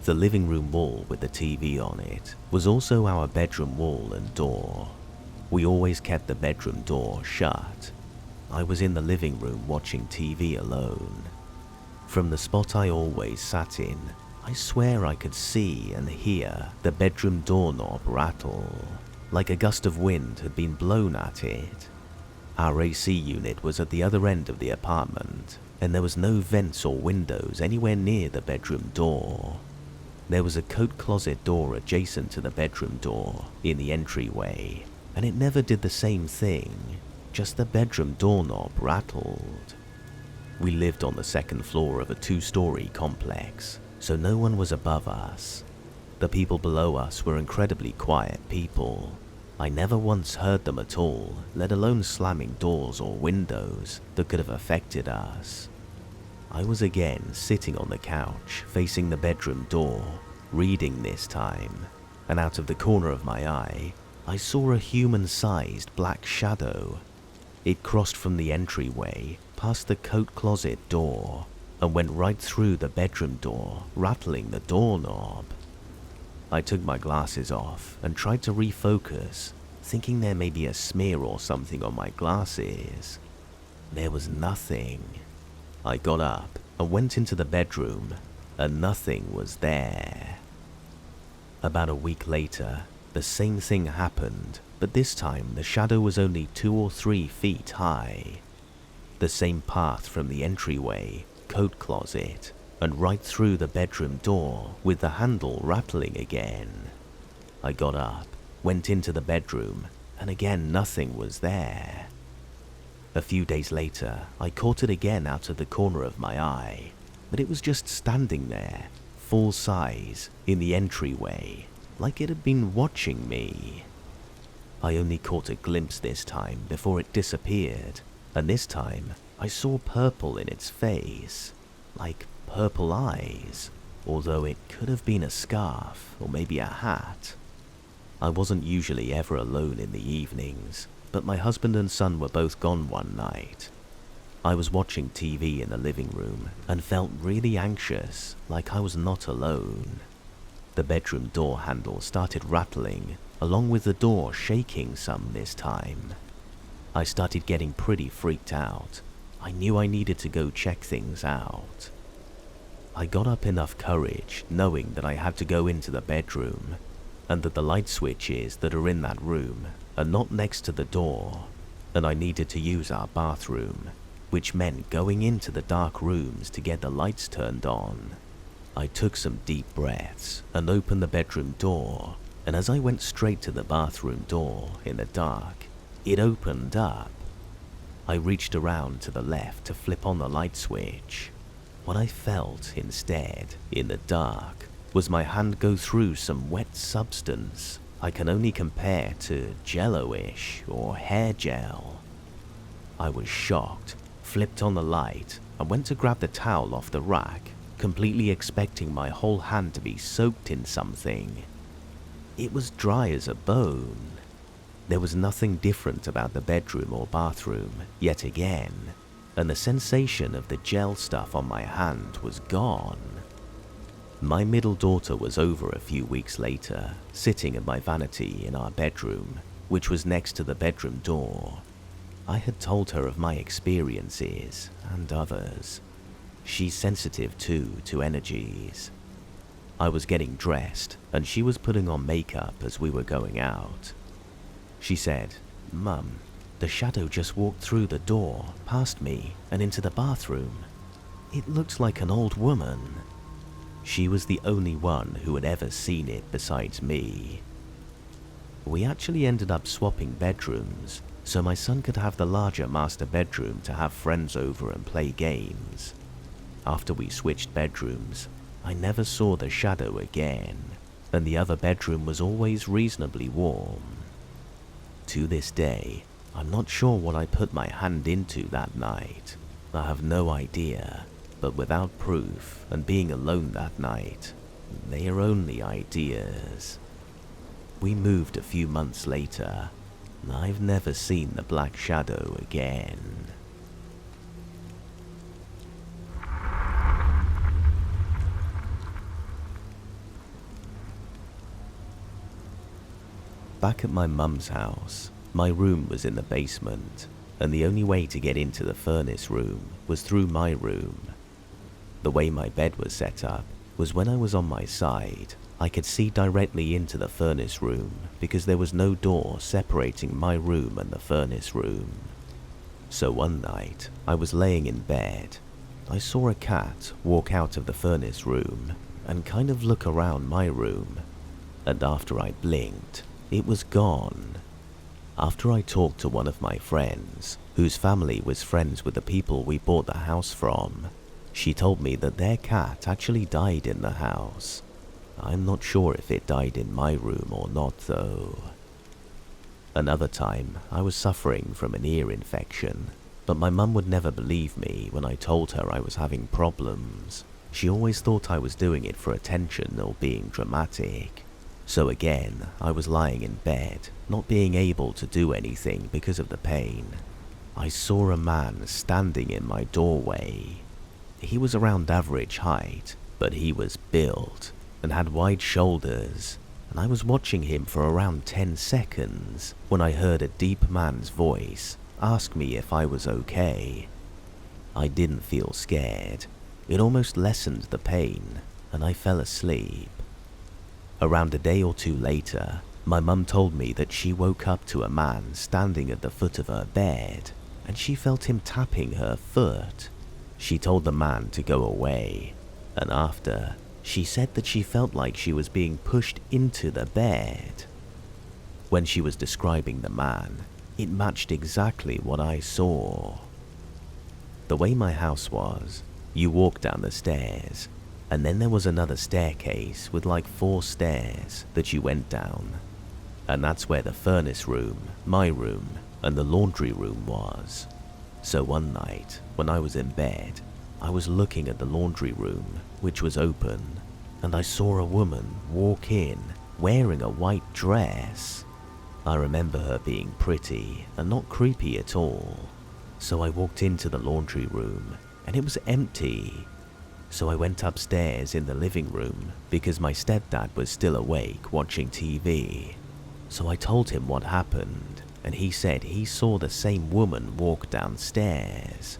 The living room wall with the TV on it was also our bedroom wall and door. We always kept the bedroom door shut. I was in the living room watching TV alone. From the spot I always sat in, I swear I could see and hear the bedroom doorknob rattle, like a gust of wind had been blown at it. Our AC unit was at the other end of the apartment, and there was no vents or windows anywhere near the bedroom door. There was a coat closet door adjacent to the bedroom door in the entryway, and it never did the same thing, just the bedroom doorknob rattled. We lived on the second floor of a 2-story complex, so no one was above us. The people below us were incredibly quiet people. I never once heard them at all, let alone slamming doors or windows that could have affected us. I was again sitting on the couch, facing the bedroom door, reading this time, and out of the corner of my eye, I saw a human-sized black shadow. It crossed from the entryway, past the coat closet door, and went right through the bedroom door, rattling the doorknob. I took my glasses off and tried to refocus, thinking there may be a smear or something on my glasses. There was nothing. I got up and went into the bedroom, and nothing was there. About a week later, the same thing happened, but this time the shadow was only 2 or 3 feet high. The same path from the entryway, coat closet, and right through the bedroom door with the handle rattling again. I got up, went into the bedroom, and again nothing was there. A few days later, I caught it again out of the corner of my eye, but it was just standing there, full size, in the entryway, like it had been watching me. I only caught a glimpse this time before it disappeared, and this time I saw purple in its face, like purple eyes, although it could have been a scarf or maybe a hat. I wasn't usually ever alone in the evenings, but my husband and son were both gone one night. I was watching TV in the living room and felt really anxious, like I was not alone. The bedroom door handle started rattling, along with the door shaking some this time. I started getting pretty freaked out. I knew I needed to go check things out. I got up enough courage, knowing that I had to go into the bedroom, and that the light switches that are in that room are not next to the door, and I needed to use our bathroom, which meant going into the dark rooms to get the lights turned on. I took some deep breaths and opened the bedroom door, and as I went straight to the bathroom door in the dark, it opened up. I reached around to the left to flip on the light switch. What I felt instead, in the dark, was my hand go through some wet substance I can only compare to jello-ish or hair gel. I was shocked, flipped on the light, and went to grab the towel off the rack, completely expecting my whole hand to be soaked in something. It was dry as a bone. There was nothing different about the bedroom or bathroom, yet again, and the sensation of the gel stuff on my hand was gone. My middle daughter was over a few weeks later, sitting at my vanity in our bedroom, which was next to the bedroom door. I had told her of my experiences and others. She's sensitive too to energies. I was getting dressed and she was putting on makeup as we were going out. She said, "Mum, the shadow just walked through the door, past me, and into the bathroom. It looks like an old woman." She was the only one who had ever seen it besides me. We actually ended up swapping bedrooms, so my son could have the larger master bedroom to have friends over and play games. After we switched bedrooms, I never saw the shadow again, and the other bedroom was always reasonably warm. To this day, I'm not sure what I put my hand into that night. I have no idea, but without proof and being alone that night, they are only ideas. We moved a few months later, and I've never seen the black shadow again. Back at my mum's house, my room was in the basement, and the only way to get into the furnace room was through my room. The way my bed was set up was when I was on my side, I could see directly into the furnace room because there was no door separating my room and the furnace room. So one night, I was laying in bed. I saw a cat walk out of the furnace room and kind of look around my room, and after I blinked, it was gone. After I talked to one of my friends, whose family was friends with the people we bought the house from, she told me that their cat actually died in the house. I'm not sure if it died in my room or not though. Another time, I was suffering from an ear infection. But my mum would never believe me when I told her I was having problems. She always thought I was doing it for attention or being dramatic. So again, I was lying in bed, not being able to do anything because of the pain. I saw a man standing in my doorway. He was around average height, but he was built and had wide shoulders, and I was watching him for around 10 seconds when I heard a deep man's voice ask me if I was okay. I didn't feel scared. It almost lessened the pain, and I fell asleep. Around a day or two later, my mum told me that she woke up to a man standing at the foot of her bed, and she felt him tapping her foot. She told the man to go away, and after, she said that she felt like she was being pushed into the bed. When she was describing the man, it matched exactly what I saw. The way my house was, you walked down the stairs, and then there was another staircase with like 4 stairs that you went down. And that's where the furnace room, my room, and the laundry room was. So one night, when I was in bed, I was looking at the laundry room, which was open, and I saw a woman walk in wearing a white dress. I remember her being pretty and not creepy at all. So I walked into the laundry room, and it was empty. So I went upstairs in the living room because my stepdad was still awake watching TV. So I told him what happened, and he said he saw the same woman walk downstairs.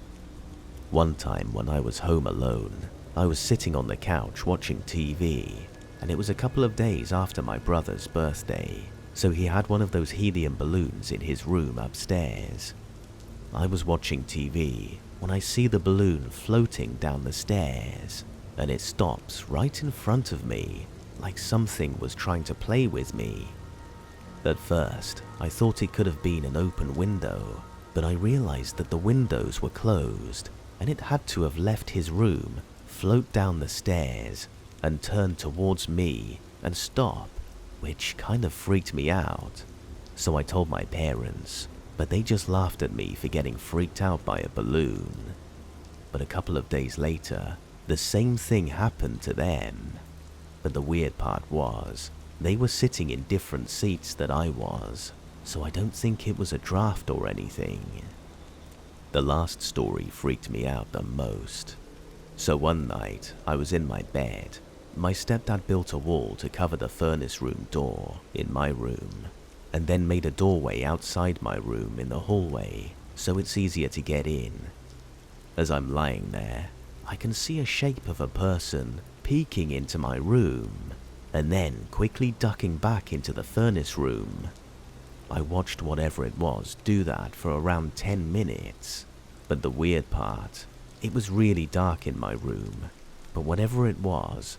One time when I was home alone, I was sitting on the couch watching TV, and it was a couple of days after my brother's birthday, so he had one of those helium balloons in his room upstairs. I was watching TV when I see the balloon floating down the stairs, and it stops right in front of me, like something was trying to play with me. At first, I thought it could have been an open window, but I realized that the windows were closed, and it had to have left his room, float down the stairs, and turn towards me and stop, which kind of freaked me out. So I told my parents, but they just laughed at me for getting freaked out by a balloon. But a couple of days later, the same thing happened to them. But the weird part was, they were sitting in different seats that I was, so I don't think it was a draft or anything. The last story freaked me out the most. So one night, I was in my bed. My stepdad built a wall to cover the furnace room door in my room, and then made a doorway outside my room in the hallway, so it's easier to get in. As I'm lying there, I can see a shape of a person peeking into my room, and then quickly ducking back into the furnace room. I watched whatever it was do that for around 10 minutes, but the weird part, it was really dark in my room, but whatever it was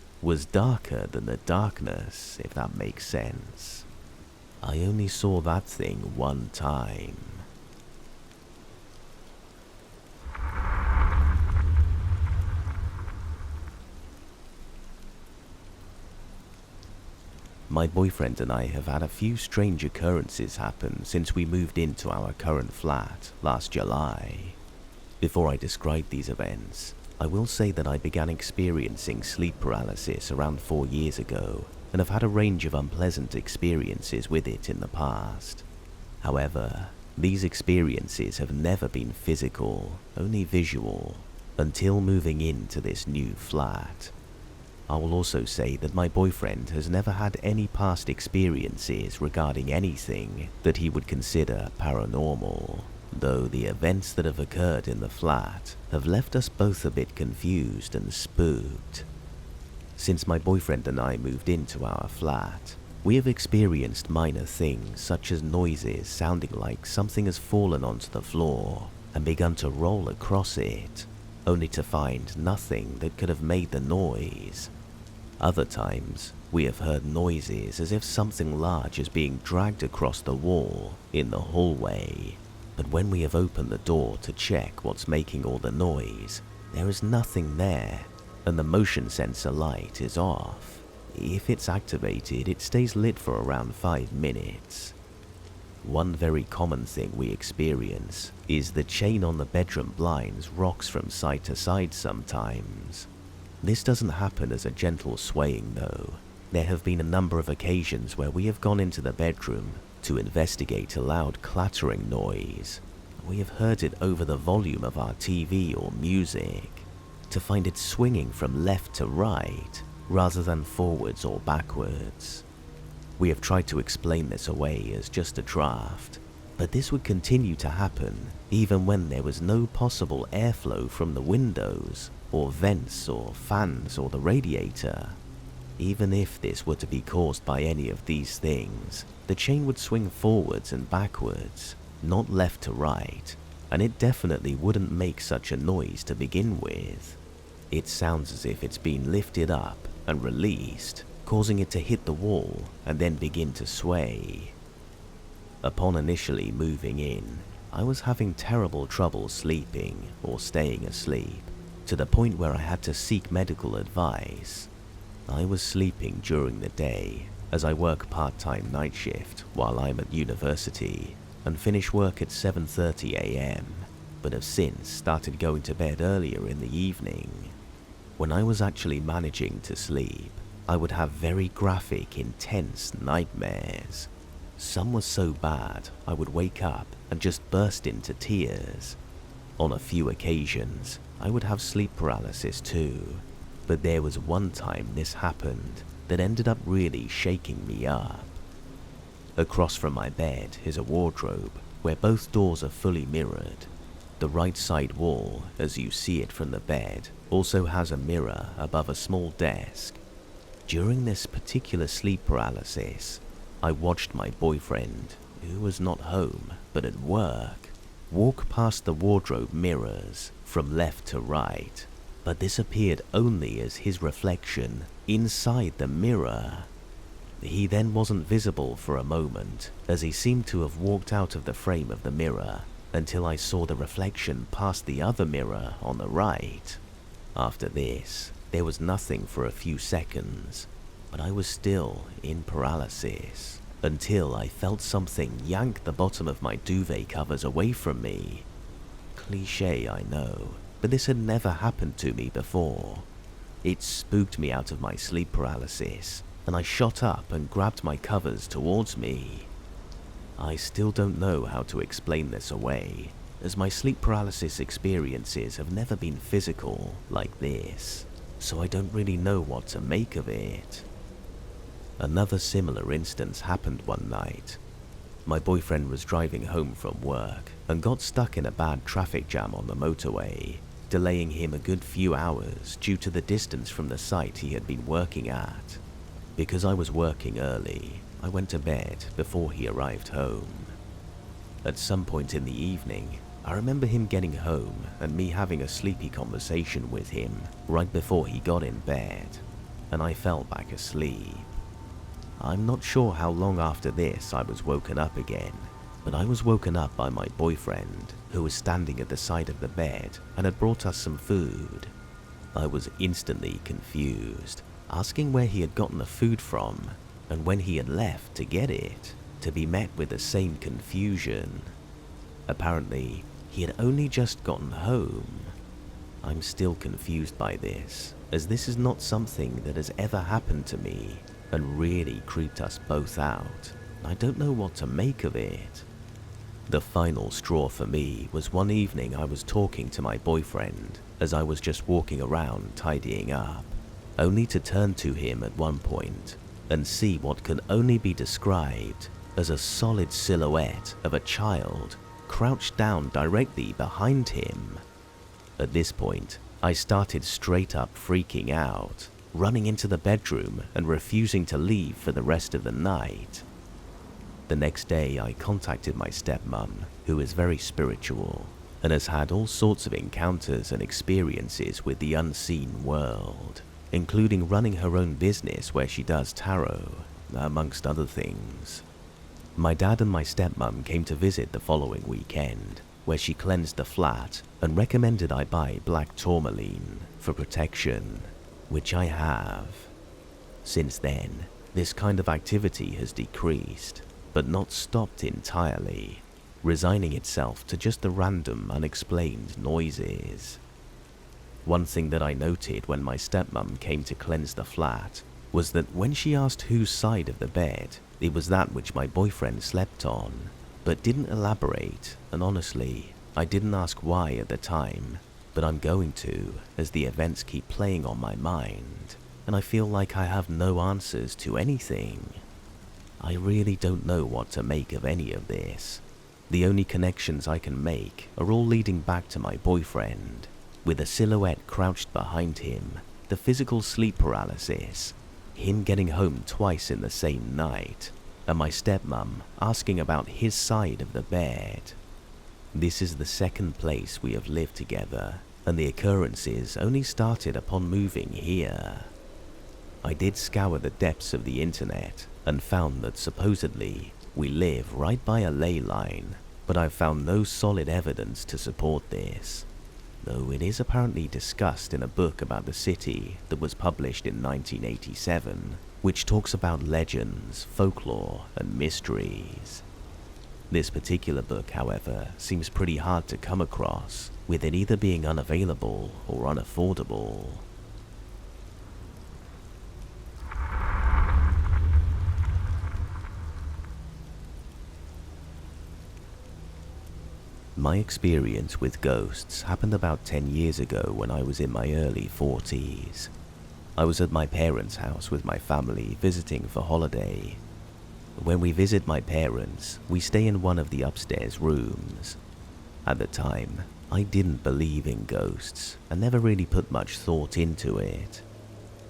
darker than the darkness, if that makes sense. I only saw that thing one time. My boyfriend and I have had a few strange occurrences happen since we moved into our current flat last July. Before I describe these events, I will say that I began experiencing sleep paralysis around 4 years ago and have had a range of unpleasant experiences with it in the past. However, these experiences have never been physical, only visual, until moving into this new flat. I will also say that my boyfriend has never had any past experiences regarding anything that he would consider paranormal, though the events that have occurred in the flat have left us both a bit confused and spooked. Since my boyfriend and I moved into our flat, we have experienced minor things such as noises sounding like something has fallen onto the floor and begun to roll across it, only to find nothing that could have made the noise. Other times, we have heard noises as if something large is being dragged across the wall in the hallway, but when we have opened the door to check what's making all the noise, there is nothing there, and the motion sensor light is off. If it's activated, it stays lit for around 5 minutes. One very common thing we experience is the chain on the bedroom blinds rocks from side to side sometimes. This doesn't happen as a gentle swaying though. There have been a number of occasions where we have gone into the bedroom to investigate a loud clattering noise. We have heard it over the volume of our TV or music, to find it swinging from left to right rather than forwards or backwards. We have tried to explain this away as just a draft, but this would continue to happen even when there was no possible airflow from the windows or vents or fans or the radiator. Even if this were to be caused by any of these things, the chain would swing forwards and backwards, not left to right, and it definitely wouldn't make such a noise to begin with. It sounds as if it's been lifted up and released, causing it to hit the wall and then begin to sway. Upon initially moving in, I was having terrible trouble sleeping or staying asleep, to the point where I had to seek medical advice. I was sleeping during the day, as I work part-time night shift while I'm at university, and finish work at 7:30 AM, but have since started going to bed earlier in the evening. When I was actually managing to sleep, I would have very graphic, intense nightmares. Some were so bad, I would wake up and just burst into tears. On a few occasions, I would have sleep paralysis too, but there was one time this happened that ended up really shaking me up. Across from my bed is a wardrobe where both doors are fully mirrored. The right side wall, as you see it from the bed, also has a mirror above a small desk. During this particular sleep paralysis, I watched my boyfriend, who was not home but at work, walk past the wardrobe mirrors from left to right, but this appeared only as his reflection inside the mirror. He then wasn't visible for a moment, as he seemed to have walked out of the frame of the mirror until I saw the reflection past the other mirror on the right. After this, there was nothing for a few seconds, but I was still in paralysis until I felt something yank the bottom of my duvet covers away from me. Cliché, I know, but this had never happened to me before. It spooked me out of my sleep paralysis, and I shot up and grabbed my covers towards me. I still don't know how to explain this away, as my sleep paralysis experiences have never been physical like this, so I don't really know what to make of it. Another similar instance happened one night. My boyfriend was driving home from work and got stuck in a bad traffic jam on the motorway, delaying him a good few hours due to the distance from the site he had been working at. Because I was working early, I went to bed before he arrived home. At some point in the evening, I remember him getting home and me having a sleepy conversation with him right before he got in bed, and I fell back asleep. I'm not sure how long after this I was woken up again, but I was woken up by my boyfriend, who was standing at the side of the bed and had brought us some food. I was instantly confused, asking where he had gotten the food from and when he had left to get it, to be met with the same confusion. Apparently, he had only just gotten home. I'm still confused by this, as this is not something that has ever happened to me and really creeped us both out. I don't know what to make of it. The final straw for me was one evening I was talking to my boyfriend as I was just walking around tidying up, only to turn to him at one point and see what can only be described as a solid silhouette of a child crouched down directly behind him. At this point, I started straight up freaking out, running into the bedroom and refusing to leave for the rest of the night. The next day, I contacted my stepmom, who is very spiritual and has had all sorts of encounters and experiences with the unseen world, including running her own business where she does tarot, amongst other things. My dad and my stepmom came to visit the following weekend, where she cleansed the flat and recommended I buy black tourmaline for protection, which I have. Since then, this kind of activity has decreased, but not stopped entirely, resigning itself to just the random, unexplained noises. One thing that I noted when my stepmom came to cleanse the flat was that when she asked whose side of the bed, it was that which my boyfriend slept on, but didn't elaborate, and honestly, I didn't ask why at the time, but I'm going to as the events keep playing on my mind, and I feel like I have no answers to anything. I really don't know what to make of any of this. The only connections I can make are all leading back to my boyfriend, with a silhouette crouched behind him, the physical sleep paralysis, him getting home twice in the same night, and my stepmom asking about his side of the bed. This is the second place we have lived together, and the occurrences only started upon moving here. I did scour the depths of the internet and found that supposedly we live right by a ley line, but I've found no solid evidence to support this, though it is apparently discussed in a book about the city that was published in 1987, which talks about legends, folklore, and mysteries. This particular book, however, seems pretty hard to come across, with it either being unavailable or unaffordable. My experience with ghosts happened about 10 years ago when I was in my early 40s. I was at my parents' house with my family visiting for holiday. When we visit my parents, we stay in one of the upstairs rooms. At the time, I didn't believe in ghosts and never really put much thought into it.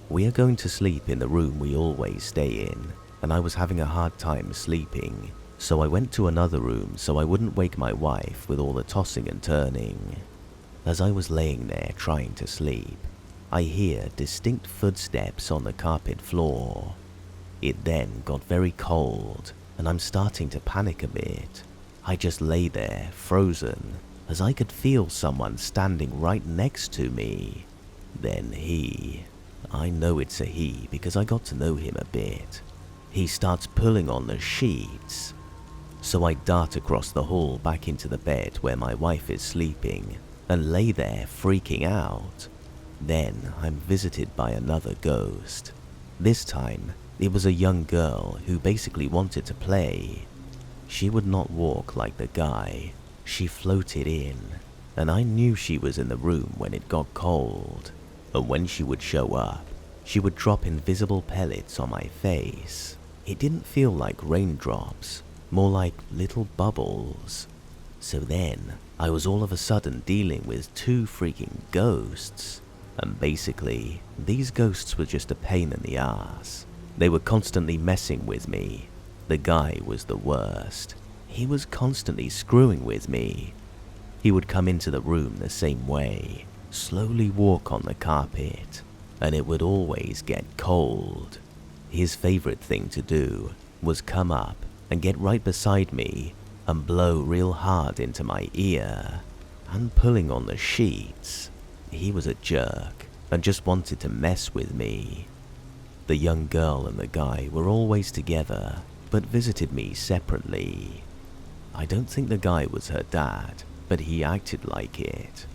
We are going to sleep in the room we always stay in, and I was having a hard time sleeping, so I went to another room so I wouldn't wake my wife with all the tossing and turning. As I was laying there trying to sleep, I hear distinct footsteps on the carpet floor. It then got very cold, and I'm starting to panic a bit. I just lay there, frozen, as I could feel someone standing right next to me. Then I know it's a he because I got to know him a bit. He starts pulling on the sheets. So I dart across the hall back into the bed where my wife is sleeping and lay there freaking out. Then I'm visited by another ghost. This time, it was a young girl who basically wanted to play. She would not walk like the guy. She floated in, and I knew she was in the room when it got cold. And when she would show up, she would drop invisible pellets on my face. It didn't feel like raindrops, more like little bubbles. So then, I was all of a sudden dealing with two freaking ghosts. And basically, these ghosts were just a pain in the ass. They were constantly messing with me. The guy was the worst. He was constantly screwing with me. He would come into the room the same way, slowly walk on the carpet, and it would always get cold. His favorite thing to do was come up and get right beside me and blow real hard into my ear, and pulling on the sheets. He was a jerk and just wanted to mess with me. The young girl and the guy were always together, but visited me separately. I don't think the guy was her dad, but he acted like it.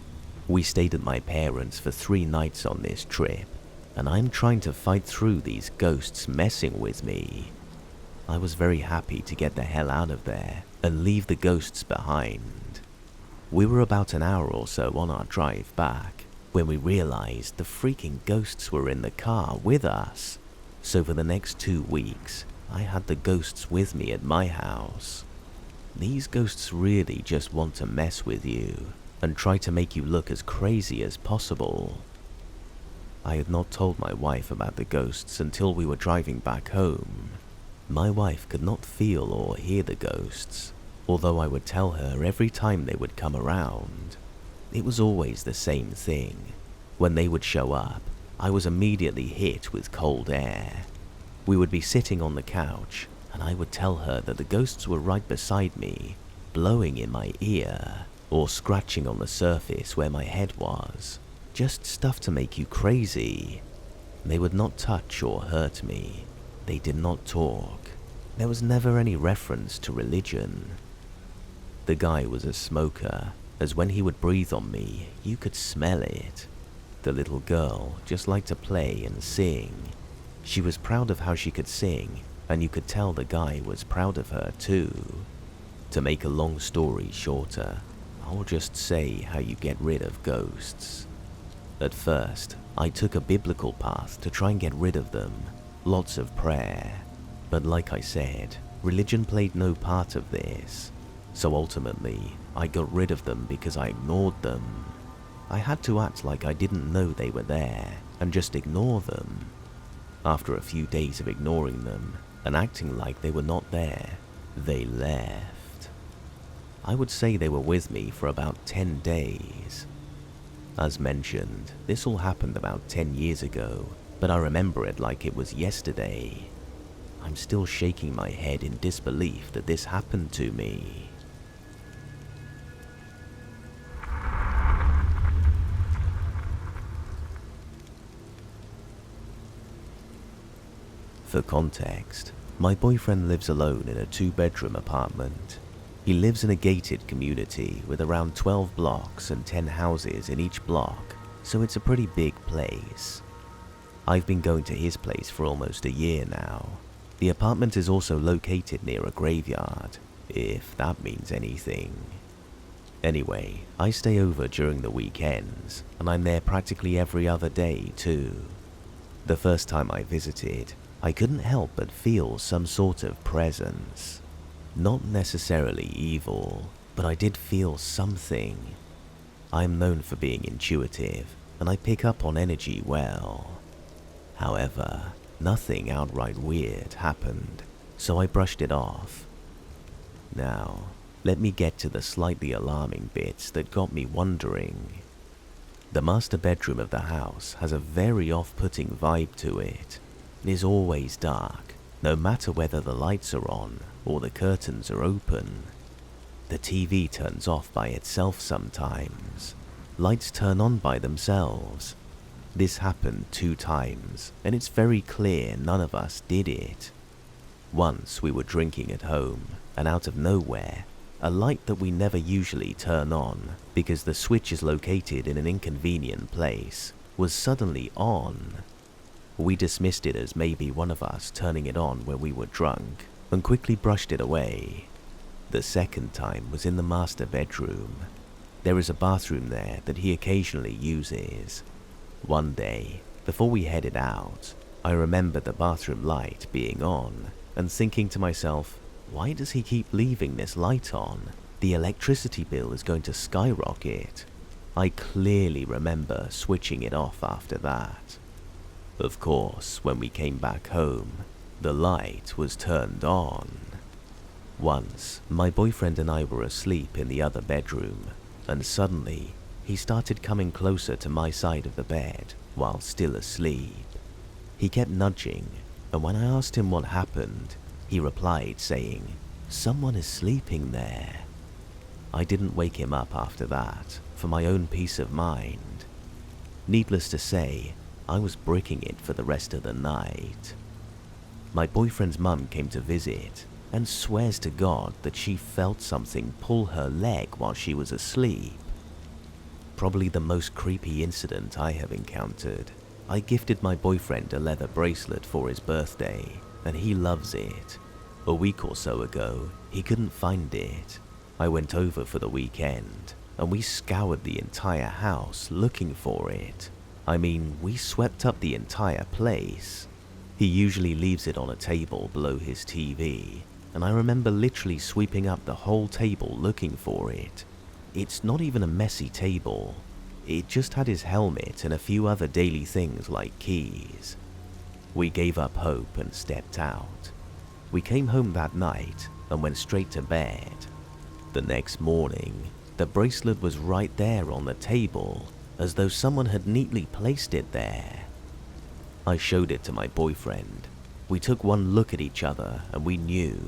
We stayed at my parents' for 3 nights on this trip, and I'm trying to fight through these ghosts messing with me. I was very happy to get the hell out of there and leave the ghosts behind. We were about an hour or so on our drive back when we realized the freaking ghosts were in the car with us. So for the next 2 weeks, I had the ghosts with me at my house. These ghosts really just want to mess with you and try to make you look as crazy as possible. I had not told my wife about the ghosts until we were driving back home. My wife could not feel or hear the ghosts, although I would tell her every time they would come around. It was always the same thing. When they would show up, I was immediately hit with cold air. We would be sitting on the couch, and I would tell her that the ghosts were right beside me, blowing in my ear, or scratching on the surface where my head was. Just stuff to make you crazy. They would not touch or hurt me. They did not talk. there was never any reference to religion. The guy was a smoker, as when he would breathe on me, you could smell it. The little girl just liked to play and sing. She was proud of how she could sing, and you could tell the guy was proud of her too. To make a long story shorter, I'll just say how you get rid of ghosts. At first, I took a biblical path to try and get rid of them, lots of prayer. But like I said, religion played no part of this. So ultimately, I got rid of them because I ignored them. I had to act like I didn't know they were there and just ignore them. After a few days of ignoring them and acting like they were not there, they left. I would say they were with me for about 10 days. As mentioned, this all happened about 10 years ago, but I remember it like it was yesterday. I'm still shaking my head in disbelief that this happened to me. For context, my boyfriend lives alone in a 2-bedroom apartment. He lives in a gated community with around 12 blocks and 10 houses in each block, so it's a pretty big place. I've been going to his place for almost a year now. The apartment is also located near a graveyard, if that means anything. Anyway, I stay over during the weekends, and I'm there practically every other day too. The first time I visited, I couldn't help but feel some sort of presence. Not necessarily evil, but I did feel something. I'm known for being intuitive, and I pick up on energy well. However, nothing outright weird happened, so I brushed it off. Now, let me get to the slightly alarming bits that got me wondering. The master bedroom of the house has a very off-putting vibe to it. It is always dark, no matter whether the lights are on or the curtains are open. The TV turns off by itself sometimes. Lights turn on by themselves. This happened 2 times, and it's very clear none of us did it. Once we were drinking at home, and out of nowhere, a light that we never usually turn on, because the switch is located in an inconvenient place, was suddenly on. We dismissed it as maybe one of us turning it on when we were drunk, and quickly brushed it away. The second time was in the master bedroom. There is a bathroom there that he occasionally uses. One day, before we headed out, I remember the bathroom light being on, and thinking to myself, why does he keep leaving this light on? The electricity bill is going to skyrocket. I clearly remember switching it off after that. Of course, when we came back home, the light was turned on. Once, my boyfriend and I were asleep in the other bedroom, and suddenly, he started coming closer to my side of the bed while still asleep. He kept nudging, and when I asked him what happened, he replied saying, "Someone is sleeping there." I didn't wake him up after that, for my own peace of mind. Needless to say, I was bricking it for the rest of the night. My boyfriend's mum came to visit, and swears to God that she felt something pull her leg while she was asleep. Probably the most creepy incident I have encountered. I gifted my boyfriend a leather bracelet for his birthday, and he loves it. A week or so ago, he couldn't find it. I went over for the weekend, and we scoured the entire house looking for it. I mean, we swept up the entire place. He usually leaves it on a table below his TV, and I remember literally sweeping up the whole table looking for it. It's not even a messy table. It just had his helmet and a few other daily things like keys. We gave up hope and stepped out. We came home that night and went straight to bed. The next morning, the bracelet was right there on the table, as though someone had neatly placed it there. I showed it to my boyfriend. We took one look at each other and we knew.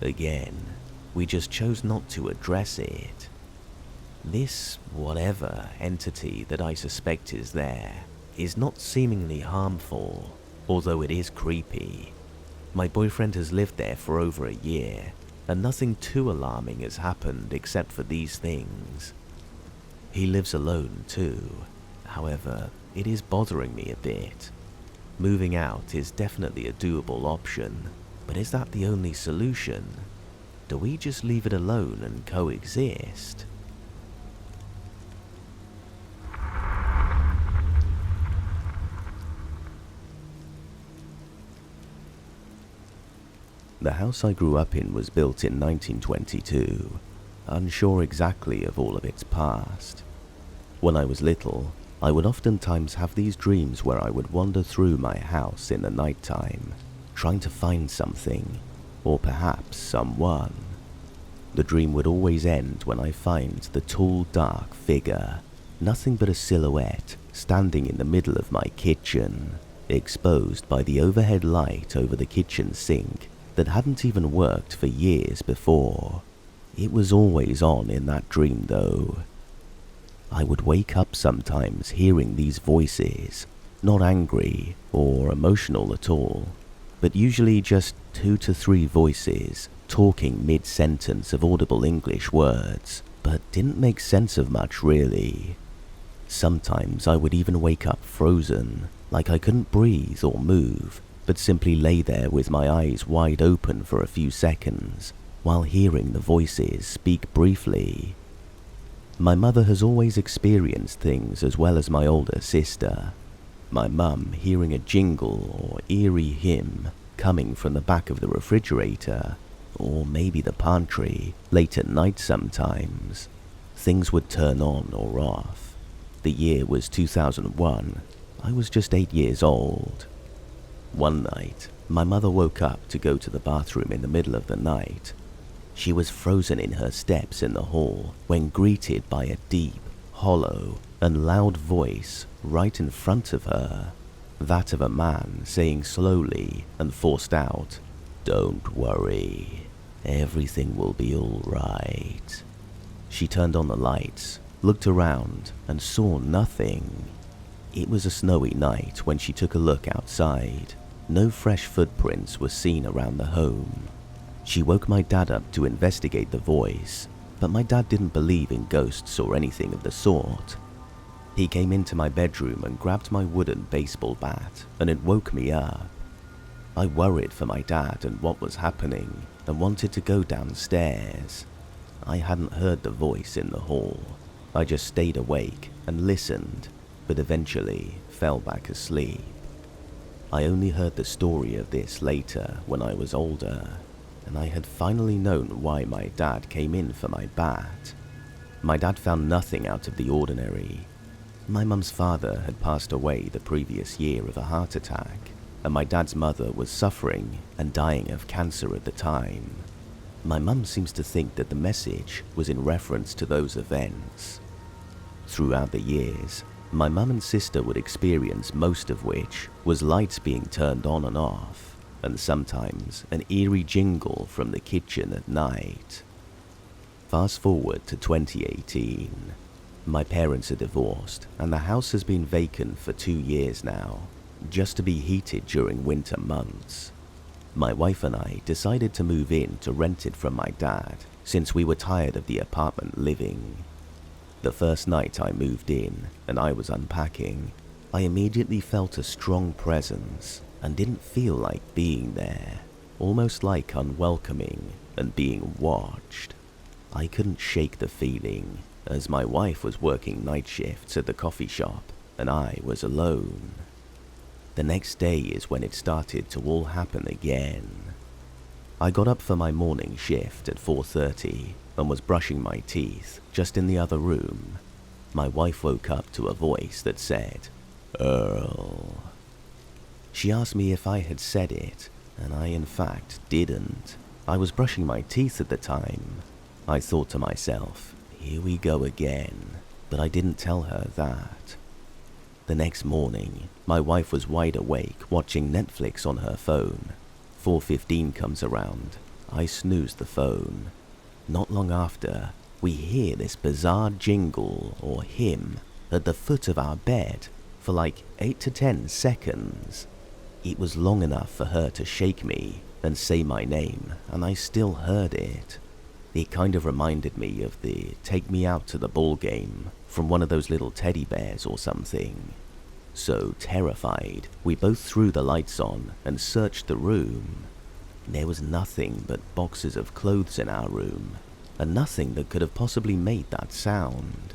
Again, we just chose not to address it. This whatever entity that I suspect is there is not seemingly harmful, although it is creepy. My boyfriend has lived there for over a year, and nothing too alarming has happened except for these things. He lives alone too. However, it is bothering me a bit. Moving out is definitely a doable option, but is that the only solution? Do we just leave it alone and coexist? The house I grew up in was built in 1922, unsure exactly of all of its past. When I was little, I would oftentimes have these dreams where I would wander through my house in the nighttime, trying to find something, or perhaps someone. The dream would always end when I find the tall, dark figure, nothing but a silhouette, standing in the middle of my kitchen, exposed by the overhead light over the kitchen sink that hadn't even worked for years before. It was always on in that dream though. I would wake up sometimes hearing these voices, not angry or emotional at all, but usually just 2 to 3 voices talking mid-sentence of audible English words, but didn't make sense of much really. Sometimes I would even wake up frozen, like I couldn't breathe or move, but simply lay there with my eyes wide open for a few seconds, while hearing the voices speak briefly. My mother has always experienced things as well as my older sister. My mum hearing a jingle or eerie hymn coming from the back of the refrigerator, or maybe the pantry, late at night sometimes. Things would turn on or off. The year was 2001. I was just 8 years old. One night, my mother woke up to go to the bathroom in the middle of the night. She was frozen in her steps in the hall when greeted by a deep, hollow, and loud voice right in front of her. That of a man saying slowly and forced out, "Don't worry, everything will be all right." She turned on the lights, looked around, and saw nothing. It was a snowy night when she took a look outside. No fresh footprints were seen around the home. She woke my dad up to investigate the voice, but my dad didn't believe in ghosts or anything of the sort. He came into my bedroom and grabbed my wooden baseball bat, and it woke me up. I worried for my dad and what was happening, and wanted to go downstairs. I hadn't heard the voice in the hall. I just stayed awake and listened, but eventually fell back asleep. I only heard the story of this later when I was older, and I had finally known why my dad came in for my bat. My dad found nothing out of the ordinary. My mum's father had passed away the previous year of a heart attack, and my dad's mother was suffering and dying of cancer at the time. My mum seems to think that the message was in reference to those events. Throughout the years, my mum and sister would experience most of which was lights being turned on and off, and sometimes an eerie jingle from the kitchen at night. Fast forward to 2018. My parents are divorced, and the house has been vacant for 2 years now, just to be heated during winter months. My wife and I decided to move in to rent it from my dad, since we were tired of the apartment living. The first night I moved in, and I was unpacking, I immediately felt a strong presence, and didn't feel like being there, almost like unwelcoming and being watched. I couldn't shake the feeling, as my wife was working night shifts at the coffee shop, and I was alone. The next day is when it started to all happen again. I got up for my morning shift at 4:30 and was brushing my teeth just in the other room. My wife woke up to a voice that said, "Earl." She asked me if I had said it, and I in fact didn't. I was brushing my teeth at the time. I thought to myself, here we go again, but I didn't tell her that. The next morning, my wife was wide awake watching Netflix on her phone. 4:15 comes around. I snooze the phone. Not long after, we hear this bizarre jingle or hymn at the foot of our bed for like 8 to 10 seconds. It was long enough for her to shake me and say my name, and I still heard it. It kind of reminded me of the "take me out to the ball game" from one of those little teddy bears or something. So terrified, we both threw the lights on and searched the room. There was nothing but boxes of clothes in our room, and nothing that could have possibly made that sound.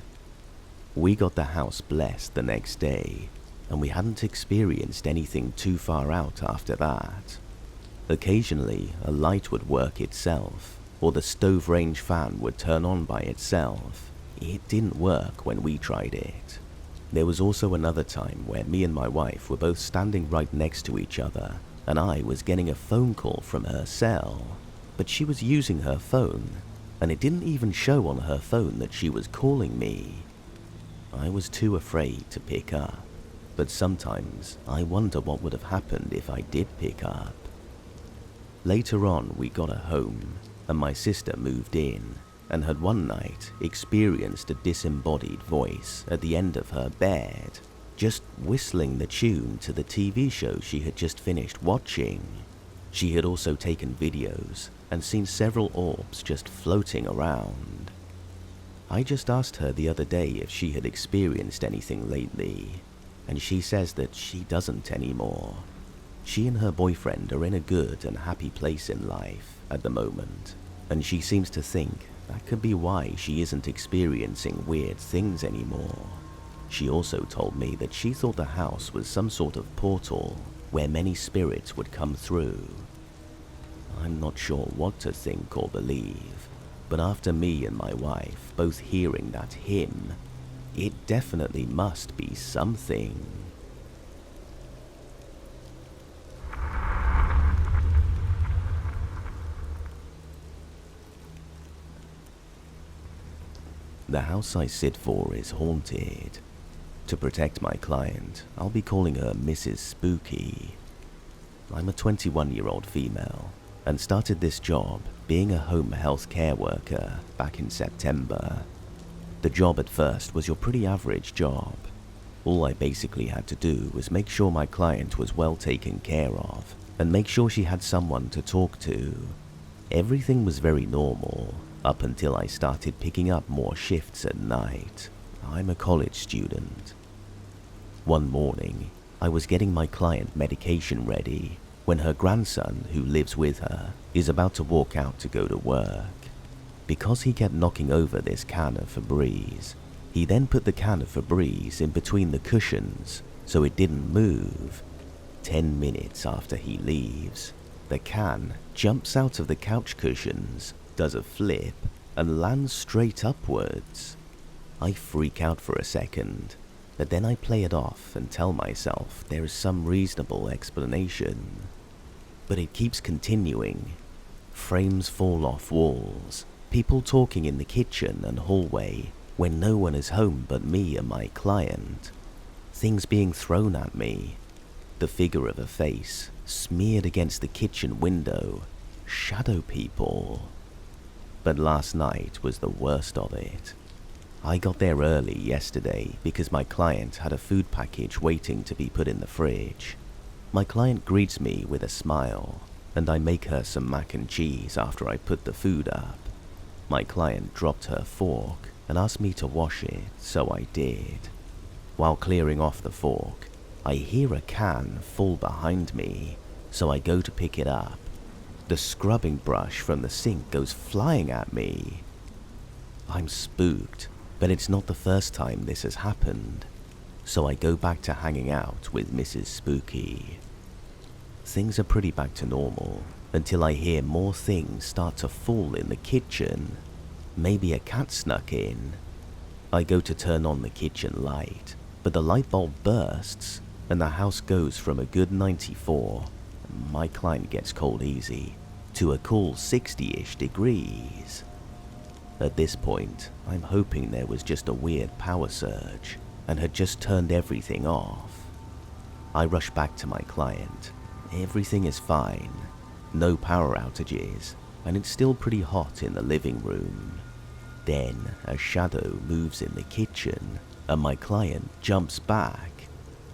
We got the house blessed the next day, and we hadn't experienced anything too far out after that. Occasionally, a light would work itself, or the stove range fan would turn on by itself. It didn't work when we tried it. There was also another time where me and my wife were both standing right next to each other, and I was getting a phone call from her cell, but she was using her phone, and it didn't even show on her phone that she was calling me. I was too afraid to pick up, but sometimes I wonder what would have happened if I did pick up. Later on, we got a home, and my sister moved in, and had one night experienced a disembodied voice at the end of her bed, just whistling the tune to the TV show she had just finished watching. She had also taken videos and seen several orbs just floating around. I just asked her the other day if she had experienced anything lately, and she says that she doesn't anymore. She and her boyfriend are in a good and happy place in life at the moment, and she seems to think that could be why she isn't experiencing weird things anymore. She also told me that she thought the house was some sort of portal where many spirits would come through. I'm not sure what to think or believe, but after me and my wife both hearing that hymn, it definitely must be something. The house I sit for is haunted. To protect my client, I'll be calling her Mrs. Spooky. I'm a 21-year-old female and started this job being a home health care worker back in September. The job at first was your pretty average job. All I basically had to do was make sure my client was well taken care of and make sure she had someone to talk to. Everything was very normal up until I started picking up more shifts at night. I'm a college student. One morning, I was getting my client medication ready when her grandson, who lives with her, is about to walk out to go to work. Because he kept knocking over this can of Febreze, he then put the can of Febreze in between the cushions so it didn't move. 10 minutes after he leaves, the can jumps out of the couch cushions, does a flip, and lands straight upwards. I freak out for a second, but then I play it off and tell myself there is some reasonable explanation. But it keeps continuing. Frames fall off walls, people talking in the kitchen and hallway when no one is home but me and my client, things being thrown at me, the figure of a face smeared against the kitchen window, shadow people. But last night was the worst of it. I got there early yesterday because my client had a food package waiting to be put in the fridge. My client greets me with a smile, and I make her some mac and cheese after I put the food up. My client dropped her fork and asked me to wash it, so I did. While clearing off the fork, I hear a can fall behind me, so I go to pick it up. The scrubbing brush from the sink goes flying at me. I'm spooked, but it's not the first time this has happened, so I go back to hanging out with Mrs. Spooky. Things are pretty back to normal until I hear more things start to fall in the kitchen. Maybe a cat snuck in. I go to turn on the kitchen light, but the light bulb bursts and the house goes from a good 94, my client gets cold easy, to a cool 60-ish degrees. At this point, I'm hoping there was just a weird power surge and had just turned everything off. I rush back to my client. Everything is fine, no power outages, and it's still pretty hot in the living room. Then a shadow moves in the kitchen and my client jumps back.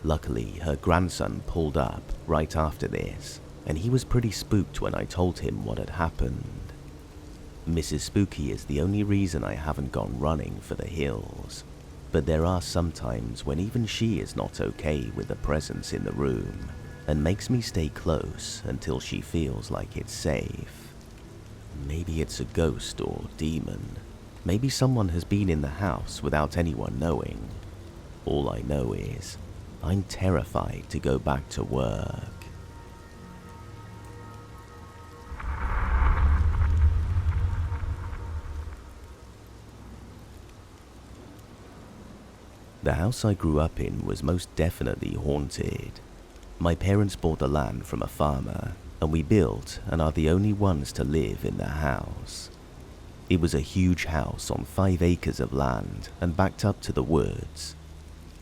Luckily, her grandson pulled up right after this, and he was pretty spooked when I told him what had happened. Mrs. Spooky is the only reason I haven't gone running for the hills, but there are some times when even she is not okay with the presence in the room and makes me stay close until she feels like it's safe. Maybe it's a ghost or demon. Maybe someone has been in the house without anyone knowing. All I know is I'm terrified to go back to work. The house I grew up in was most definitely haunted. My parents bought the land from a farmer, and we built and are the only ones to live in the house. It was a huge house on 5 acres of land and backed up to the woods.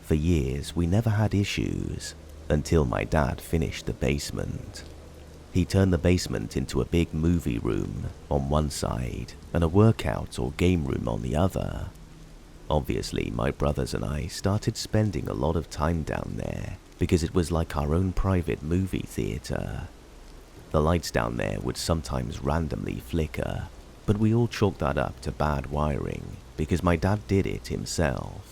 For years, we never had issues, until my dad finished the basement. He turned the basement into a big movie room on one side and a workout or game room on the other. Obviously, my brothers and I started spending a lot of time down there because it was like our own private movie theater. The lights down there would sometimes randomly flicker, but we all chalked that up to bad wiring because my dad did it himself.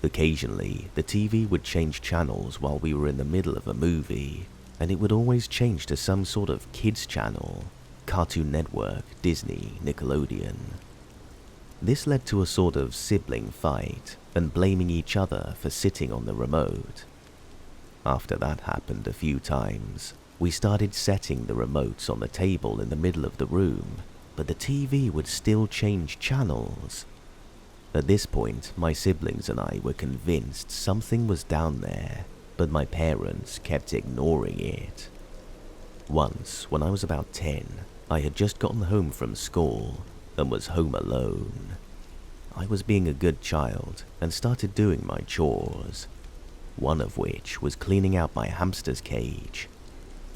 Occasionally, the TV would change channels while we were in the middle of a movie, and it would always change to some sort of kids channel, Cartoon Network, Disney, Nickelodeon. This led to a sort of sibling fight and blaming each other for sitting on the remote. After that happened a few times, we started setting the remotes on the table in the middle of the room, but the TV would still change channels. At this point, my siblings and I were convinced something was down there, but my parents kept ignoring it. Once, when I was about 10, I had just gotten home from school and was home alone. I was being a good child and started doing my chores, one of which was cleaning out my hamster's cage.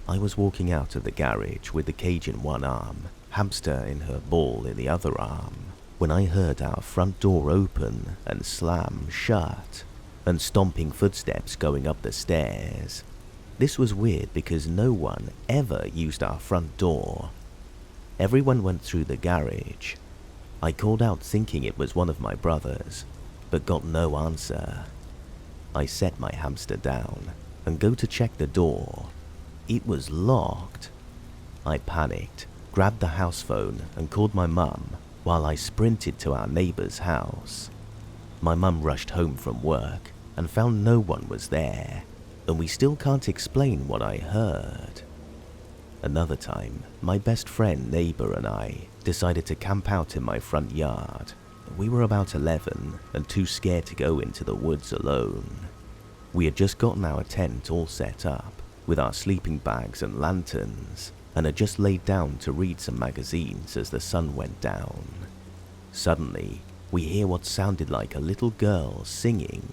I was walking out of the garage with the cage in one arm, hamster in her ball in the other arm, when I heard our front door open and slam shut, and stomping footsteps going up the stairs. This was weird because no one ever used our front door. Everyone went through the garage. I called out thinking it was one of my brothers, but got no answer. I set my hamster down and go to check the door. It was locked. I panicked, grabbed the house phone and called my mum while I sprinted to our neighbor's house. My mum rushed home from work and found no one was there, and we still can't explain what I heard. Another time, my best friend, neighbor, and I decided to camp out in my front yard. We were about 11 and too scared to go into the woods alone. We had just gotten our tent all set up with our sleeping bags and lanterns, and had just laid down to read some magazines as the sun went down. Suddenly, we hear what sounded like a little girl singing.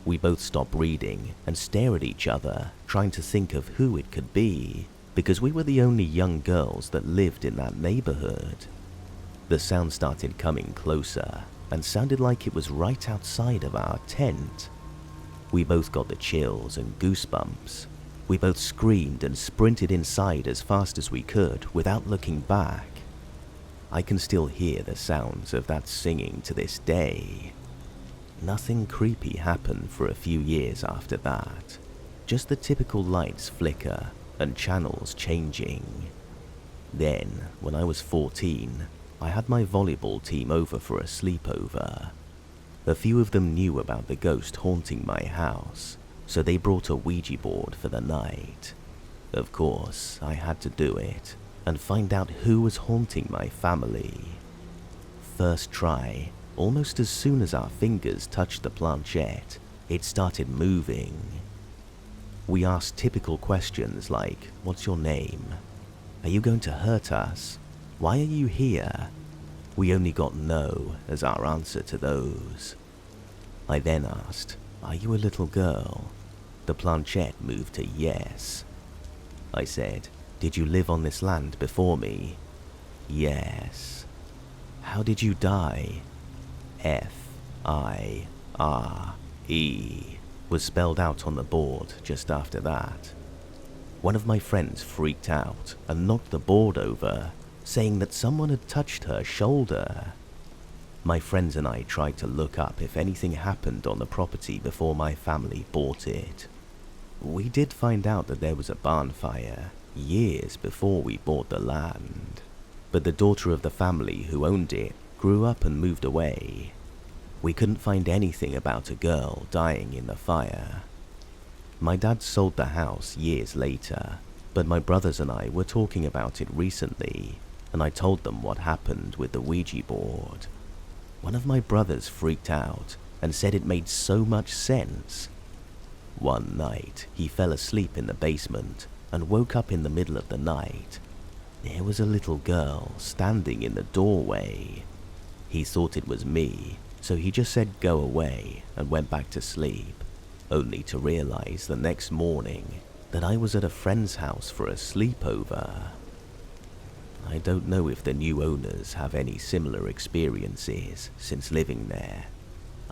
We both stop reading and stare at each other, trying to think of who it could be, because we were the only young girls that lived in that neighborhood. The sound started coming closer and sounded like it was right outside of our tent. We both got the chills and goosebumps. We both screamed and sprinted inside as fast as we could without looking back. I can still hear the sounds of that singing to this day. Nothing creepy happened for a few years after that. Just the typical lights flicker and channels changing. Then, when I was 14, I had my volleyball team over for a sleepover. A few of them knew about the ghost haunting my house, so they brought a Ouija board for the night. Of course, I had to do it and find out who was haunting my family. First try, almost as soon as our fingers touched the planchette, it started moving. We asked typical questions like, "What's your name? Are you going to hurt us? Why are you here?" We only got no as our answer to those. I then asked, "Are you a little girl?" The planchette moved to yes. I said, "Did you live on this land before me?" Yes. "How did you die?" F-I-R-E. was spelled out on the board just after that. One of my friends freaked out and knocked the board over, saying that someone had touched her shoulder. My friends and I tried to look up if anything happened on the property before my family bought it. We did find out that there was a barn fire years before we bought the land, but the daughter of the family who owned it grew up and moved away. We couldn't find anything about a girl dying in the fire. My dad sold the house years later, but my brothers and I were talking about it recently, and I told them what happened with the Ouija board. One of my brothers freaked out and said it made so much sense. One night, he fell asleep in the basement and woke up in the middle of the night. There was a little girl standing in the doorway. He thought it was me, so he just said go away and went back to sleep, only to realize the next morning that I was at a friend's house for a sleepover. I don't know if the new owners have any similar experiences since living there.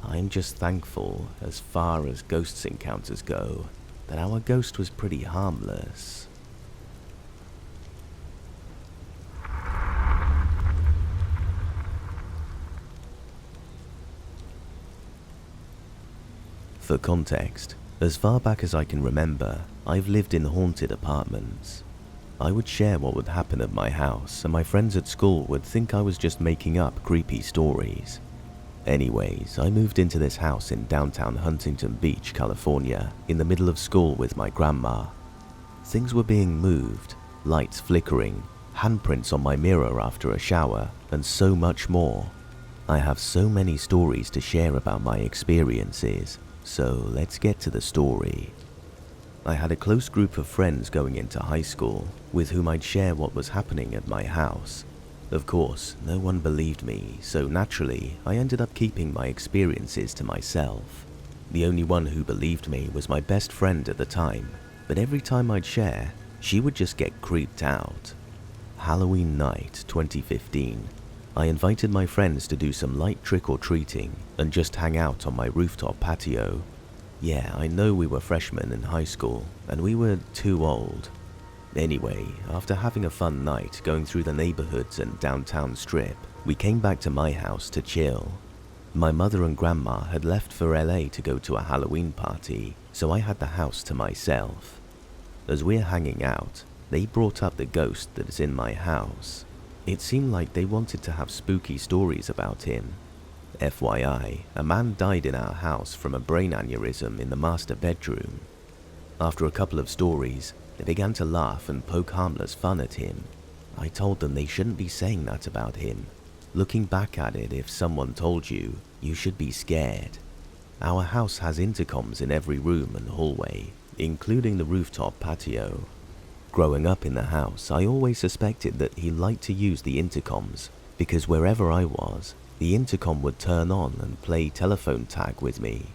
I'm just thankful, as far as ghosts encounters go, that our ghost was pretty harmless. For context, as far back as I can remember, I've lived in haunted apartments. I would share what would happen at my house, and my friends at school would think I was just making up creepy stories. Anyways, I moved into this house in downtown Huntington Beach, California, in the middle of school with my grandma. Things were being moved, lights flickering, handprints on my mirror after a shower, and so much more. I have so many stories to share about my experiences, so let's get to the story. I had a close group of friends going into high school, with whom I'd share what was happening at my house. Of course, no one believed me, so naturally, I ended up keeping my experiences to myself. The only one who believed me was my best friend at the time, but every time I'd share, she would just get creeped out. Halloween night 2015, I invited my friends to do some light trick-or-treating and just hang out on my rooftop patio. Yeah, I know we were freshmen in high school, and we were too old. Anyway, after having a fun night going through the neighborhoods and downtown strip, we came back to my house to chill. My mother and grandma had left for LA to go to a Halloween party, so I had the house to myself. As we're hanging out, they brought up the ghost that is in my house. It seemed like they wanted to have spooky stories about him. FYI, a man died in our house from a brain aneurysm in the master bedroom. After a couple of stories, they began to laugh and poke harmless fun at him. I told them they shouldn't be saying that about him. Looking back at it, if someone told you, you should be scared. Our house has intercoms in every room and hallway, including the rooftop patio. Growing up in the house, I always suspected that he liked to use the intercoms, because wherever I was, the intercom would turn on and play telephone tag with me.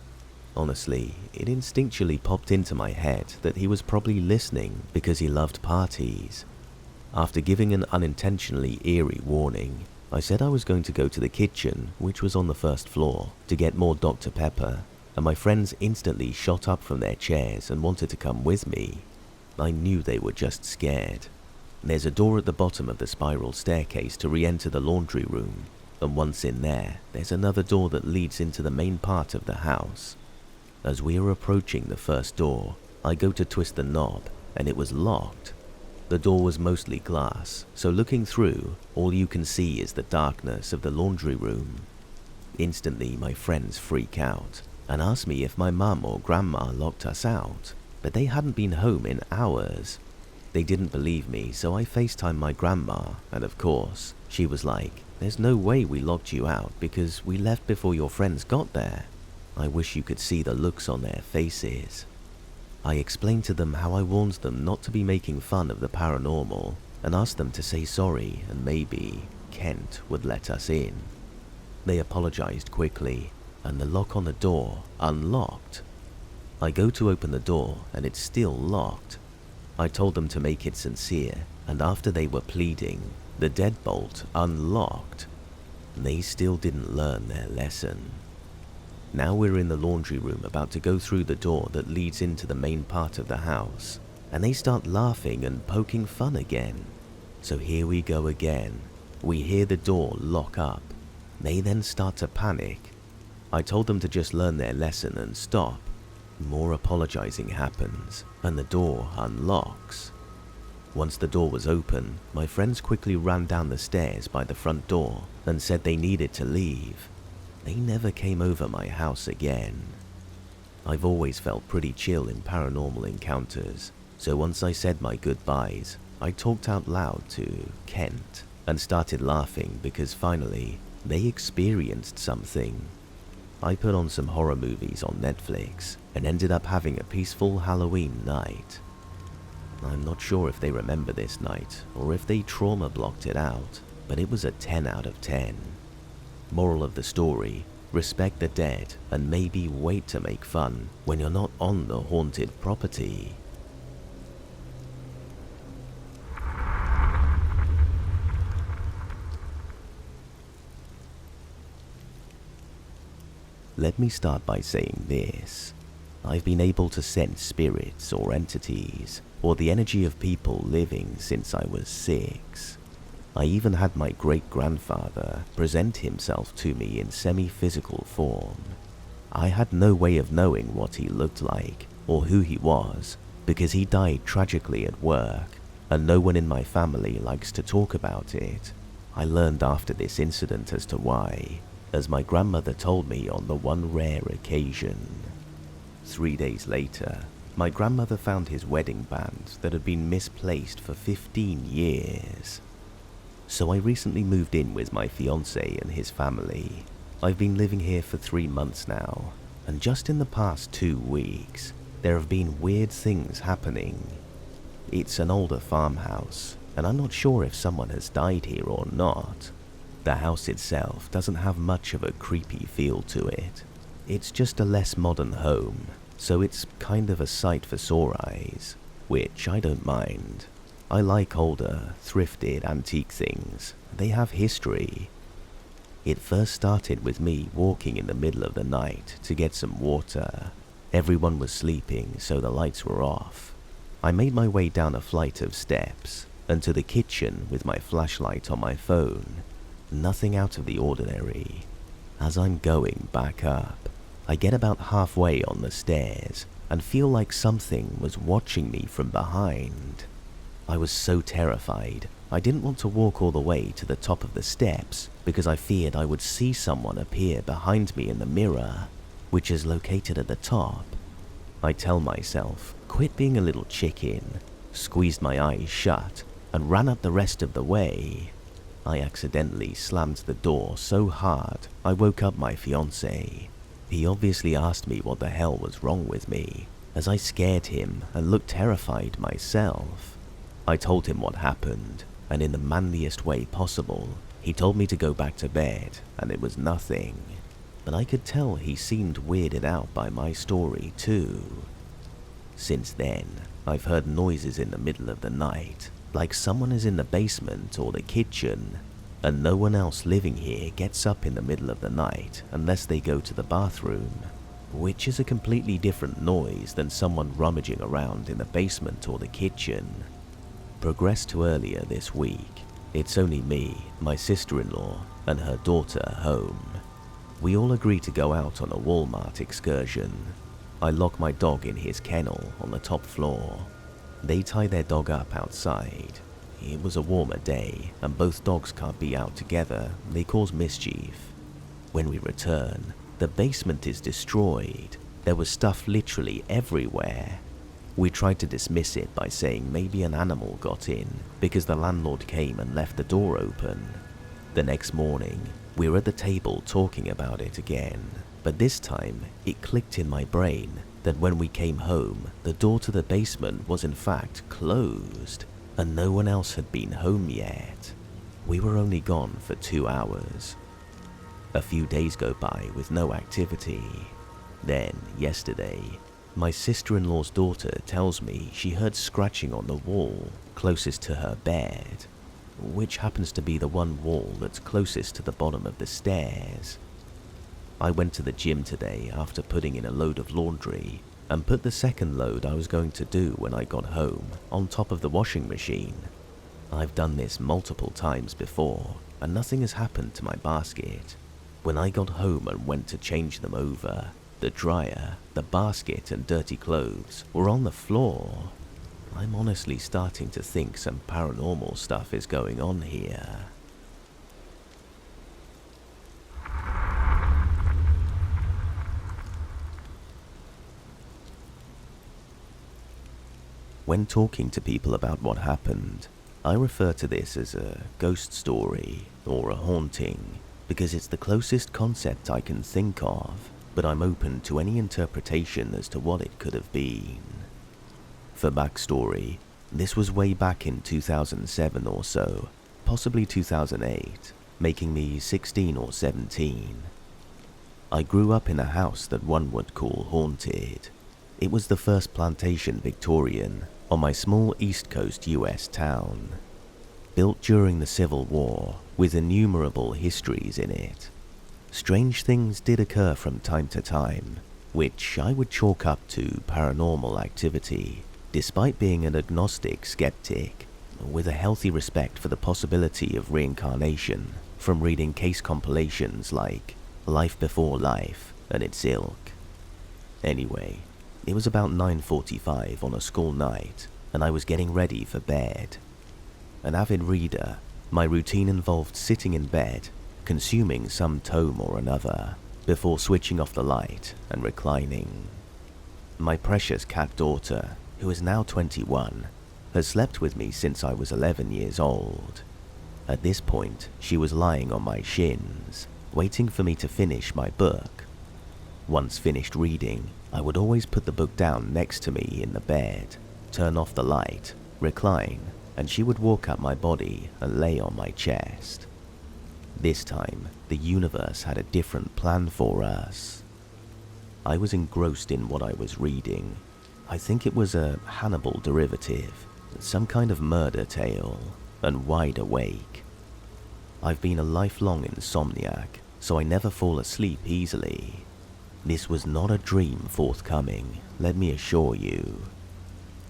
Honestly, it instinctually popped into my head that he was probably listening because he loved parties. After giving an unintentionally eerie warning, I said I was going to go to the kitchen, which was on the first floor, to get more Dr. Pepper, and my friends instantly shot up from their chairs and wanted to come with me. I knew they were just scared. There's a door at the bottom of the spiral staircase to re-enter the laundry room, and once in there, there's another door that leads into the main part of the house. As we are approaching the first door, I go to twist the knob, and it was locked. The door was mostly glass, so looking through, all you can see is the darkness of the laundry room. Instantly, my friends freak out, and ask me if my mum or grandma locked us out, but they hadn't been home in hours. They didn't believe me, so I FaceTimed my grandma, and of course, she was like, "There's no way we locked you out because we left before your friends got there." I wish you could see the looks on their faces. I explained to them how I warned them not to be making fun of the paranormal, and asked them to say sorry and maybe Kent would let us in. They apologized quickly, and the lock on the door unlocked. I go to open the door and it's still locked. I told them to make it sincere, and after they were pleading, the deadbolt unlocked. They still didn't learn their lesson. Now we're in the laundry room about to go through the door that leads into the main part of the house, and they start laughing and poking fun again. So here we go again. We hear the door lock up. They then start to panic. I told them to just learn their lesson and stop. More apologizing happens, and the door unlocks. Once the door was open, my friends quickly ran down the stairs by the front door and said they needed to leave. They never came over my house again. I've always felt pretty chill in paranormal encounters, so once I said my goodbyes, I talked out loud to Kent and started laughing because finally they experienced something. I put on some horror movies on Netflix and ended up having a peaceful Halloween night. I'm not sure if they remember this night or if they trauma blocked it out, but it was a 10 out of 10. Moral of the story, respect the dead and maybe wait to make fun when you're not on the haunted property. Let me start by saying this. I've been able to sense spirits or entities or the energy of people living since I was 6. I even had my great-grandfather present himself to me in semi-physical form. I had no way of knowing what he looked like or who he was because he died tragically at work, and no one in my family likes to talk about it. I learned after this incident as to why, as my grandmother told me on the one rare occasion. 3 days later, my grandmother found his wedding band that had been misplaced for 15 years. So I recently moved in with my fiancé and his family. I've been living here for 3 months now, and just in the past 2 weeks, there have been weird things happening. It's an older farmhouse, and I'm not sure if someone has died here or not. The house itself doesn't have much of a creepy feel to it. It's just a less modern home, so it's kind of a sight for sore eyes, which I don't mind. I like older, thrifted antique things. They have history. It first started with me walking in the middle of the night to get some water. Everyone was sleeping, so the lights were off. I made my way down a flight of steps and to the kitchen with my flashlight on my phone. Nothing out of the ordinary. As I'm going back up, I get about halfway on the stairs and feel like something was watching me from behind. I was so terrified, I didn't want to walk all the way to the top of the steps because I feared I would see someone appear behind me in the mirror, which is located at the top. I tell myself, quit being a little chicken, squeezed my eyes shut, and ran up the rest of the way. I accidentally slammed the door so hard I woke up my fiancé. He obviously asked me what the hell was wrong with me, as I scared him and looked terrified myself. I told him what happened, and in the manliest way possible, he told me to go back to bed, and it was nothing. But I could tell he seemed weirded out by my story too. Since then, I've heard noises in the middle of the night, like someone is in the basement or the kitchen, and no one else living here gets up in the middle of the night unless they go to the bathroom, which is a completely different noise than someone rummaging around in the basement or the kitchen. Progressed to earlier this week. It's only me, my sister-in-law, and her daughter home. We all agree to go out on a Walmart excursion. I lock my dog in his kennel on the top floor. They tie their dog up outside. It was a warmer day, and both dogs can't be out together. They cause mischief. When we return, the basement is destroyed. There was stuff literally everywhere. We tried to dismiss it by saying maybe an animal got in because the landlord came and left the door open. The next morning, we were at the table talking about it again, but this time it clicked in my brain that when we came home, the door to the basement was in fact closed, and no one else had been home yet. We were only gone for 2 hours. A few days go by with no activity. Then, yesterday, my sister-in-law's daughter tells me she heard scratching on the wall closest to her bed, which happens to be the one wall that's closest to the bottom of the stairs. I went to the gym today after putting in a load of laundry and put the second load I was going to do when I got home on top of the washing machine. I've done this multiple times before and nothing has happened to my basket. When I got home and went to change them over, the dryer, the basket and dirty clothes were on the floor. I'm honestly starting to think some paranormal stuff is going on here. When talking to people about what happened, I refer to this as a ghost story or a haunting because it's the closest concept I can think of, but I'm open to any interpretation as to what it could have been. For backstory, this was way back in 2007 or so, possibly 2008, making me 16 or 17. I grew up in a house that one would call haunted. It was the first plantation Victorian on my small East Coast US town, built during the Civil War with innumerable histories in it. Strange things did occur from time to time, which I would chalk up to paranormal activity, despite being an agnostic skeptic, with a healthy respect for the possibility of reincarnation from reading case compilations like Life Before Life and its ilk. Anyway, it was about 9:45 on a school night, and I was getting ready for bed. An avid reader, my routine involved sitting in bed, consuming some tome or another, before switching off the light and reclining. My precious cat daughter, who is now 21, has slept with me since I was 11 years old. At this point, she was lying on my shins, waiting for me to finish my book. Once finished reading, I would always put the book down next to me in the bed, turn off the light, recline, and she would walk up my body and lay on my chest. This time, the universe had a different plan for us. I was engrossed in what I was reading. I think it was a Hannibal derivative, some kind of murder tale, and wide awake. I've been a lifelong insomniac, so I never fall asleep easily. This was not a dream forthcoming, let me assure you.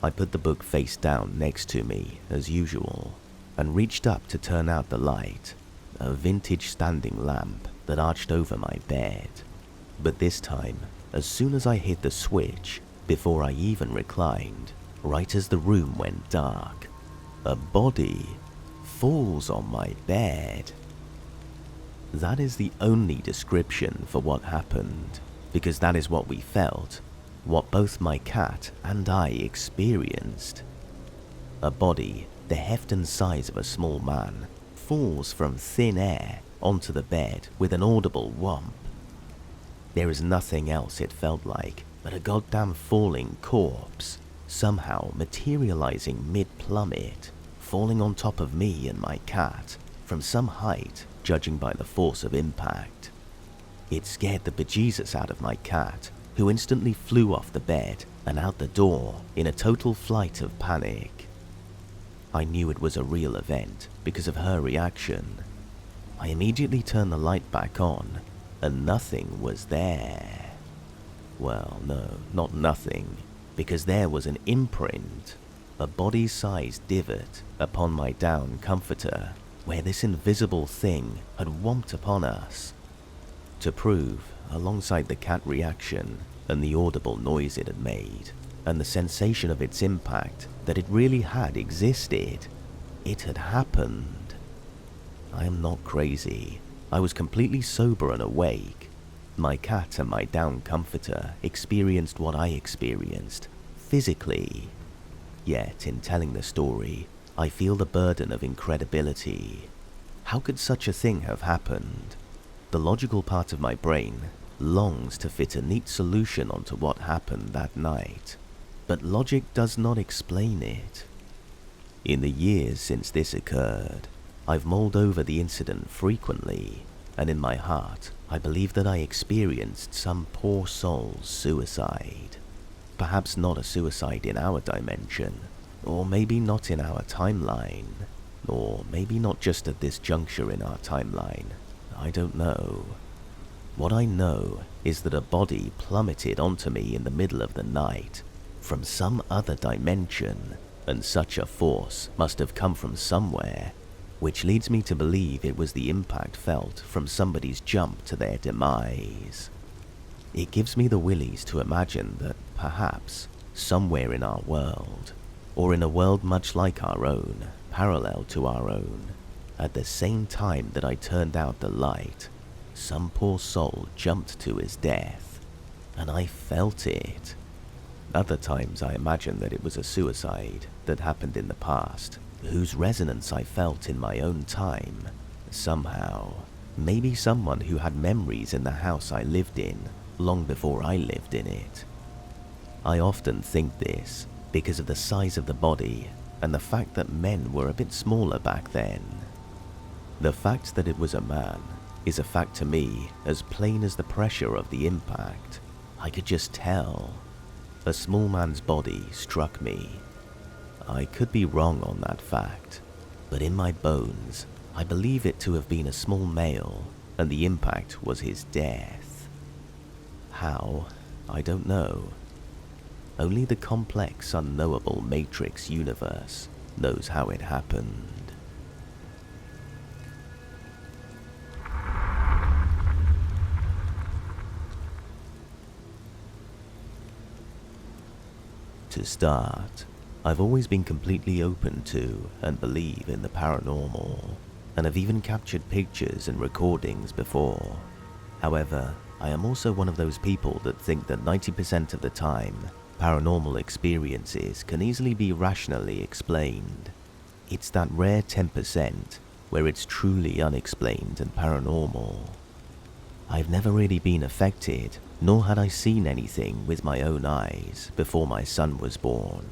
I put the book face down next to me, as usual, and reached up to turn out the light, a vintage standing lamp that arched over my bed. But this time, as soon as I hit the switch, before I even reclined, right as the room went dark, a body falls on my bed. That is the only description for what happened, because that is what we felt, what both my cat and I experienced. A body, the heft and size of a small man, falls from thin air onto the bed with an audible whomp. There is nothing else it felt like but a goddamn falling corpse, somehow materializing mid-plummet, falling on top of me and my cat, from some height, judging by the force of impact. It scared the bejesus out of my cat, who instantly flew off the bed and out the door in a total flight of panic. I knew it was a real event because of her reaction. I immediately turned the light back on, and nothing was there. Well, no, not nothing, because there was an imprint, a body-sized divot upon my down comforter, where this invisible thing had whomped upon us. To prove, alongside the cat reaction and the audible noise it had made, and the sensation of its impact, that it really had existed. It had happened. I am not crazy. I was completely sober and awake. My cat and my down comforter experienced what I experienced, physically. Yet, in telling the story, I feel the burden of incredibility. How could such a thing have happened? The logical part of my brain longs to fit a neat solution onto what happened that night, but logic does not explain it. In the years since this occurred, I've mulled over the incident frequently, and in my heart, I believe that I experienced some poor soul's suicide. Perhaps not a suicide in our dimension, or maybe not in our timeline, or maybe not just at this juncture in our timeline. I don't know. What I know is that a body plummeted onto me in the middle of the night from some other dimension, and such a force must have come from somewhere, which leads me to believe it was the impact felt from somebody's jump to their demise. It gives me the willies to imagine that perhaps somewhere in our world, or in a world much like our own, parallel to our own, at the same time that I turned out the light, some poor soul jumped to his death, and I felt it. Other times I imagine that it was a suicide that happened in the past, whose resonance I felt in my own time, somehow. Maybe someone who had memories in the house I lived in, long before I lived in it. I often think this because of the size of the body and the fact that men were a bit smaller back then. The fact that it was a man is a fact to me as plain as the pressure of the impact. I could just tell. A small man's body struck me. I could be wrong on that fact, but in my bones, I believe it to have been a small male, and the impact was his death. How? I don't know. Only the complex, unknowable Matrix universe knows how it happened. To start, I've always been completely open to and believe in the paranormal, and have even captured pictures and recordings before. However, I am also one of those people that think that 90% of the time, paranormal experiences can easily be rationally explained. It's that rare 10% where it's truly unexplained and paranormal. I've never really been affected, nor had I seen anything with my own eyes before my son was born.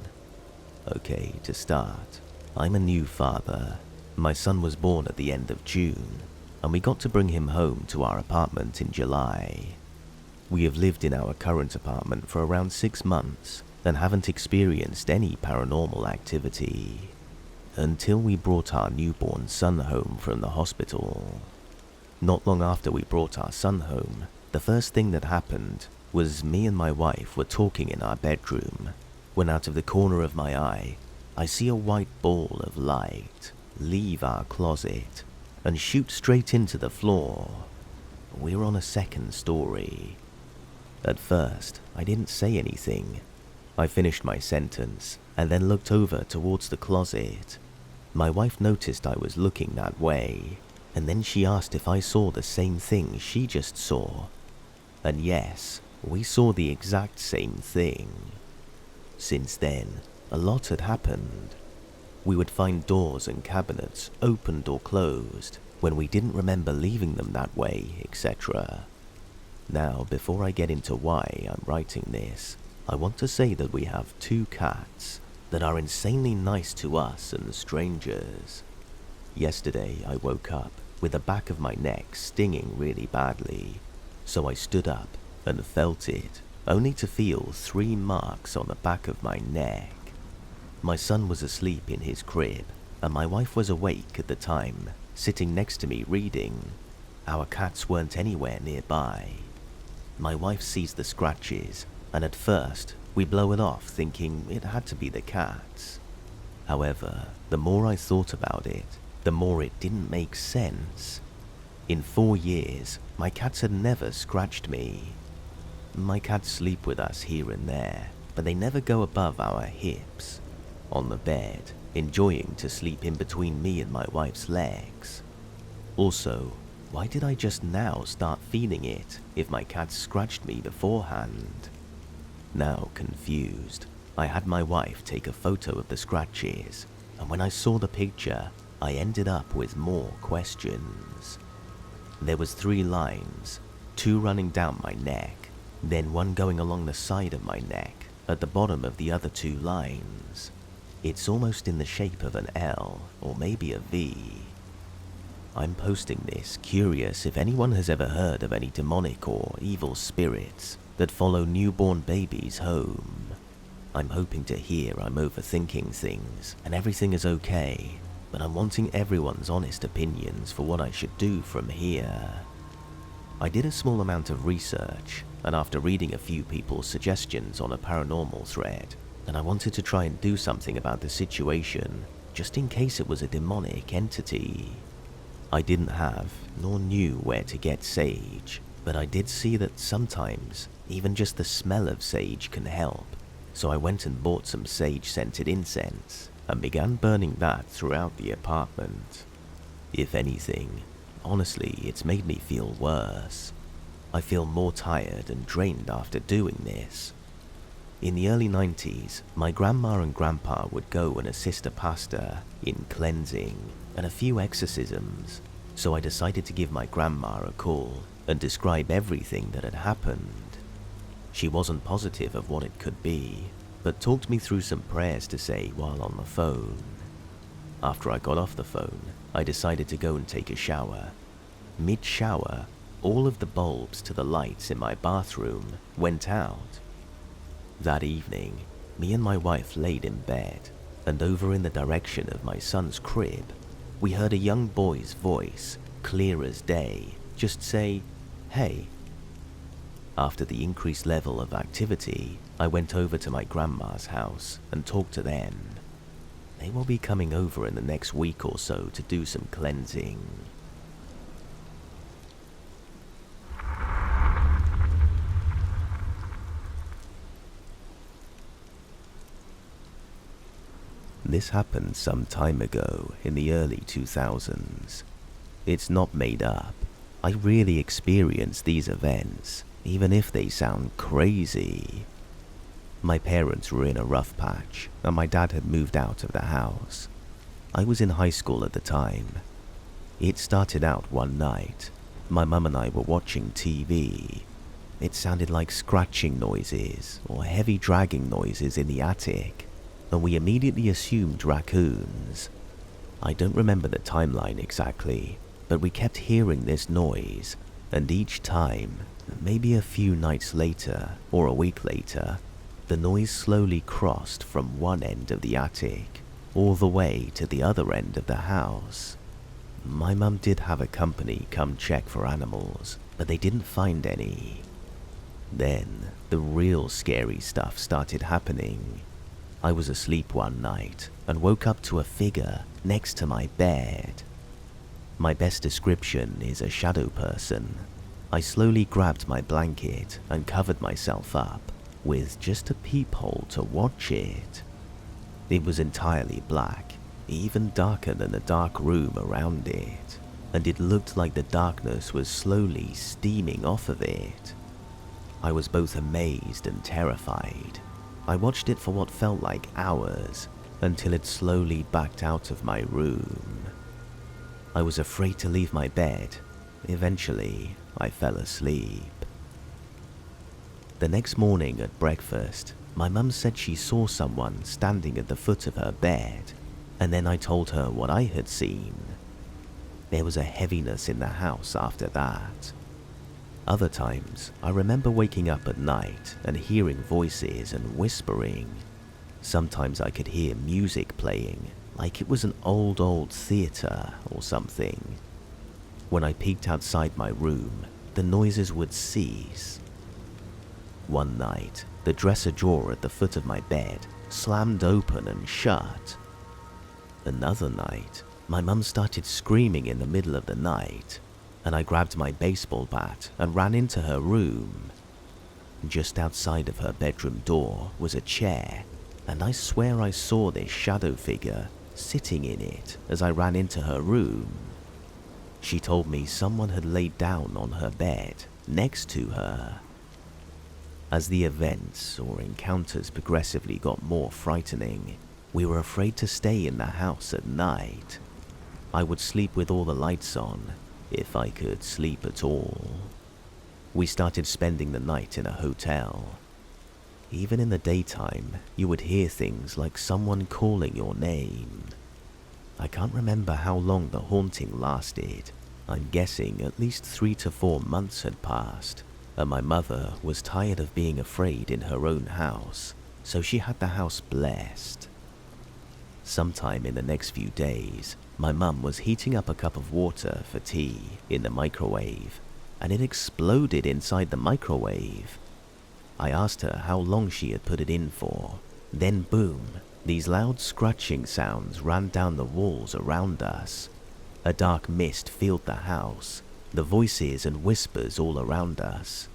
Okay, to start, I'm a new father. My son was born at the end of June, and we got to bring him home to our apartment in July. We have lived in our current apartment for around 6 months and haven't experienced any paranormal activity until we brought our newborn son home from the hospital. Not long after we brought our son home, the first thing that happened was me and my wife were talking in our bedroom, when out of the corner of my eye, I see a white ball of light leave our closet and shoot straight into the floor. We're on a second story. At first, I didn't say anything. I finished my sentence and then looked over towards the closet. My wife noticed I was looking that way, and then she asked if I saw the same thing she just saw. And yes, we saw the exact same thing. Since then, a lot had happened. We would find doors and cabinets opened or closed when we didn't remember leaving them that way, etc. Now, before I get into why I'm writing this, I want to say that we have 2 cats that are insanely nice to us and strangers. Yesterday, I woke up with the back of my neck stinging really badly, so I stood up and felt it, only to feel 3 marks on the back of my neck. My son was asleep in his crib, and my wife was awake at the time, sitting next to me reading. Our cats weren't anywhere nearby. My wife sees the scratches, and at first, we blow it off thinking it had to be the cats. However, the more I thought about it, the more it didn't make sense. In 4 years, my cats had never scratched me. My cats sleep with us here and there, but they never go above our hips, on the bed, enjoying to sleep in between me and my wife's legs. Also, why did I just now start feeling it if my cats scratched me beforehand? Now confused, I had my wife take a photo of the scratches, and when I saw the picture, I ended up with more questions. There was 3 lines, 2 running down my neck, then 1 going along the side of my neck at the bottom of the other 2 lines. It's almost in the shape of an L or maybe a V. I'm posting this curious if anyone has ever heard of any demonic or evil spirits that follow newborn babies home. I'm hoping to hear I'm overthinking things and everything is okay, but I'm wanting everyone's honest opinions for what I should do from here. I did a small amount of research, and after reading a few people's suggestions on a paranormal thread, and I wanted to try and do something about the situation, just in case it was a demonic entity. I didn't have, nor knew where to get sage, but I did see that sometimes, even just the smell of sage can help, so I went and bought some sage-scented incense, and began burning that throughout the apartment. If anything, honestly, it's made me feel worse. I feel more tired and drained after doing this. In the early 90s, my grandma and grandpa would go and assist a pastor in cleansing and a few exorcisms, so I decided to give my grandma a call and describe everything that had happened. She wasn't positive of what it could be, but talked me through some prayers to say while on the phone. After I got off the phone, I decided to go and take a shower. Mid-shower, all of the bulbs to the lights in my bathroom went out. That evening, me and my wife laid in bed, and over in the direction of my son's crib, we heard a young boy's voice, clear as day, just say, "Hey." After the increased level of activity, I went over to my grandma's house and talked to them. They will be coming over in the next week or so to do some cleansing. This happened some time ago in the early 2000s. It's not made up. I really experienced these events, even if they sound crazy. My parents were in a rough patch, and my dad had moved out of the house. I was in high school at the time. It started out one night. My mum and I were watching TV. It sounded like scratching noises or heavy dragging noises in the attic, and we immediately assumed raccoons. I don't remember the timeline exactly, but we kept hearing this noise, and each time, maybe a few nights later or a week later, the noise slowly crossed from one end of the attic all the way to the other end of the house. My mum did have a company come check for animals, but they didn't find any. Then, the real scary stuff started happening. I was asleep one night and woke up to a figure next to my bed. My best description is a shadow person. I slowly grabbed my blanket and covered myself up, with just a peephole to watch it. It was entirely black, even darker than the dark room around it, and it looked like the darkness was slowly steaming off of it. I was both amazed and terrified. I watched it for what felt like hours, until it slowly backed out of my room. I was afraid to leave my bed. Eventually, I fell asleep. The next morning at breakfast, my mum said she saw someone standing at the foot of her bed, and then I told her what I had seen. There was a heaviness in the house after that. Other times, I remember waking up at night and hearing voices and whispering. Sometimes I could hear music playing, like it was an old theater or something. When I peeked outside my room, the noises would cease. One night, the dresser drawer at the foot of my bed slammed open and shut. Another night, my mum started screaming in the middle of the night, and I grabbed my baseball bat and ran into her room. Just outside of her bedroom door was a chair, and I swear I saw this shadow figure sitting in it as I ran into her room. She told me someone had laid down on her bed next to her. As the events or encounters progressively got more frightening, we were afraid to stay in the house at night. I would sleep with all the lights on, if I could sleep at all. We started spending the night in a hotel. Even in the daytime, you would hear things like someone calling your name. I can't remember how long the haunting lasted. I'm guessing at least 3 to 4 months had passed, and my mother was tired of being afraid in her own house, so she had the house blessed. Sometime in the next few days, my mum was heating up a cup of water for tea in the microwave, and it exploded inside the microwave. I asked her how long she had put it in for. Then boom, these loud scratching sounds ran down the walls around us. A dark mist filled the house, the voices and whispers all around us.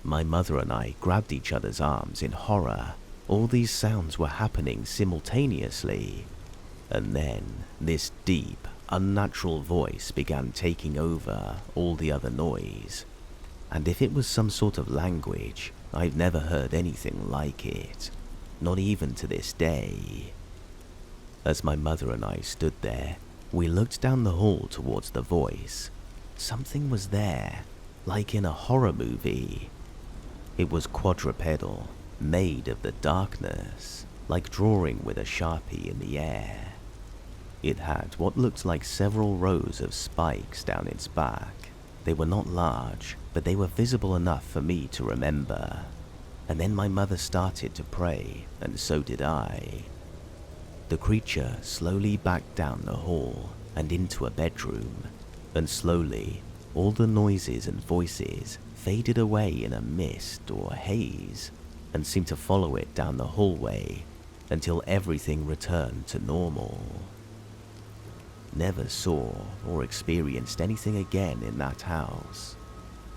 My mother and I grabbed each other's arms in horror. All these sounds were happening simultaneously. And then this deep, unnatural voice began taking over all the other noise. And if it was some sort of language, I've never heard anything like it, not even to this day. As my mother and I stood there, we looked down the hall towards the voice. Something was there, like in a horror movie. It was quadrupedal, made of the darkness, like drawing with a Sharpie in the air. It had what looked like several rows of spikes down its back. They were not large, but they were visible enough for me to remember. And then my mother started to pray, and so did I. The creature slowly backed down the hall and into a bedroom, and slowly, all the noises and voices faded away in a mist or haze, and seemed to follow it down the hallway until everything returned to normal. Never saw or experienced anything again in that house.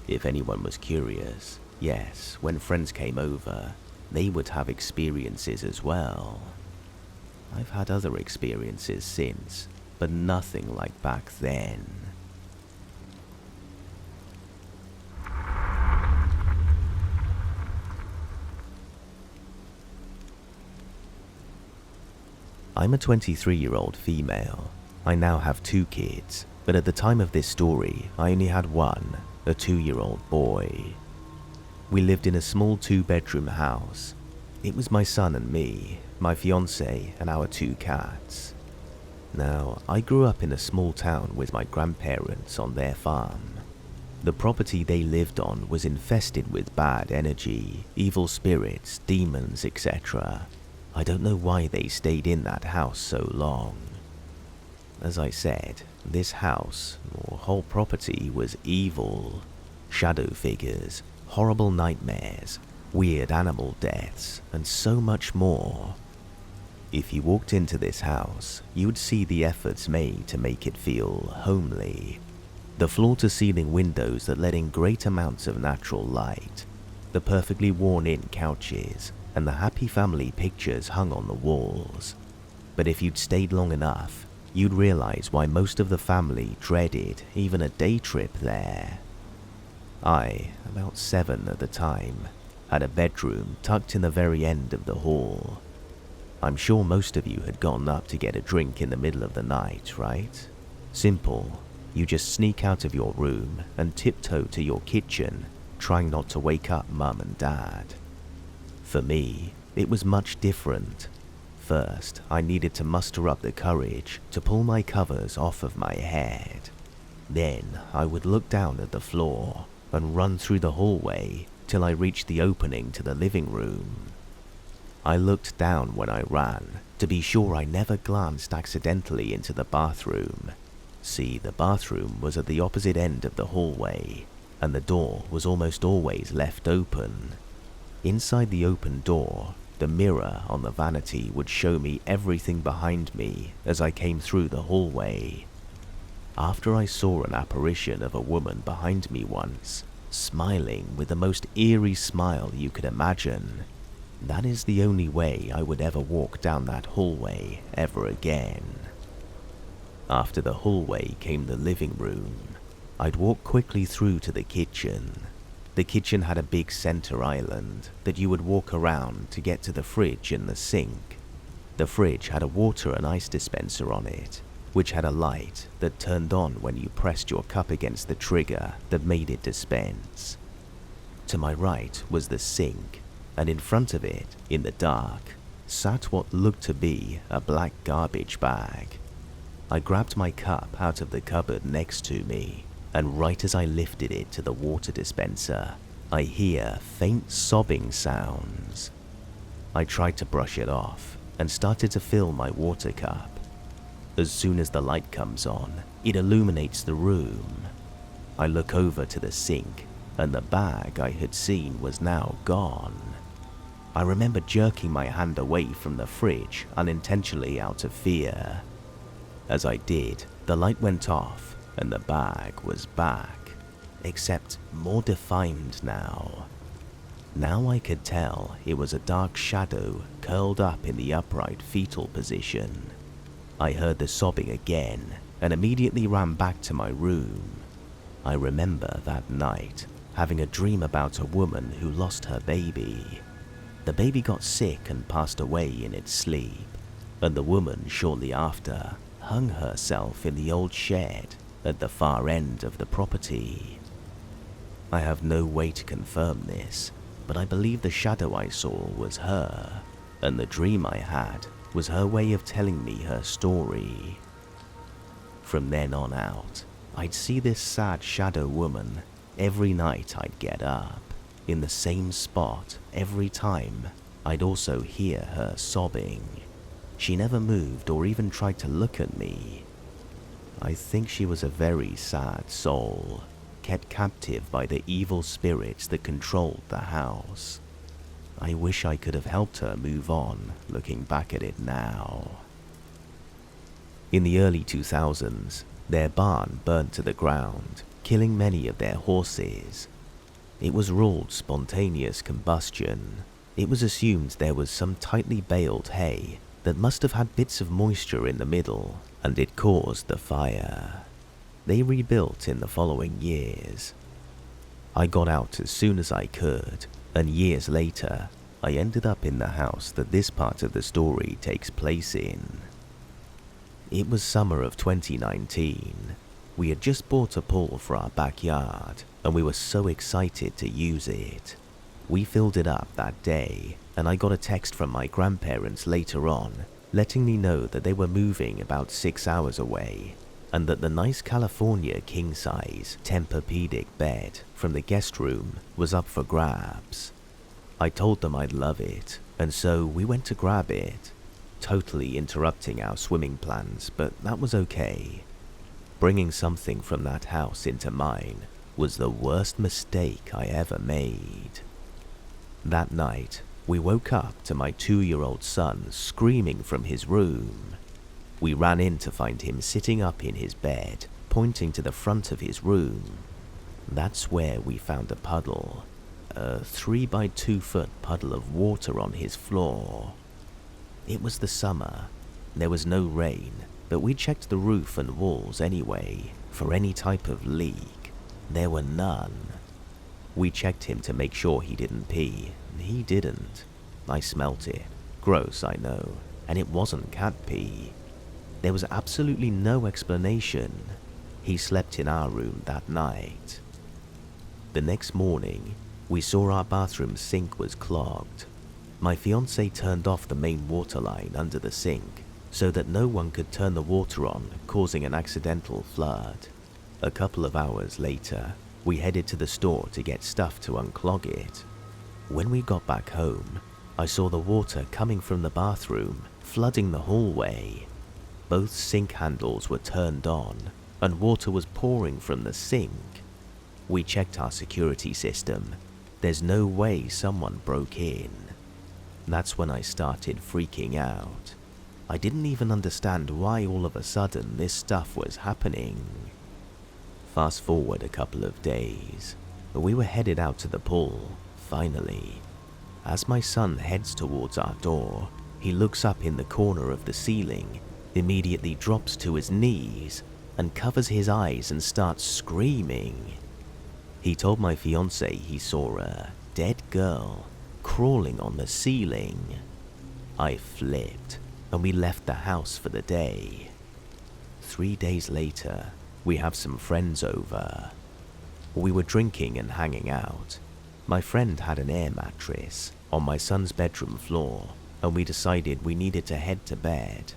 If anyone was curious, yes, when friends came over, they would have experiences as well. I've had other experiences since, but nothing like back then. I'm a 23-year-old female. I now have 2 kids, but at the time of this story, I only had one, a 2-year-old boy. We lived in a small 2-bedroom house. It was my son and me, my fiancé, and our 2 cats. Now, I grew up in a small town with my grandparents on their farm. The property they lived on was infested with bad energy, evil spirits, demons, etc. I don't know why they stayed in that house so long. As I said, this house, or whole property, was evil. Shadow figures, horrible nightmares, weird animal deaths, and so much more. If you walked into this house, you would see the efforts made to make it feel homely. The floor-to-ceiling windows that let in great amounts of natural light, the perfectly worn-in couches, and the happy family pictures hung on the walls. But if you'd stayed long enough, you'd realize why most of the family dreaded even a day trip there. I, about 7 at the time, had a bedroom tucked in the very end of the hall. I'm sure most of you had gotten up to get a drink in the middle of the night, right? Simple. You just sneak out of your room and tiptoe to your kitchen, trying not to wake up Mum and Dad. For me, it was much different. First, I needed to muster up the courage to pull my covers off of my head. Then, I would look down at the floor and run through the hallway till I reached the opening to the living room. I looked down when I ran to be sure I never glanced accidentally into the bathroom. See, the bathroom was at the opposite end of the hallway, and the door was almost always left open. Inside the open door, the mirror on the vanity would show me everything behind me as I came through the hallway. After I saw an apparition of a woman behind me once, smiling with the most eerie smile you could imagine. That is the only way I would ever walk down that hallway ever again. After the hallway came the living room. I'd walk quickly through to the kitchen. The kitchen had a big center island that you would walk around to get to the fridge and the sink. The fridge had a water and ice dispenser on it, which had a light that turned on when you pressed your cup against the trigger that made it dispense. To my right was the sink, and in front of it, in the dark, sat what looked to be a black garbage bag. I grabbed my cup out of the cupboard next to me, and right as I lifted it to the water dispenser, I hear faint sobbing sounds. I tried to brush it off and started to fill my water cup. As soon as the light comes on, it illuminates the room. I look over to the sink, and the bag I had seen was now gone. I remember jerking my hand away from the fridge unintentionally out of fear. As I did, the light went off and the bag was back, except more defined now. Now I could tell it was a dark shadow curled up in the upright fetal position. I heard the sobbing again and immediately ran back to my room. I remember that night having a dream about a woman who lost her baby. The baby got sick and passed away in its sleep, and the woman shortly after hung herself in the old shed at the far end of the property. I have no way to confirm this, but I believe the shadow I saw was her, and the dream I had was her way of telling me her story. From then on out, I'd see this sad shadow woman every night I'd get up, in the same spot every time. I'd also hear her sobbing. She never moved or even tried to look at me. I think she was a very sad soul, kept captive by the evil spirits that controlled the house. I wish I could have helped her move on, looking back at it now. In the early 2000s, their barn burned to the ground, killing many of their horses. It was ruled spontaneous combustion. It was assumed there was some tightly baled hay that must have had bits of moisture in the middle, and it caused the fire. They rebuilt in the following years. I got out as soon as I could, and years later, I ended up in the house that this part of the story takes place in. It was summer of 2019. We had just bought a pool for our backyard, and we were so excited to use it. We filled it up that day, and I got a text from my grandparents later on, letting me know that they were moving about 6 hours away, and that the nice California king-size Tempur-Pedic bed from the guest room was up for grabs. I told them I'd love it, and so we went to grab it, totally interrupting our swimming plans, but that was okay. Bringing something from that house into mine was the worst mistake I ever made. That night, we woke up to my 2-year-old son screaming from his room. We ran in to find him sitting up in his bed, pointing to the front of his room. That's where we found a puddle, a 3 by 2 foot puddle of water on his floor. It was the summer. There was no rain, but we checked the roof and walls anyway for any type of leak. There were none. We checked him to make sure he didn't pee. He didn't. I smelt it. Gross, I know. And it wasn't cat pee. There was absolutely no explanation. He slept in our room that night. The next morning, we saw our bathroom sink was clogged. My fiancé turned off the main water line under the sink so that no one could turn the water on, causing an accidental flood. A couple of hours later, we headed to the store to get stuff to unclog it. When we got back home, I saw the water coming from the bathroom, flooding the hallway. Both sink handles were turned on, and water was pouring from the sink. We checked our security system. There's no way someone broke in. That's when I started freaking out. I didn't even understand why all of a sudden this stuff was happening. Fast forward a couple of days. We were headed out to the pool, finally. As my son heads towards our door, he looks up in the corner of the ceiling, immediately drops to his knees, and covers his eyes and starts screaming. He told my fiancé he saw a dead girl crawling on the ceiling. I flipped, and we left the house for the day. 3 days later, we have some friends over. We were drinking and hanging out. My friend had an air mattress on my son's bedroom floor, and we decided we needed to head to bed.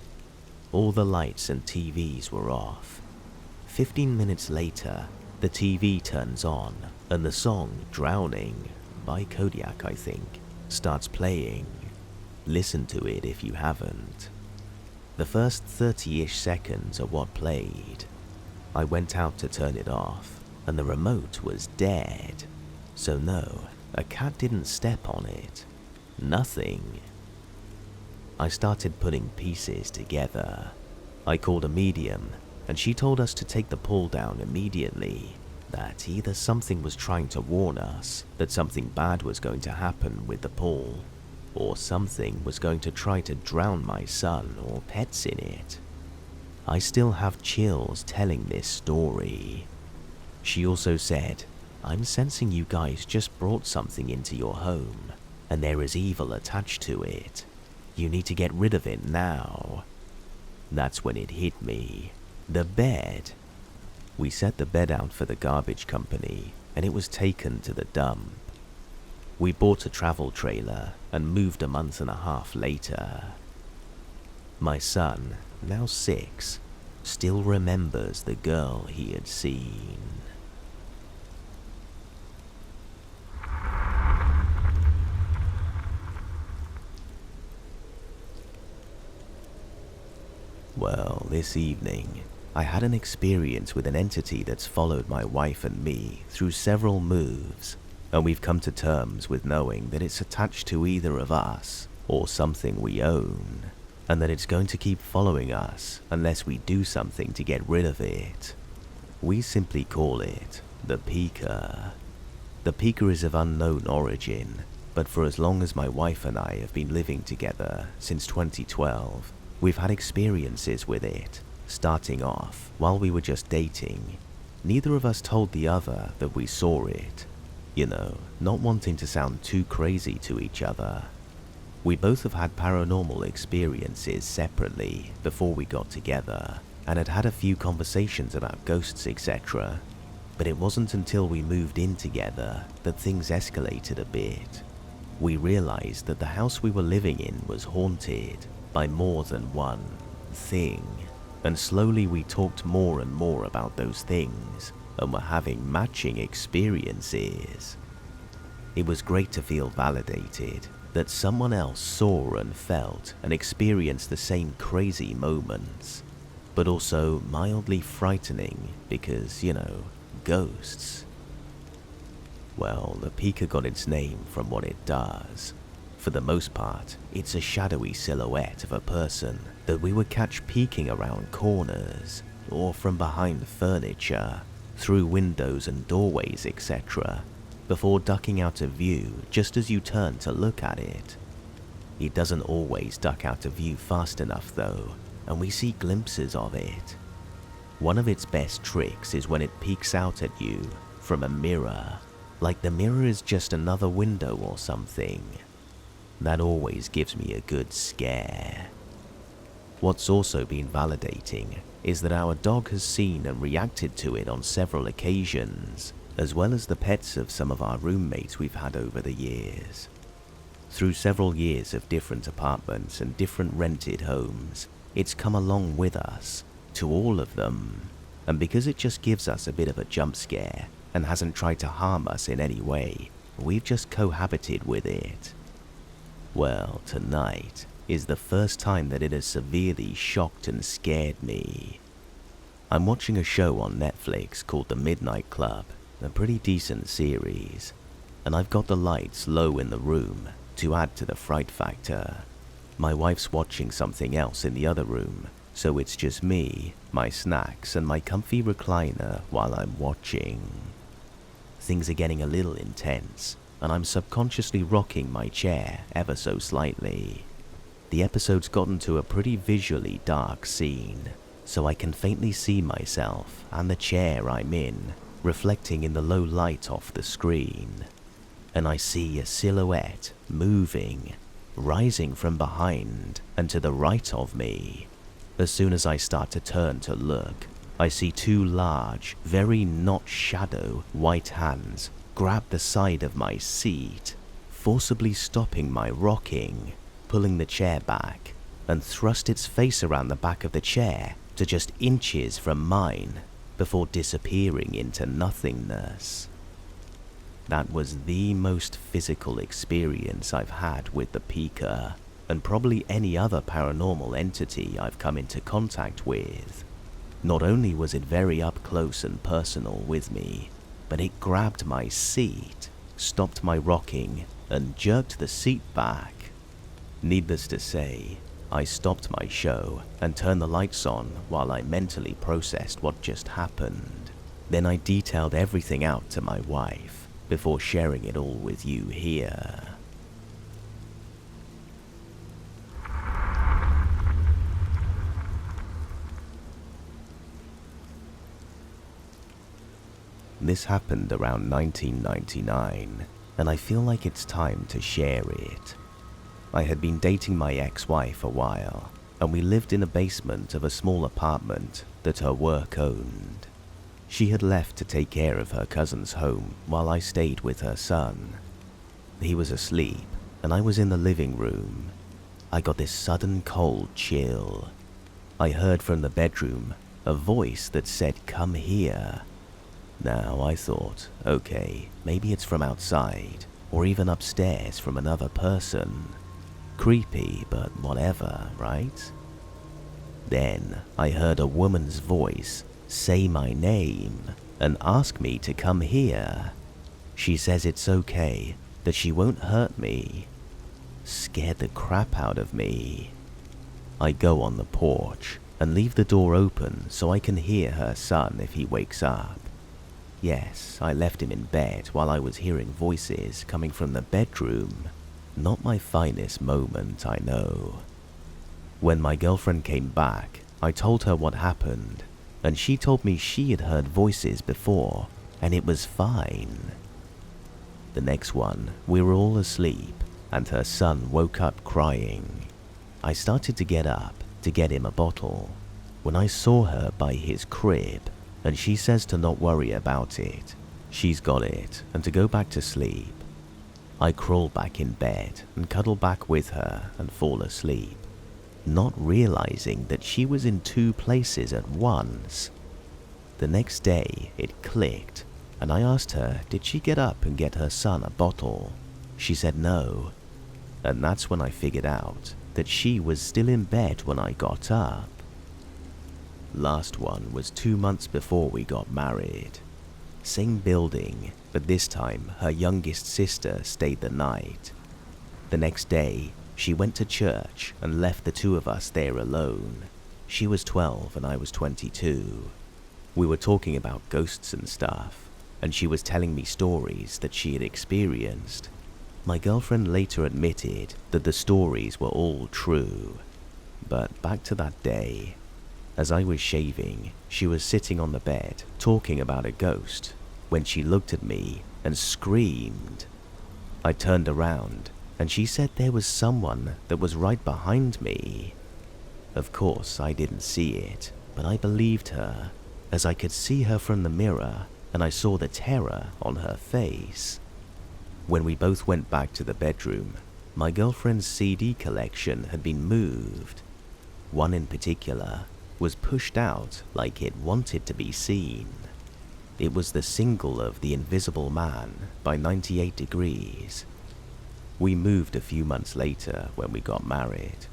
All the lights and TVs were off. 15 minutes later, the TV turns on, and the song Drowning by Kodiak, I think, starts playing. Listen to it if you haven't. The first 30-ish seconds are what played. I went out to turn it off, and the remote was dead. So no, a cat didn't step on it. Nothing. I started putting pieces together. I called a medium, and she told us to take the pole down immediately, that either something was trying to warn us that something bad was going to happen with the pole, or something was going to try to drown my son or pets in it. I still have chills telling this story. She also said, "I'm sensing you guys just brought something into your home, and there is evil attached to it. You need to get rid of it now." That's when it hit me. The bed. We set the bed out for the garbage company, and it was taken to the dump. We bought a travel trailer and moved a month and a half later. My son, now 6, still remembers the girl he had seen. Well, this evening, I had an experience with an entity that's followed my wife and me through several moves, and we've come to terms with knowing that it's attached to either of us or something we own, and that it's going to keep following us unless we do something to get rid of it. We simply call it the Peeker. The Peeker is of unknown origin, but for as long as my wife and I have been living together, since 2012, we've had experiences with it. Starting off, while we were just dating, neither of us told the other that we saw it. You know, not wanting to sound too crazy to each other. We both have had paranormal experiences separately before we got together, and had had a few conversations about ghosts, etc. But it wasn't until we moved in together that things escalated a bit. We realized that the house we were living in was haunted by more than one thing, and slowly we talked more and more about those things and were having matching experiences. It was great to feel validated that someone else saw and felt and experienced the same crazy moments, but also mildly frightening because, you know, ghosts. Well, the Peeker got its name from what it does. For the most part, it's a shadowy silhouette of a person that we would catch peeking around corners, or from behind furniture, through windows and doorways, etc., before ducking out of view just as you turn to look at it. It doesn't always duck out of view fast enough though, and we see glimpses of it. One of its best tricks is when it peeks out at you from a mirror, like the mirror is just another window or something. That always gives me a good scare. What's also been validating is that our dog has seen and reacted to it on several occasions, as well as the pets of some of our roommates we've had over the years. Through several years of different apartments and different rented homes, it's come along with us, to all of them, and because it just gives us a bit of a jump scare and hasn't tried to harm us in any way, we've just cohabited with it. Well, tonight is the first time that it has severely shocked and scared me. I'm watching a show on Netflix called The Midnight Club, a pretty decent series, and I've got the lights low in the room to add to the fright factor. My wife's watching something else in the other room, so it's just me, my snacks, and my comfy recliner while I'm watching. Things are getting a little intense, and I'm subconsciously rocking my chair ever so slightly. The episode's gotten to a pretty visually dark scene, so I can faintly see myself and the chair I'm in reflecting in the low light off the screen, and I see a silhouette moving, rising from behind and to the right of me. As soon as I start to turn to look, I see two large, very not shadow, white hands grab the side of my seat, forcibly stopping my rocking, pulling the chair back, and thrust its face around the back of the chair to just inches from mine before disappearing into nothingness. That was the most physical experience I've had with the Peeker, and probably any other paranormal entity I've come into contact with. Not only was it very up close and personal with me, but it grabbed my seat, stopped my rocking, and jerked the seat back. Needless to say, I stopped my show and turned the lights on while I mentally processed what just happened. Then I detailed everything out to my wife before sharing it all with you here. This happened around 1999, and I feel like it's time to share it. I had been dating my ex-wife a while, and we lived in a basement of a small apartment that her work owned. She had left to take care of her cousin's home while I stayed with her son. He was asleep, and I was in the living room. I got this sudden cold chill. I heard from the bedroom a voice that said, "Come here." Now I thought, okay, maybe it's from outside, or even upstairs from another person. Creepy, but whatever, right? Then I heard a woman's voice say my name and ask me to come here. She says it's okay, that she won't hurt me. Scared the crap out of me. I go on the porch and leave the door open so I can hear her son if he wakes up. Yes, I left him in bed while I was hearing voices coming from the bedroom. Not my finest moment, I know. When my girlfriend came back, I told her what happened, and she told me she had heard voices before, and it was fine. The next one, we were all asleep, and her son woke up crying. I started to get up to get him a bottle, when I saw her by his crib, and she says to not worry about it. She's got it, and to go back to sleep. I crawl back in bed and cuddle back with her and fall asleep, not realizing that she was in two places at once. The next day, it clicked, and I asked her did she get up and get her son a bottle. She said no, and that's when I figured out that she was still in bed when I got up. Last one was 2 months before we got married. Same building, but this time her youngest sister stayed the night. The next day, she went to church and left the two of us there alone. She was 12 and I was 22. We were talking about ghosts and stuff, and she was telling me stories that she had experienced. My girlfriend later admitted that the stories were all true. But back to that day. As I was shaving, she was sitting on the bed talking about a ghost when she looked at me and screamed. I turned around and she said there was someone that was right behind me. Of course, I didn't see it, but I believed her, as I could see her from the mirror and I saw the terror on her face. When we both went back to the bedroom, my girlfriend's CD collection had been moved. One in particular was pushed out like it wanted to be seen. It was the single of The Invisible Man by 98 Degrees. We moved a few months later when we got married.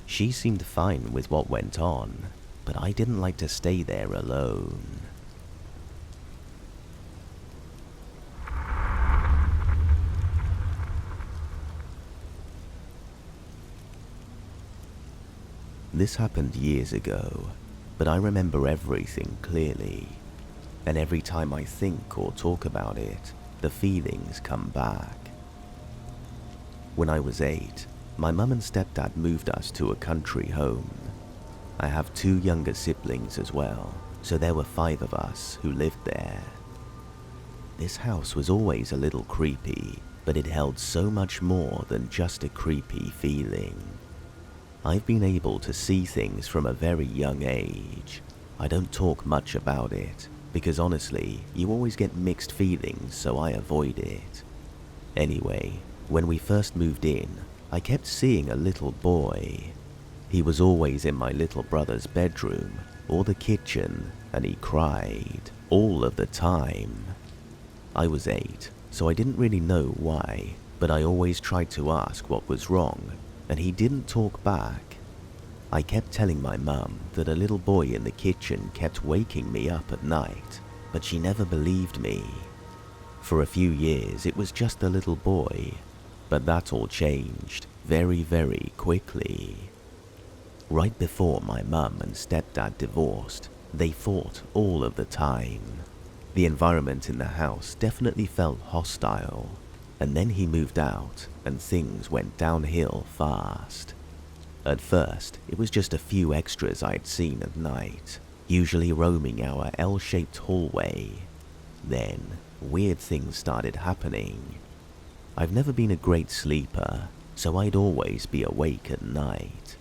She seemed fine with what went on, but I didn't like to stay there alone. This happened years ago, but I remember everything clearly. And every time I think or talk about it, the feelings come back. When I was 8, my mum and stepdad moved us to a country home. I have 2 younger siblings as well, so there were 5 of us who lived there. This house was always a little creepy, but it held so much more than just a creepy feeling. I've been able to see things from a very young age. I don't talk much about it, because honestly, you always get mixed feelings, so I avoid it. Anyway, when we first moved in, I kept seeing a little boy. He was always in my little brother's bedroom or the kitchen, and he cried all of the time. I was 8, so I didn't really know why, but I always tried to ask what was wrong, and he didn't talk back. I kept telling my mum that a little boy in the kitchen kept waking me up at night, but she never believed me. For a few years it was just a little boy, but that all changed very, very quickly. Right before my mum and stepdad divorced, they fought all of the time. The environment in the house definitely felt hostile, and then he moved out and things went downhill fast. At first, it was just a few extras I'd seen at night, usually roaming our L-shaped hallway. Then, weird things started happening. I've never been a great sleeper, so I'd always be awake at night.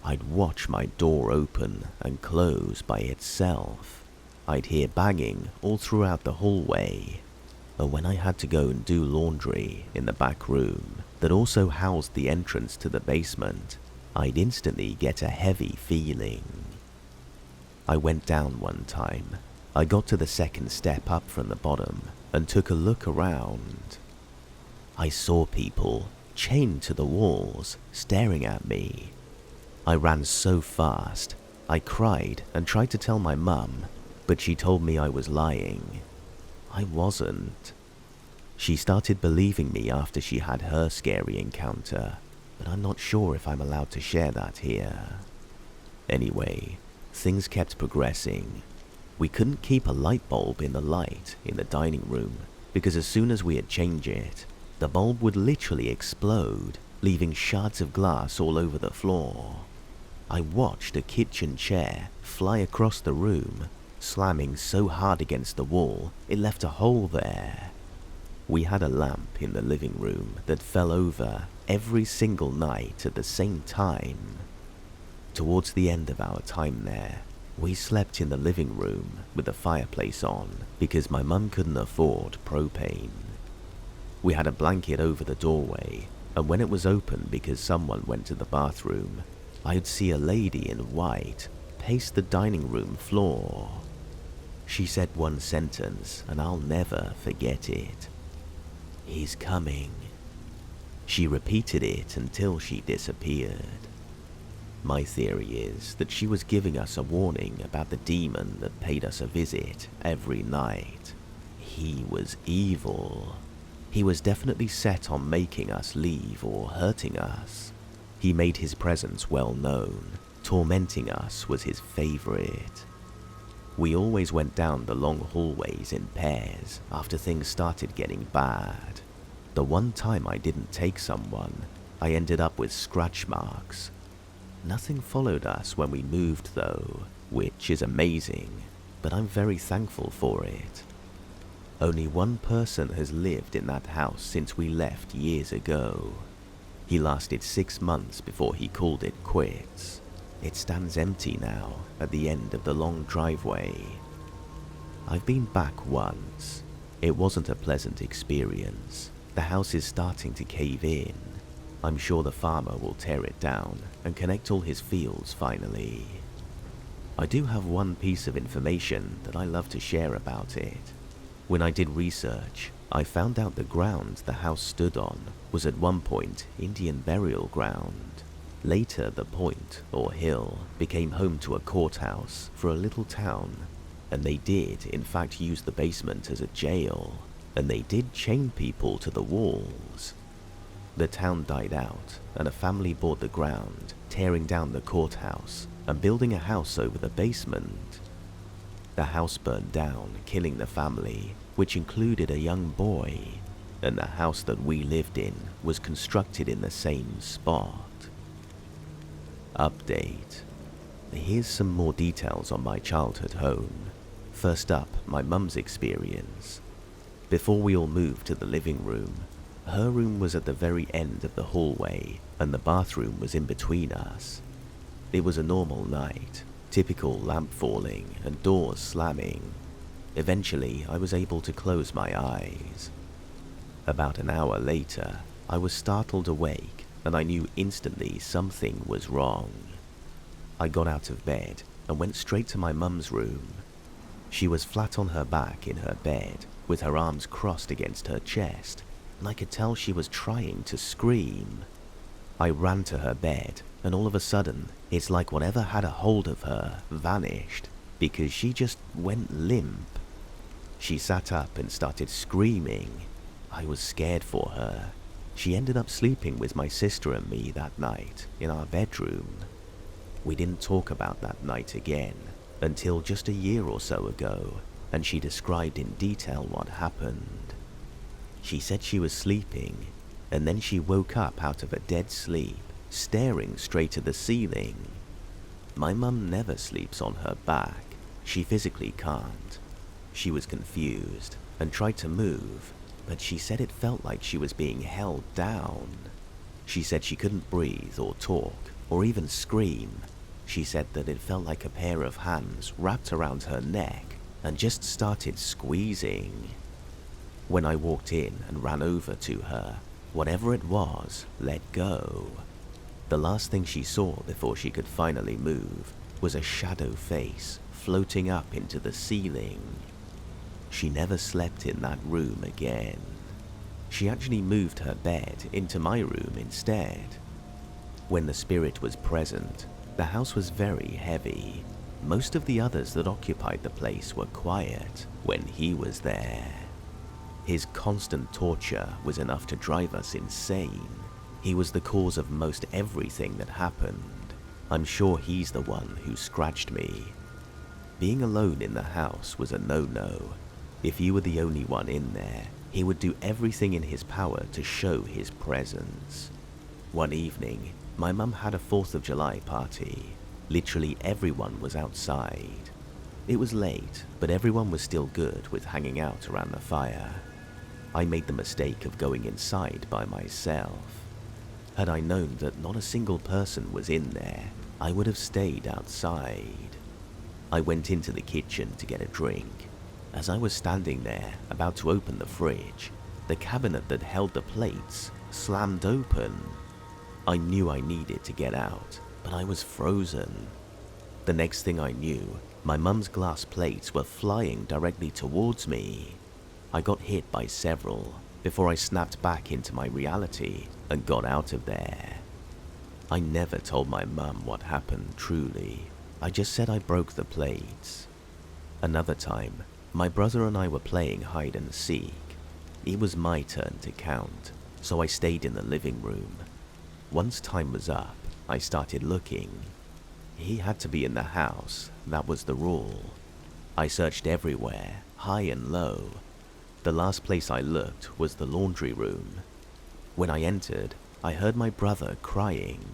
I'd watch my door open and close by itself. I'd hear banging all throughout the hallway. Or when I had to go and do laundry in the back room that also housed the entrance to the basement, I'd instantly get a heavy feeling. I went down one time. I got to the second step up from the bottom and took a look around. I saw people chained to the walls, staring at me. I ran so fast, I cried and tried to tell my mum, but she told me I was lying. I wasn't. She started believing me after she had her scary encounter, but I'm not sure if I'm allowed to share that here. Anyway, things kept progressing. We couldn't keep a light bulb in the light in the dining room because as soon as we'd change it, the bulb would literally explode, leaving shards of glass all over the floor. I watched a kitchen chair fly across the room, slamming so hard against the wall it left a hole there. We had a lamp in the living room that fell over every single night at the same time. Towards the end of our time there, we slept in the living room with the fireplace on because my mum couldn't afford propane. We had a blanket over the doorway, and when it was open because someone went to the bathroom, I'd see a lady in white pace the dining room floor. She said one sentence, and I'll never forget it. "He's coming." She repeated it until she disappeared. My theory is that she was giving us a warning about the demon that paid us a visit every night. He was evil. He was definitely set on making us leave or hurting us. He made his presence well known. Tormenting us was his favorite. We always went down the long hallways in pairs after things started getting bad. The one time I didn't take someone, I ended up with scratch marks. Nothing followed us when we moved though, which is amazing, but I'm very thankful for it. Only one person has lived in that house since we left years ago. He lasted 6 months before he called it quits. It stands empty now at the end of the long driveway. I've been back once. It wasn't a pleasant experience. The house is starting to cave in. I'm sure the farmer will tear it down and connect all his fields finally. I do have one piece of information that I love to share about it. When I did research, I found out the ground the house stood on was at one point Indian burial ground. Later, the point, or hill, became home to a courthouse for a little town, and they did in fact use the basement as a jail, and they did chain people to the walls. The town died out, and a family bought the ground, tearing down the courthouse and building a house over the basement. The house burned down, killing the family, which included a young boy, and the house that we lived in was constructed in the same spot. Update. Here's some more details on my childhood home. First up, my mum's experience. Before we all moved to the living room, her room was at the very end of the hallway, and the bathroom was in between us. It was a normal night. Typical lamp falling and doors slamming. Eventually, I was able to close my eyes. About an hour later, I was startled awake and I knew instantly something was wrong. I got out of bed and went straight to my mum's room. She was flat on her back in her bed with her arms crossed against her chest, and I could tell she was trying to scream. I ran to her bed, and all of a sudden, it's like whatever had a hold of her vanished, because she just went limp. She sat up and started screaming. I was scared for her. She ended up sleeping with my sister and me that night in our bedroom. We didn't talk about that night again until just a year or so ago, and she described in detail what happened. She said she was sleeping, and then she woke up out of a dead sleep, staring straight at the ceiling. My mum never sleeps on her back. She physically can't. She was confused and tried to move, but she said it felt like she was being held down. She said she couldn't breathe or talk or even scream. She said that it felt like a pair of hands wrapped around her neck and just started squeezing. When I walked in and ran over to her, whatever it was let go. The last thing she saw before she could finally move was a shadow face floating up into the ceiling. She never slept in that room again. She actually moved her bed into my room instead. When the spirit was present, the house was very heavy. Most of the others that occupied the place were quiet when he was there. His constant torture was enough to drive us insane. He was the cause of most everything that happened. I'm sure he's the one who scratched me. Being alone in the house was a no-no. If you were the only one in there, he would do everything in his power to show his presence. One evening, my mum had a 4th of July party. Literally everyone was outside. It was late, but everyone was still good with hanging out around the fire. I made the mistake of going inside by myself. Had I known that not a single person was in there, I would have stayed outside. I went into the kitchen to get a drink. As I was standing there, about to open the fridge, the cabinet that held the plates slammed open. I knew I needed to get out, but I was frozen. The next thing I knew, my mum's glass plates were flying directly towards me. I got hit by several before I snapped back into my reality and got out of there. I never told my mum what happened truly. I just said I broke the plates. Another time, my brother and I were playing hide and seek. It was my turn to count, so I stayed in the living room. Once time was up, I started looking. He had to be in the house, that was the rule. I searched everywhere, high and low. The last place I looked was the laundry room. When I entered, I heard my brother crying.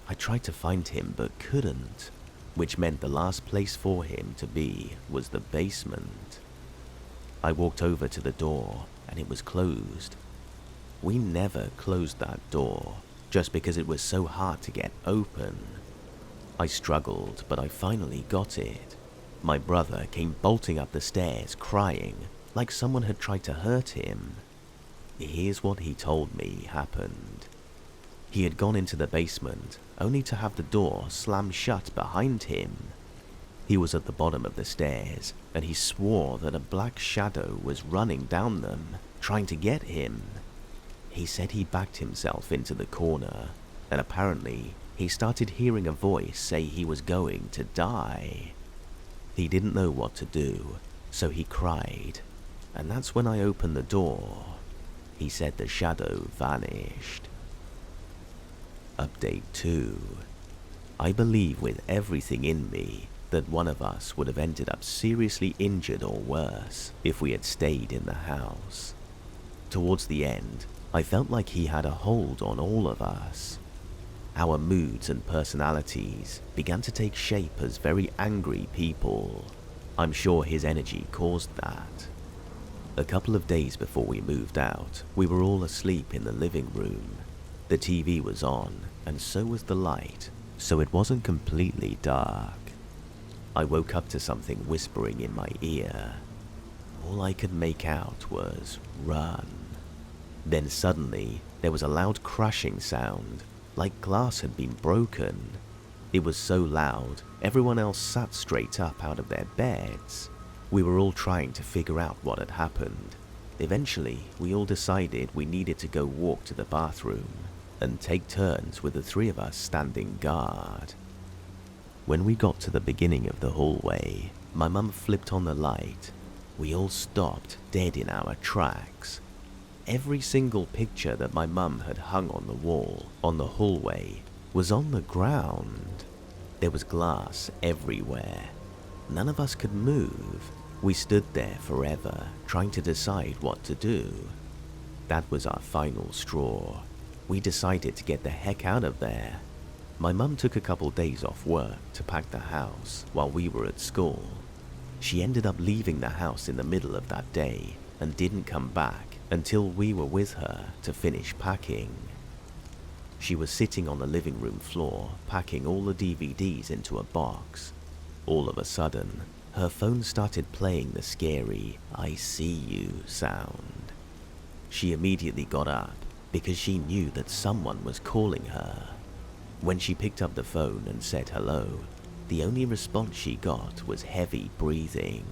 I tried to find him but couldn't, which meant the last place for him to be was the basement. I walked over to the door and it was closed. We never closed that door, just because it was so hard to get open. I struggled, but I finally got it. My brother came bolting up the stairs crying, like someone had tried to hurt him. Here's what he told me happened. He had gone into the basement, only to have the door slam shut behind him. He was at the bottom of the stairs, and he swore that a black shadow was running down them, trying to get him. He said he backed himself into the corner, and apparently he started hearing a voice say he was going to die. He didn't know what to do, so he cried, and that's when I opened the door. He said the shadow vanished. Update 2. I believe with everything in me that one of us would have ended up seriously injured or worse if we had stayed in the house. Towards the end, I felt like he had a hold on all of us. Our moods and personalities began to take shape as very angry people. I'm sure his energy caused that. A couple of days before we moved out, we were all asleep in the living room. The TV was on, and so was the light, so it wasn't completely dark. I woke up to something whispering in my ear. All I could make out was, "Run." Then suddenly, there was a loud crashing sound, like glass had been broken. It was so loud, everyone else sat straight up out of their beds. We were all trying to figure out what had happened. Eventually, we all decided we needed to go walk to the bathroom. and take turns with the three of us standing guard. When we got to the beginning of the hallway, my mum flipped on the light. We all stopped dead in our tracks. Every single picture that my mum had hung on the wall on the hallway was on the ground. There was glass everywhere. None of us could move. We stood there forever, trying to decide what to do. That was our final straw. We decided to get the heck out of there. My mum took a couple days off work to pack the house while we were at school. She ended up leaving the house in the middle of that day and didn't come back until we were with her to finish packing. She was sitting on the living room floor, packing all the DVDs into a box. All of a sudden, her phone started playing the scary "I see you" sound. She immediately got up because she knew that someone was calling her. When she picked up the phone and said hello, the only response she got was heavy breathing.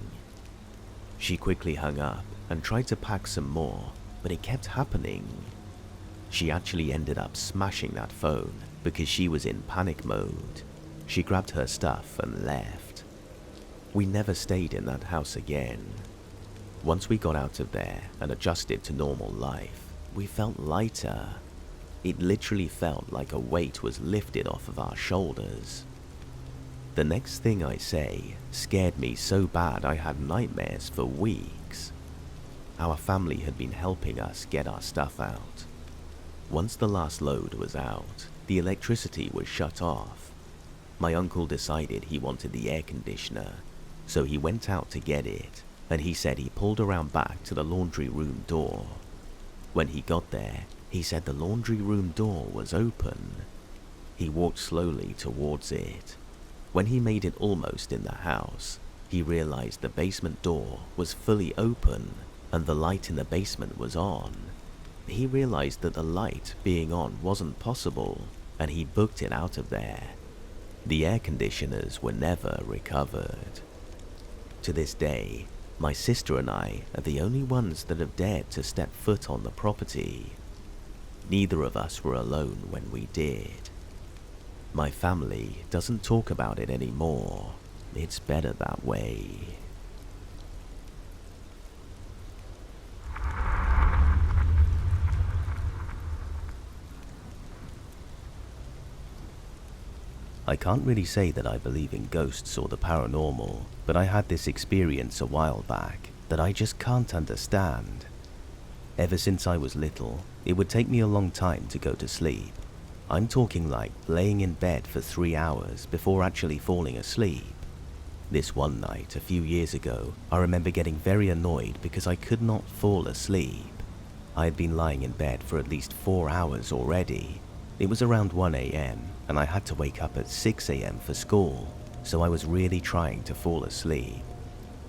She quickly hung up and tried to pack some more, but it kept happening. She actually ended up smashing that phone because she was in panic mode. She grabbed her stuff and left. We never stayed in that house again. Once we got out of there and adjusted to normal life, we felt lighter. It literally felt like a weight was lifted off of our shoulders. The next thing I say scared me so bad I had nightmares for weeks. Our family had been helping us get our stuff out. Once the last load was out, the electricity was shut off. My uncle decided he wanted the air conditioner, so he went out to get it, and he said he pulled around back to the laundry room door. When he got there, he said the laundry room door was open. He walked slowly towards it. When he made it almost in the house, he realized the basement door was fully open and the light in the basement was on. He realized that the light being on wasn't possible, and he booked it out of there. The air conditioners were never recovered. To this day, my sister and I are the only ones that have dared to step foot on the property. Neither of us were alone when we did. My family doesn't talk about it anymore. It's better that way. I can't really say that I believe in ghosts or the paranormal, but I had this experience a while back that I just can't understand. Ever since I was little, it would take me a long time to go to sleep. I'm talking like laying in bed for 3 hours before actually falling asleep. This one night, a few years ago, I remember getting very annoyed because I could not fall asleep. I had been lying in bed for at least 4 hours already. It was around 1 a.m. and I had to wake up at 6 a.m. for school, so I was really trying to fall asleep.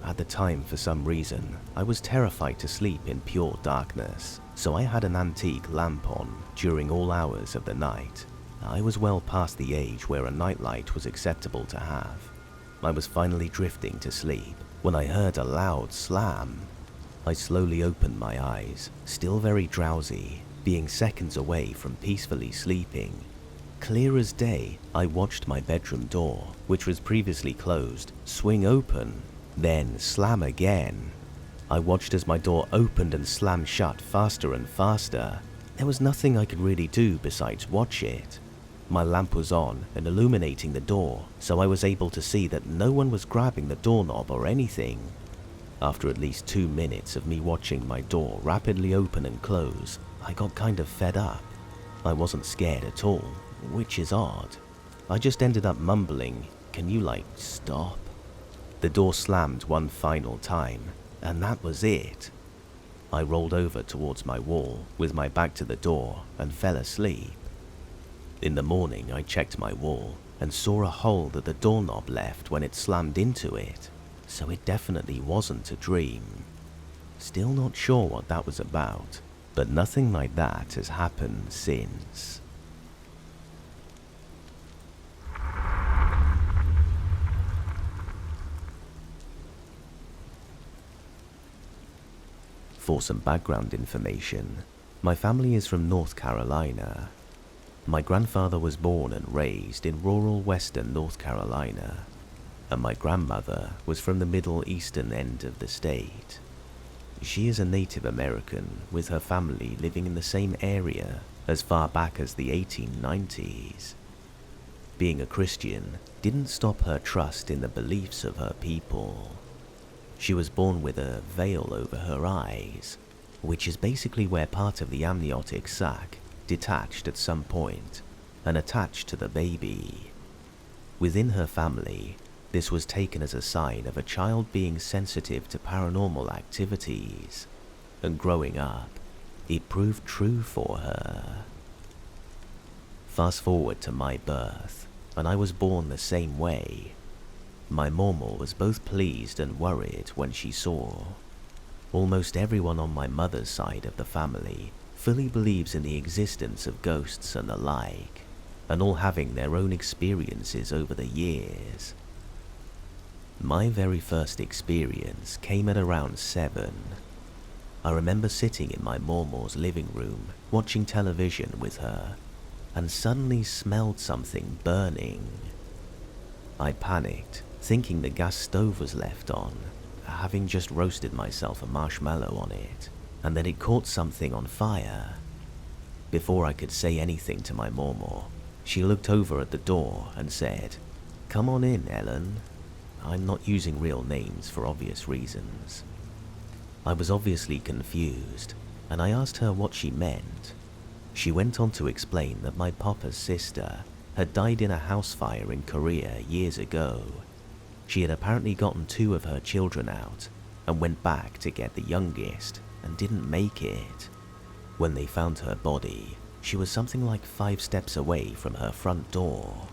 At the time, for some reason, I was terrified to sleep in pure darkness, so I had an antique lamp on during all hours of the night. I was well past the age where a nightlight was acceptable to have. I was finally drifting to sleep when I heard a loud slam. I slowly opened my eyes, still very drowsy, being seconds away from peacefully sleeping. Clear as day, I watched my bedroom door, which was previously closed, swing open, then slam again. I watched as my door opened and slammed shut faster and faster. There was nothing I could really do besides watch it. My lamp was on and illuminating the door, so I was able to see that no one was grabbing the doorknob or anything. After at least 2 minutes of me watching my door rapidly open and close, I got kind of fed up. I wasn't scared at all, which is odd. I just ended up mumbling, "Can you stop?" The door slammed one final time, and that was it. I rolled over towards my wall with my back to the door and fell asleep. In the morning, I checked my wall and saw a hole that the doorknob left when it slammed into it, so it definitely wasn't a dream. Still not sure what that was about, but nothing like that has happened since. For some background information, my family is from North Carolina. My grandfather was born and raised in rural western North Carolina, and my grandmother was from the Middle Eastern end of the state. She is a Native American with her family living in the same area as far back as the 1890s. Being a Christian didn't stop her trust in the beliefs of her people. She was born with a veil over her eyes, which is basically where part of the amniotic sac detached at some point and attached to the baby. Within her family, this was taken as a sign of a child being sensitive to paranormal activities, and growing up, it proved true for her. Fast forward to my birth, and I was born the same way. My mama was both pleased and worried when she saw. Almost everyone on my mother's side of the family fully believes in the existence of ghosts and the like, and all having their own experiences over the years. My very first experience came at around 7. I remember sitting in my mama's living room watching television with her, and suddenly smelled something burning. I panicked, thinking the gas stove was left on, having just roasted myself a marshmallow on it, and that it caught something on fire. Before I could say anything to my mama, she looked over at the door and said, "Come on in, Ellen." I'm not using real names for obvious reasons. I was obviously confused, and I asked her what she meant. She went on to explain that my papa's sister had died in a house fire in Korea years ago. She had apparently gotten 2 of her children out and went back to get the youngest and didn't make it. When they found her body, she was something like 5 steps away from her front door.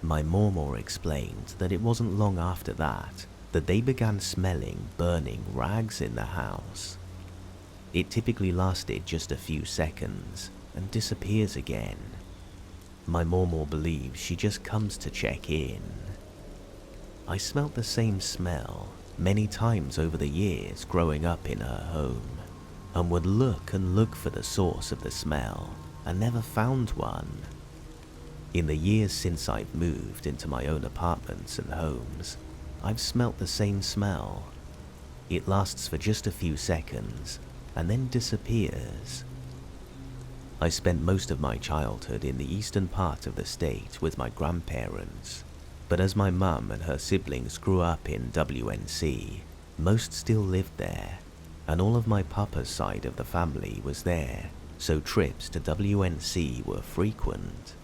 My mama explained that it wasn't long after that they began smelling burning rags in the house. It typically lasted just a few seconds and disappears again. My mama believes she just comes to check in. I smelt the same smell many times over the years growing up in her home, and would look and look for the source of the smell and never found one. In the years since I've moved into my own apartments and homes, I've smelt the same smell. It lasts for just a few seconds and then disappears. I spent most of my childhood in the eastern part of the state with my grandparents, but as my mum and her siblings grew up in WNC, most still lived there, and all of my papa's side of the family was there, so trips to WNC were frequent.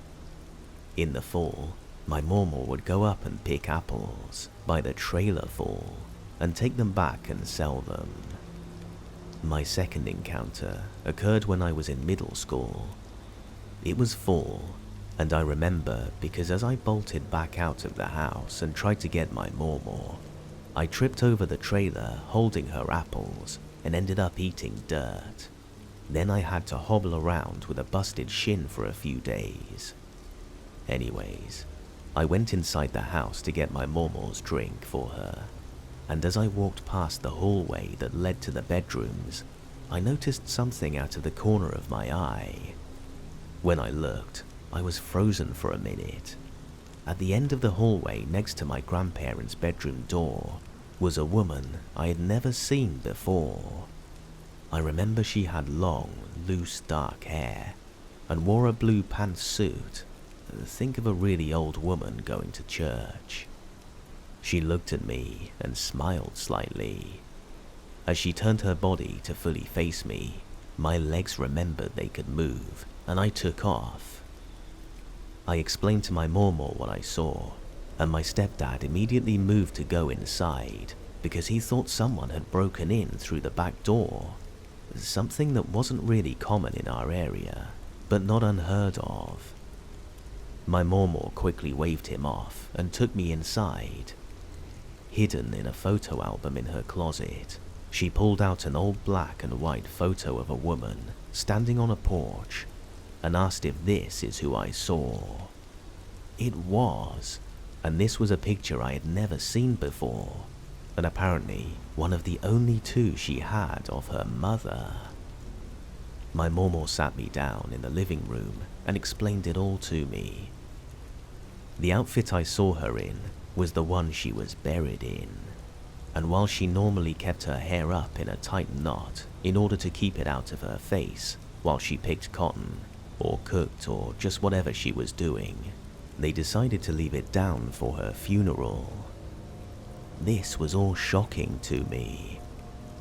In the fall, my mama would go up and pick apples by the trailer full and take them back and sell them. My second encounter occurred when I was in middle school. It was fall, and I remember because as I bolted back out of the house and tried to get my mama, I tripped over the trailer holding her apples and ended up eating dirt. Then I had to hobble around with a busted shin for a few days. Anyways, I went inside the house to get my mama's drink for her, and as I walked past the hallway that led to the bedrooms, I noticed something out of the corner of my eye. When I looked, I was frozen for a minute. At the end of the hallway next to my grandparents' bedroom door was a woman I had never seen before. I remember she had long, loose dark hair and wore a blue pantsuit. Think of a really old woman going to church. She looked at me and smiled slightly. As she turned her body to fully face me, my legs remembered they could move, and I took off. I explained to my mama what I saw, and my stepdad immediately moved to go inside because he thought someone had broken in through the back door, something that wasn't really common in our area, but not unheard of. My mama quickly waved him off and took me inside. Hidden in a photo album in her closet, she pulled out an old black and white photo of a woman standing on a porch and asked if this is who I saw. It was, and this was a picture I had never seen before, and apparently one of the only 2 she had of her mother. My Mormor sat me down in the living room and explained it all to me. The outfit I saw her in was the one she was buried in, and while she normally kept her hair up in a tight knot in order to keep it out of her face while she picked cotton, or cooked, or just whatever she was doing, they decided to leave it down for her funeral. This was all shocking to me.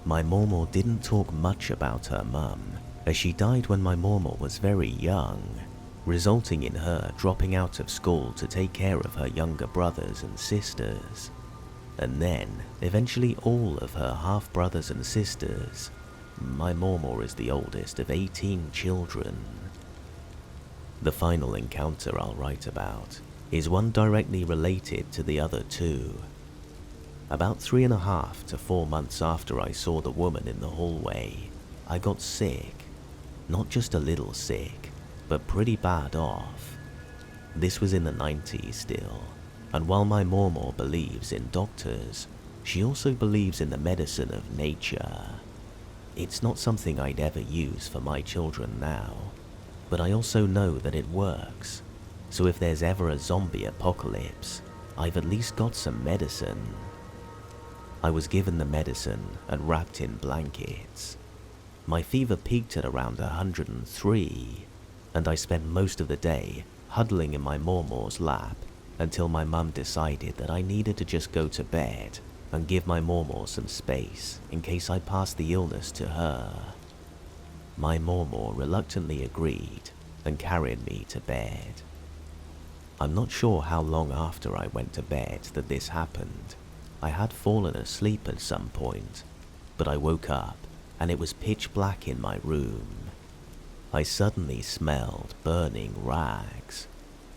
My Mormor didn't talk much about her mum, as she died when my Mormor was very young, resulting in her dropping out of school to take care of her younger brothers and sisters, and then eventually all of her half-brothers and sisters. My Mormor is the oldest of 18 children. The final encounter I'll write about is one directly related to the other two. About 3.5 to 4 months after I saw the woman in the hallway, I got sick. Not just a little sick, but pretty bad off. This was in the 90s still, and while my Mormor believes in doctors, she also believes in the medicine of nature. It's not something I'd ever use for my children now, but I also know that it works, so if there's ever a zombie apocalypse, I've at least got some medicine. I was given the medicine and wrapped in blankets. My fever peaked at around 103, and I spent most of the day huddling in my Mormor's lap until my mum decided that I needed to just go to bed and give my Mormor some space in case I passed the illness to her. My Mormor reluctantly agreed and carried me to bed. I'm not sure how long after I went to bed that this happened. I had fallen asleep at some point, but I woke up and it was pitch black in my room. I suddenly smelled burning rags,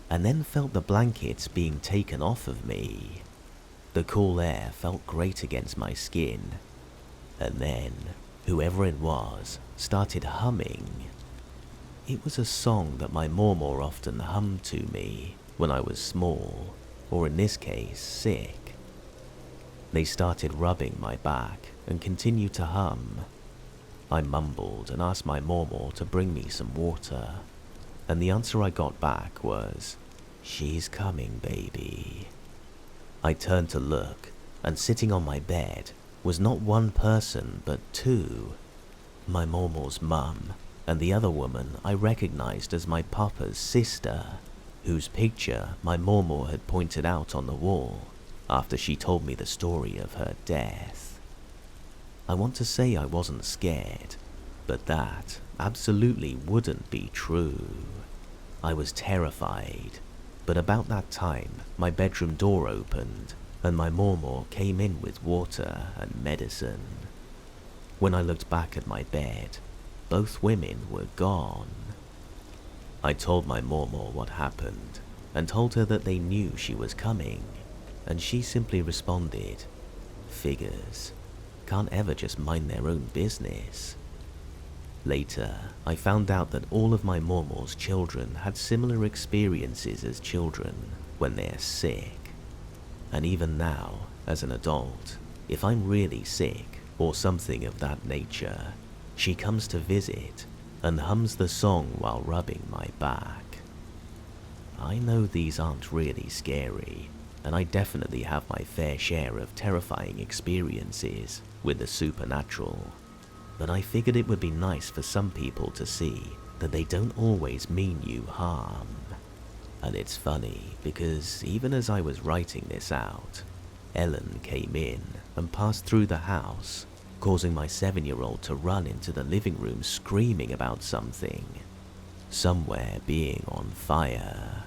and then felt the blankets being taken off of me. The cool air felt great against my skin, and then whoever it was started humming. It was a song that my Mormor often hummed to me when I was small, or in this case, sick. They started rubbing my back and continued to hum. I mumbled and asked my Mormor to bring me some water, and the answer I got back was, "She's coming, baby." I turned to look, and sitting on my bed was not one person but two. My Mormor's mum, and the other woman I recognized as my papa's sister, whose picture my Mormor had pointed out on the wall after she told me the story of her death. I want to say I wasn't scared, but that absolutely wouldn't be true. I was terrified, but about that time my bedroom door opened and my Mormor came in with water and medicine. When I looked back at my bed, both women were gone. I told my Mormor what happened and told her that they knew she was coming, and she simply responded, "Figures. Can't ever just mind their own business." Later, I found out that all of my Mormor's children had similar experiences as children when they're sick. And even now, as an adult, if I'm really sick or something of that nature, she comes to visit and hums the song while rubbing my back. I know these aren't really scary, and I definitely have my fair share of terrifying experiences with the supernatural, but I figured it would be nice for some people to see that they don't always mean you harm. And it's funny because even as I was writing this out, Ellen came in and passed through the house, causing my 7-year-old to run into the living room screaming about something, somewhere being on fire.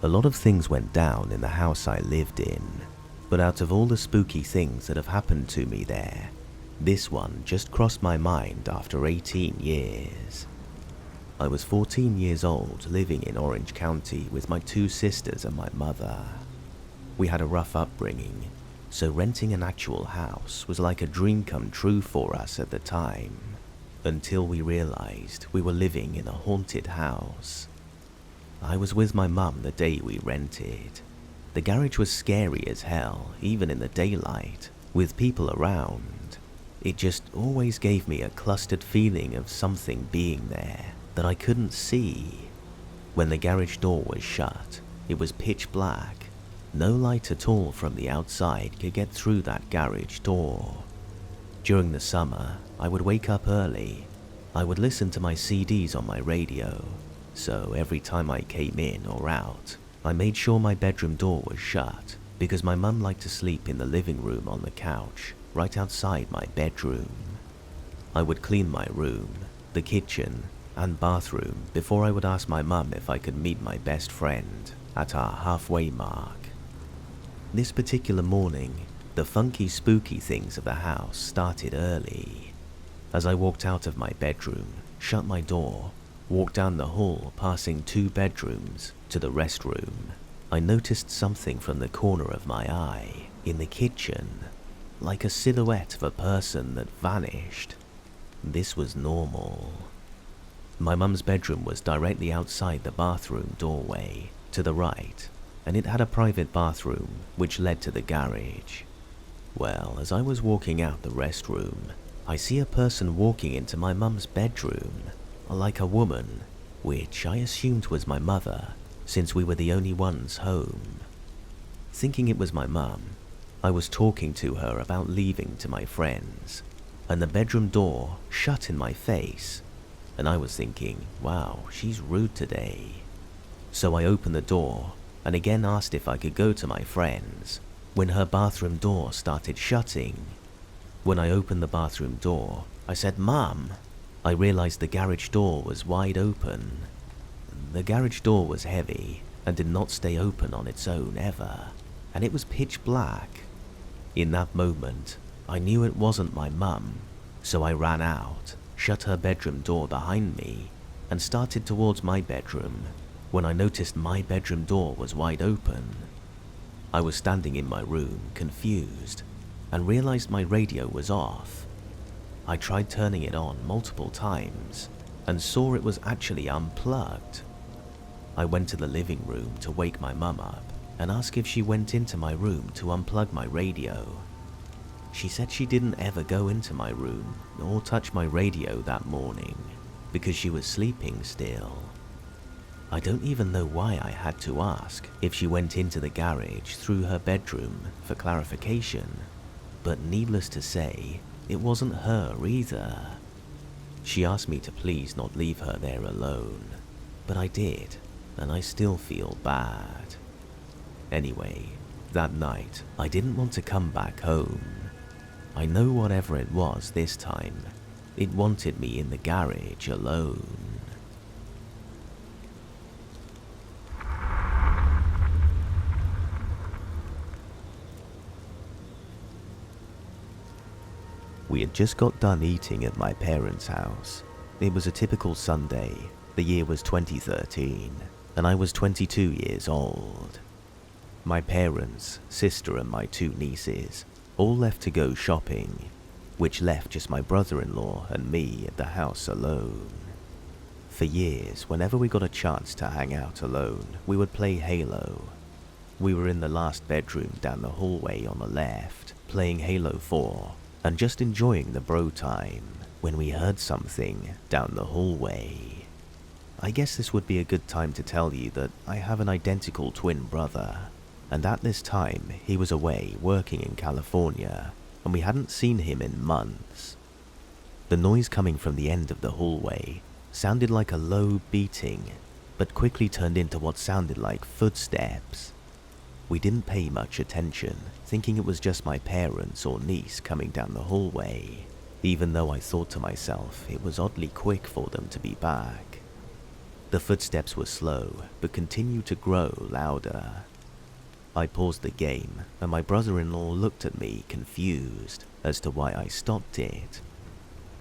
A lot of things went down in the house I lived in, but out of all the spooky things that have happened to me there, this one just crossed my mind after 18 years. I was 14 years old, living in Orange County with my 2 sisters and my mother. We had a rough upbringing, so renting an actual house was like a dream come true for us at the time, until we realized we were living in a haunted house. I was with my mum the day we rented. The garage was scary as hell, even in the daylight, with people around. It just always gave me a clustered feeling of something being there that I couldn't see. When the garage door was shut, it was pitch black. No light at all from the outside could get through that garage door. During the summer, I would wake up early. I would listen to my CDs on my radio, so every time I came in or out, I made sure my bedroom door was shut because my mum liked to sleep in the living room on the couch, right outside my bedroom. I would clean my room, the kitchen, and bathroom before I would ask my mum if I could meet my best friend at our halfway mark. This particular morning, the funky spooky things of the house started early. As I walked out of my bedroom, shut my door, walked down the hall passing 2 bedrooms to the restroom, I noticed something from the corner of my eye in the kitchen, like a silhouette of a person that vanished. This was normal. My mum's bedroom was directly outside the bathroom doorway, to the right, and it had a private bathroom which led to the garage. Well, as I was walking out the restroom, I see a person walking into my mum's bedroom, like a woman, which I assumed was my mother, since we were the only ones home. Thinking it was my mum, I was talking to her about leaving to my friends, and the bedroom door shut in my face, and I was thinking, wow, she's rude today. So I opened the door and again asked if I could go to my friends, when her bathroom door started shutting. When I opened the bathroom door, I said, "Mum." I realized the garage door was wide open. The garage door was heavy and did not stay open on its own ever, and it was pitch black. In that moment, I knew it wasn't my mum, so I ran out, shut her bedroom door behind me, and started towards my bedroom when I noticed my bedroom door was wide open. I was standing in my room, confused, and realized my radio was off. I tried turning it on multiple times and saw it was actually unplugged. I went to the living room to wake my mum up and ask if she went into my room to unplug my radio. She said she didn't ever go into my room or touch my radio that morning because she was sleeping still. I don't even know why I had to ask if she went into the garage through her bedroom for clarification, but needless to say, it wasn't her either. She asked me to please not leave her there alone, but I did, and I still feel bad. Anyway, that night, I didn't want to come back home. I know whatever it was this time, it wanted me in the garage alone. We had just got done eating at my parents' house. It was a typical Sunday. The year was 2013, and I was 22 years old. My parents, sister, and my 2 nieces all left to go shopping, which left just my brother-in-law and me at the house alone. For years, whenever we got a chance to hang out alone, we would play Halo. We were in the last bedroom down the hallway on the left, playing Halo 4, and just enjoying the bro time, when we heard something down the hallway. I guess this would be a good time to tell you that I have an identical twin brother, and at this time he was away working in California, and we hadn't seen him in months. The noise coming from the end of the hallway sounded like a low beating, but quickly turned into what sounded like footsteps. We didn't pay much attention, thinking it was just my parents or niece coming down the hallway, even though I thought to myself it was oddly quick for them to be back. The footsteps were slow, but continued to grow louder. I paused the game, and my brother-in-law looked at me confused as to why I stopped it.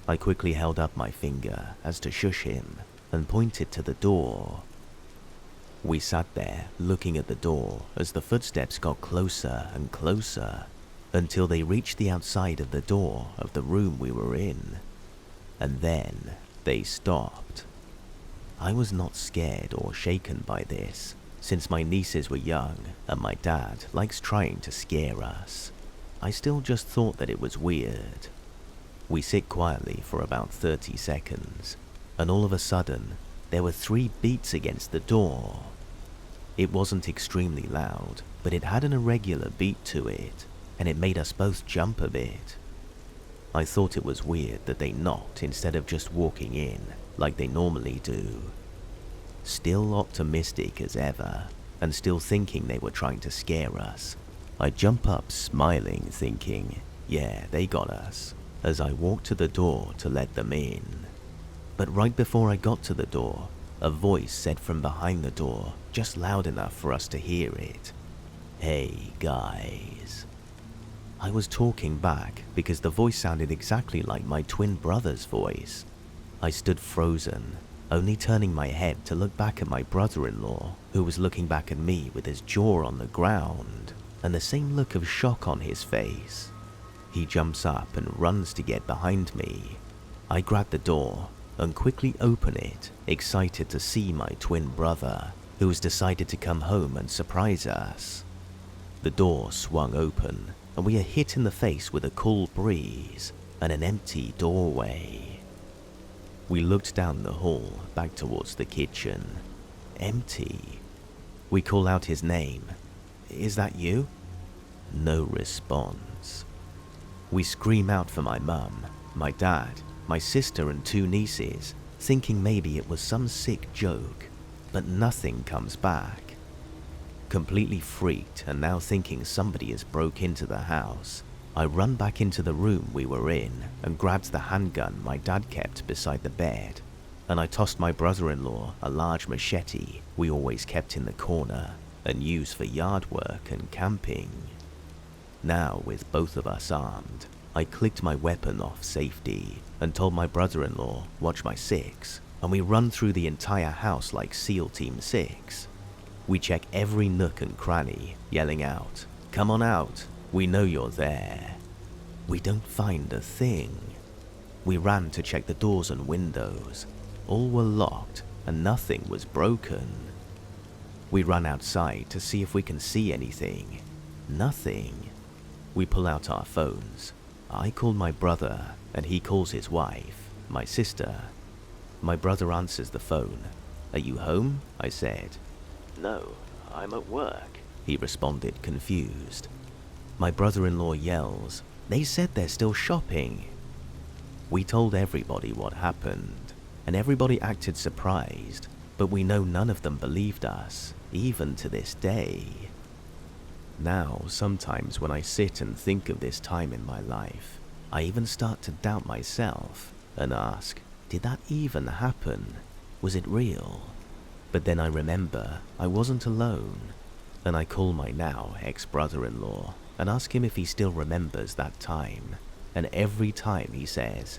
I quickly held up my finger as to shush him, and pointed to the door. We sat there, looking at the door as the footsteps got closer and closer, until they reached the outside of the door of the room we were in. And then they stopped. I was not scared or shaken by this, since my nieces were young and my dad likes trying to scare us. I still just thought that it was weird. We sit quietly for about 30 seconds, and all of a sudden, there were 3 beats against the door. It wasn't extremely loud, but it had an irregular beat to it, and it made us both jump a bit. I thought it was weird that they knocked instead of just walking in, like they normally do. Still optimistic as ever, and still thinking they were trying to scare us, I jump up smiling, thinking, yeah, they got us, as I walked to the door to let them in. But right before I got to the door, a voice said from behind the door, just loud enough for us to hear it, "Hey guys." I was talking back because the voice sounded exactly like my twin brother's voice. I stood frozen, only turning my head to look back at my brother-in-law, who was looking back at me with his jaw on the ground and the same look of shock on his face. He jumps up and runs to get behind me. I grab the door and quickly open it, excited to see my twin brother, who has decided to come home and surprise us. The door swung open, and we are hit in the face with a cool breeze and an empty doorway. We looked down the hall, back towards the kitchen. Empty. We call out his name. "Is that you?" No response. We scream out for my mum, my dad, my sister and 2 nieces, thinking maybe it was some sick joke, but nothing comes back. Completely freaked and now thinking somebody has broke into the house, I run back into the room we were in and grabbed the handgun my dad kept beside the bed, and I tossed my brother-in-law a large machete we always kept in the corner and used for yard work and camping. Now, with both of us armed, I clicked my weapon off safety and told my brother-in-law, "Watch my 6, and we run through the entire house like SEAL Team 6. We check every nook and cranny, yelling out, "Come on out, we know you're there." We don't find a thing. We ran to check the doors and windows. All were locked and nothing was broken. We run outside to see if we can see anything. Nothing. We pull out our phones. I call my brother and he calls his wife, my sister. My brother answers the phone. "Are you home?" I said. No, I'm at work, he responded, confused. My brother-in-law yells, "They said they're still shopping." We told everybody what happened, and everybody acted surprised, but we know none of them believed us, even to this day. Now, sometimes when I sit and think of this time in my life, I even start to doubt myself and ask, did that even happen? Was it real? But then I remember I wasn't alone, and I call my now ex-brother-in-law and ask him if he still remembers that time, and every time he says,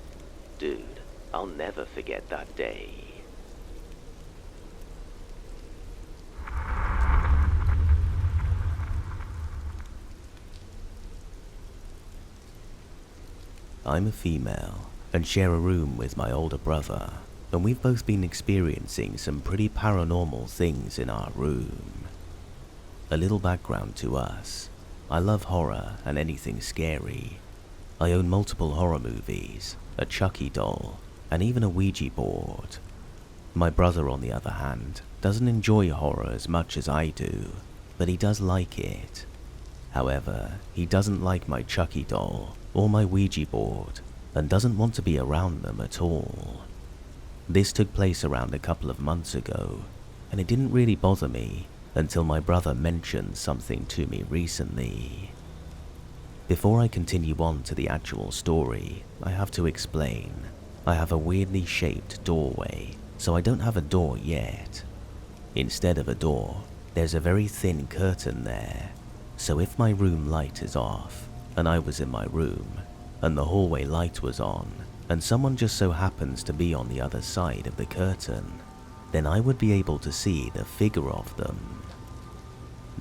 "Dude, I'll never forget that day." I'm a female and share a room with my older brother, and we've both been experiencing some pretty paranormal things in our room. A little background to us. I love horror and anything scary. I own multiple horror movies, a Chucky doll, and even a Ouija board. My brother, on the other hand, doesn't enjoy horror as much as I do, but he does like it. However, he doesn't like my Chucky doll or my Ouija board, and doesn't want to be around them at all. This took place around a couple of months ago, and it didn't really bother me until my brother mentioned something to me recently. Before I continue on to the actual story, I have to explain. I have a weirdly shaped doorway, so I don't have a door yet. Instead of a door, there's a very thin curtain there, so if my room light is off, and I was in my room, and the hallway light was on, and someone just so happens to be on the other side of the curtain, then I would be able to see the figure of them.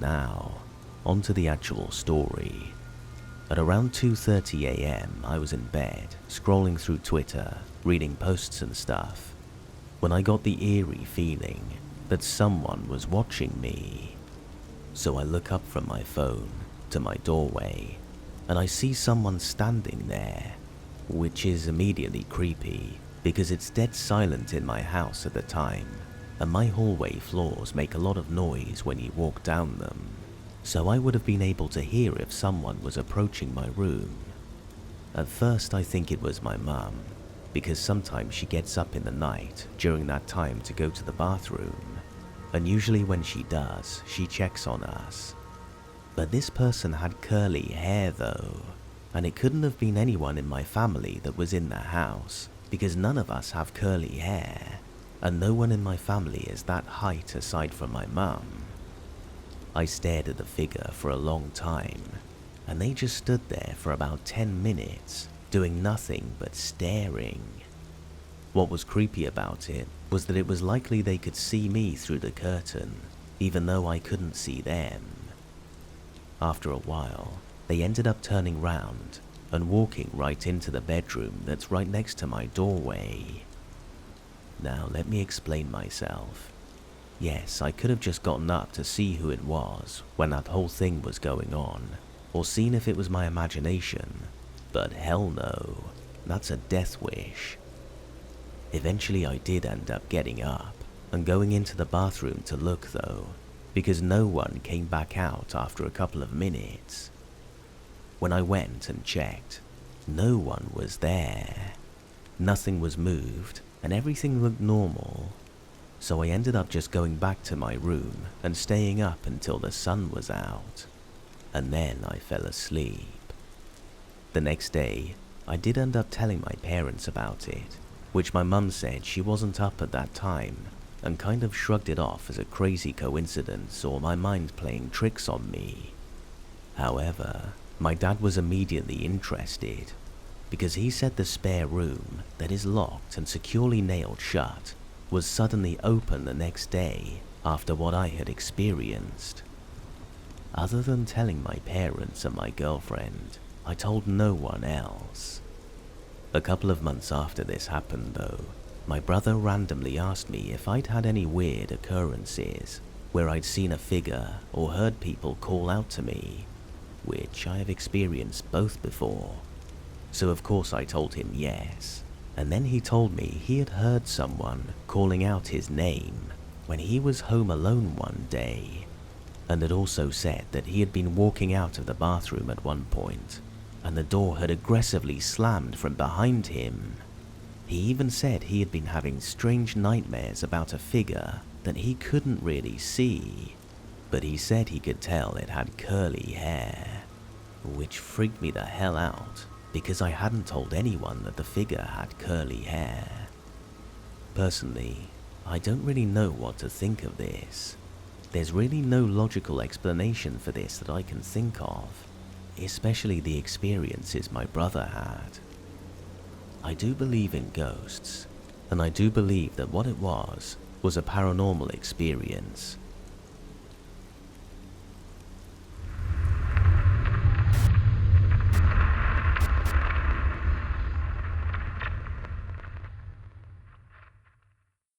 Now, on to the actual story. At around 2:30 a.m. I was in bed, scrolling through Twitter, reading posts and stuff. when I got the eerie feeling that someone was watching me. So I look up from my phone to my doorway, and I see someone standing there, which is immediately creepy because it's dead silent in my house at the time, and my hallway floors make a lot of noise when you walk down them, so I would have been able to hear if someone was approaching my room. At first I think it was my mum, because sometimes she gets up in the night during that time to go to the bathroom, and usually when she does, she checks on us. But this person had curly hair though, and it couldn't have been anyone in my family that was in the house, because none of us have curly hair, and no one in my family is that height aside from my mum. I stared at the figure for a long time, and they just stood there for about 10 minutes, doing nothing but staring. What was creepy about it was that it was likely they could see me through the curtain, even though I couldn't see them. After a while, they ended up turning round and walking right into the bedroom that's right next to my doorway. Now let me explain myself. Yes, I could have just gotten up to see who it was when that whole thing was going on, or seen if it was my imagination, but hell no, that's a death wish. Eventually I did end up getting up and going into the bathroom to look though, because no one came back out after a couple of minutes. When I went and checked, no one was there. Nothing was moved and everything looked normal, so I ended up just going back to my room and staying up until the sun was out, and then I fell asleep. The next day, I did end up telling my parents about it, which my mum said she wasn't up at that time and kind of shrugged it off as a crazy coincidence or my mind playing tricks on me. However, my dad was immediately interested because he said the spare room that is locked and securely nailed shut was suddenly open the next day after what I had experienced. Other than telling my parents and my girlfriend, I told no one else. A couple of months after this happened though, my brother randomly asked me if I'd had any weird occurrences where I'd seen a figure or heard people call out to me, which I have experienced both before. So of course I told him yes, and then he told me he had heard someone calling out his name when he was home alone one day, and had also said that he had been walking out of the bathroom at one point, and the door had aggressively slammed from behind him. He even said he had been having strange nightmares about a figure that he couldn't really see, but he said he could tell it had curly hair, which freaked me the hell out because I hadn't told anyone that the figure had curly hair. Personally, I don't really know what to think of this. There's really no logical explanation for this that I can think of, especially the experiences my brother had. I do believe in ghosts, and I do believe that what it was a paranormal experience,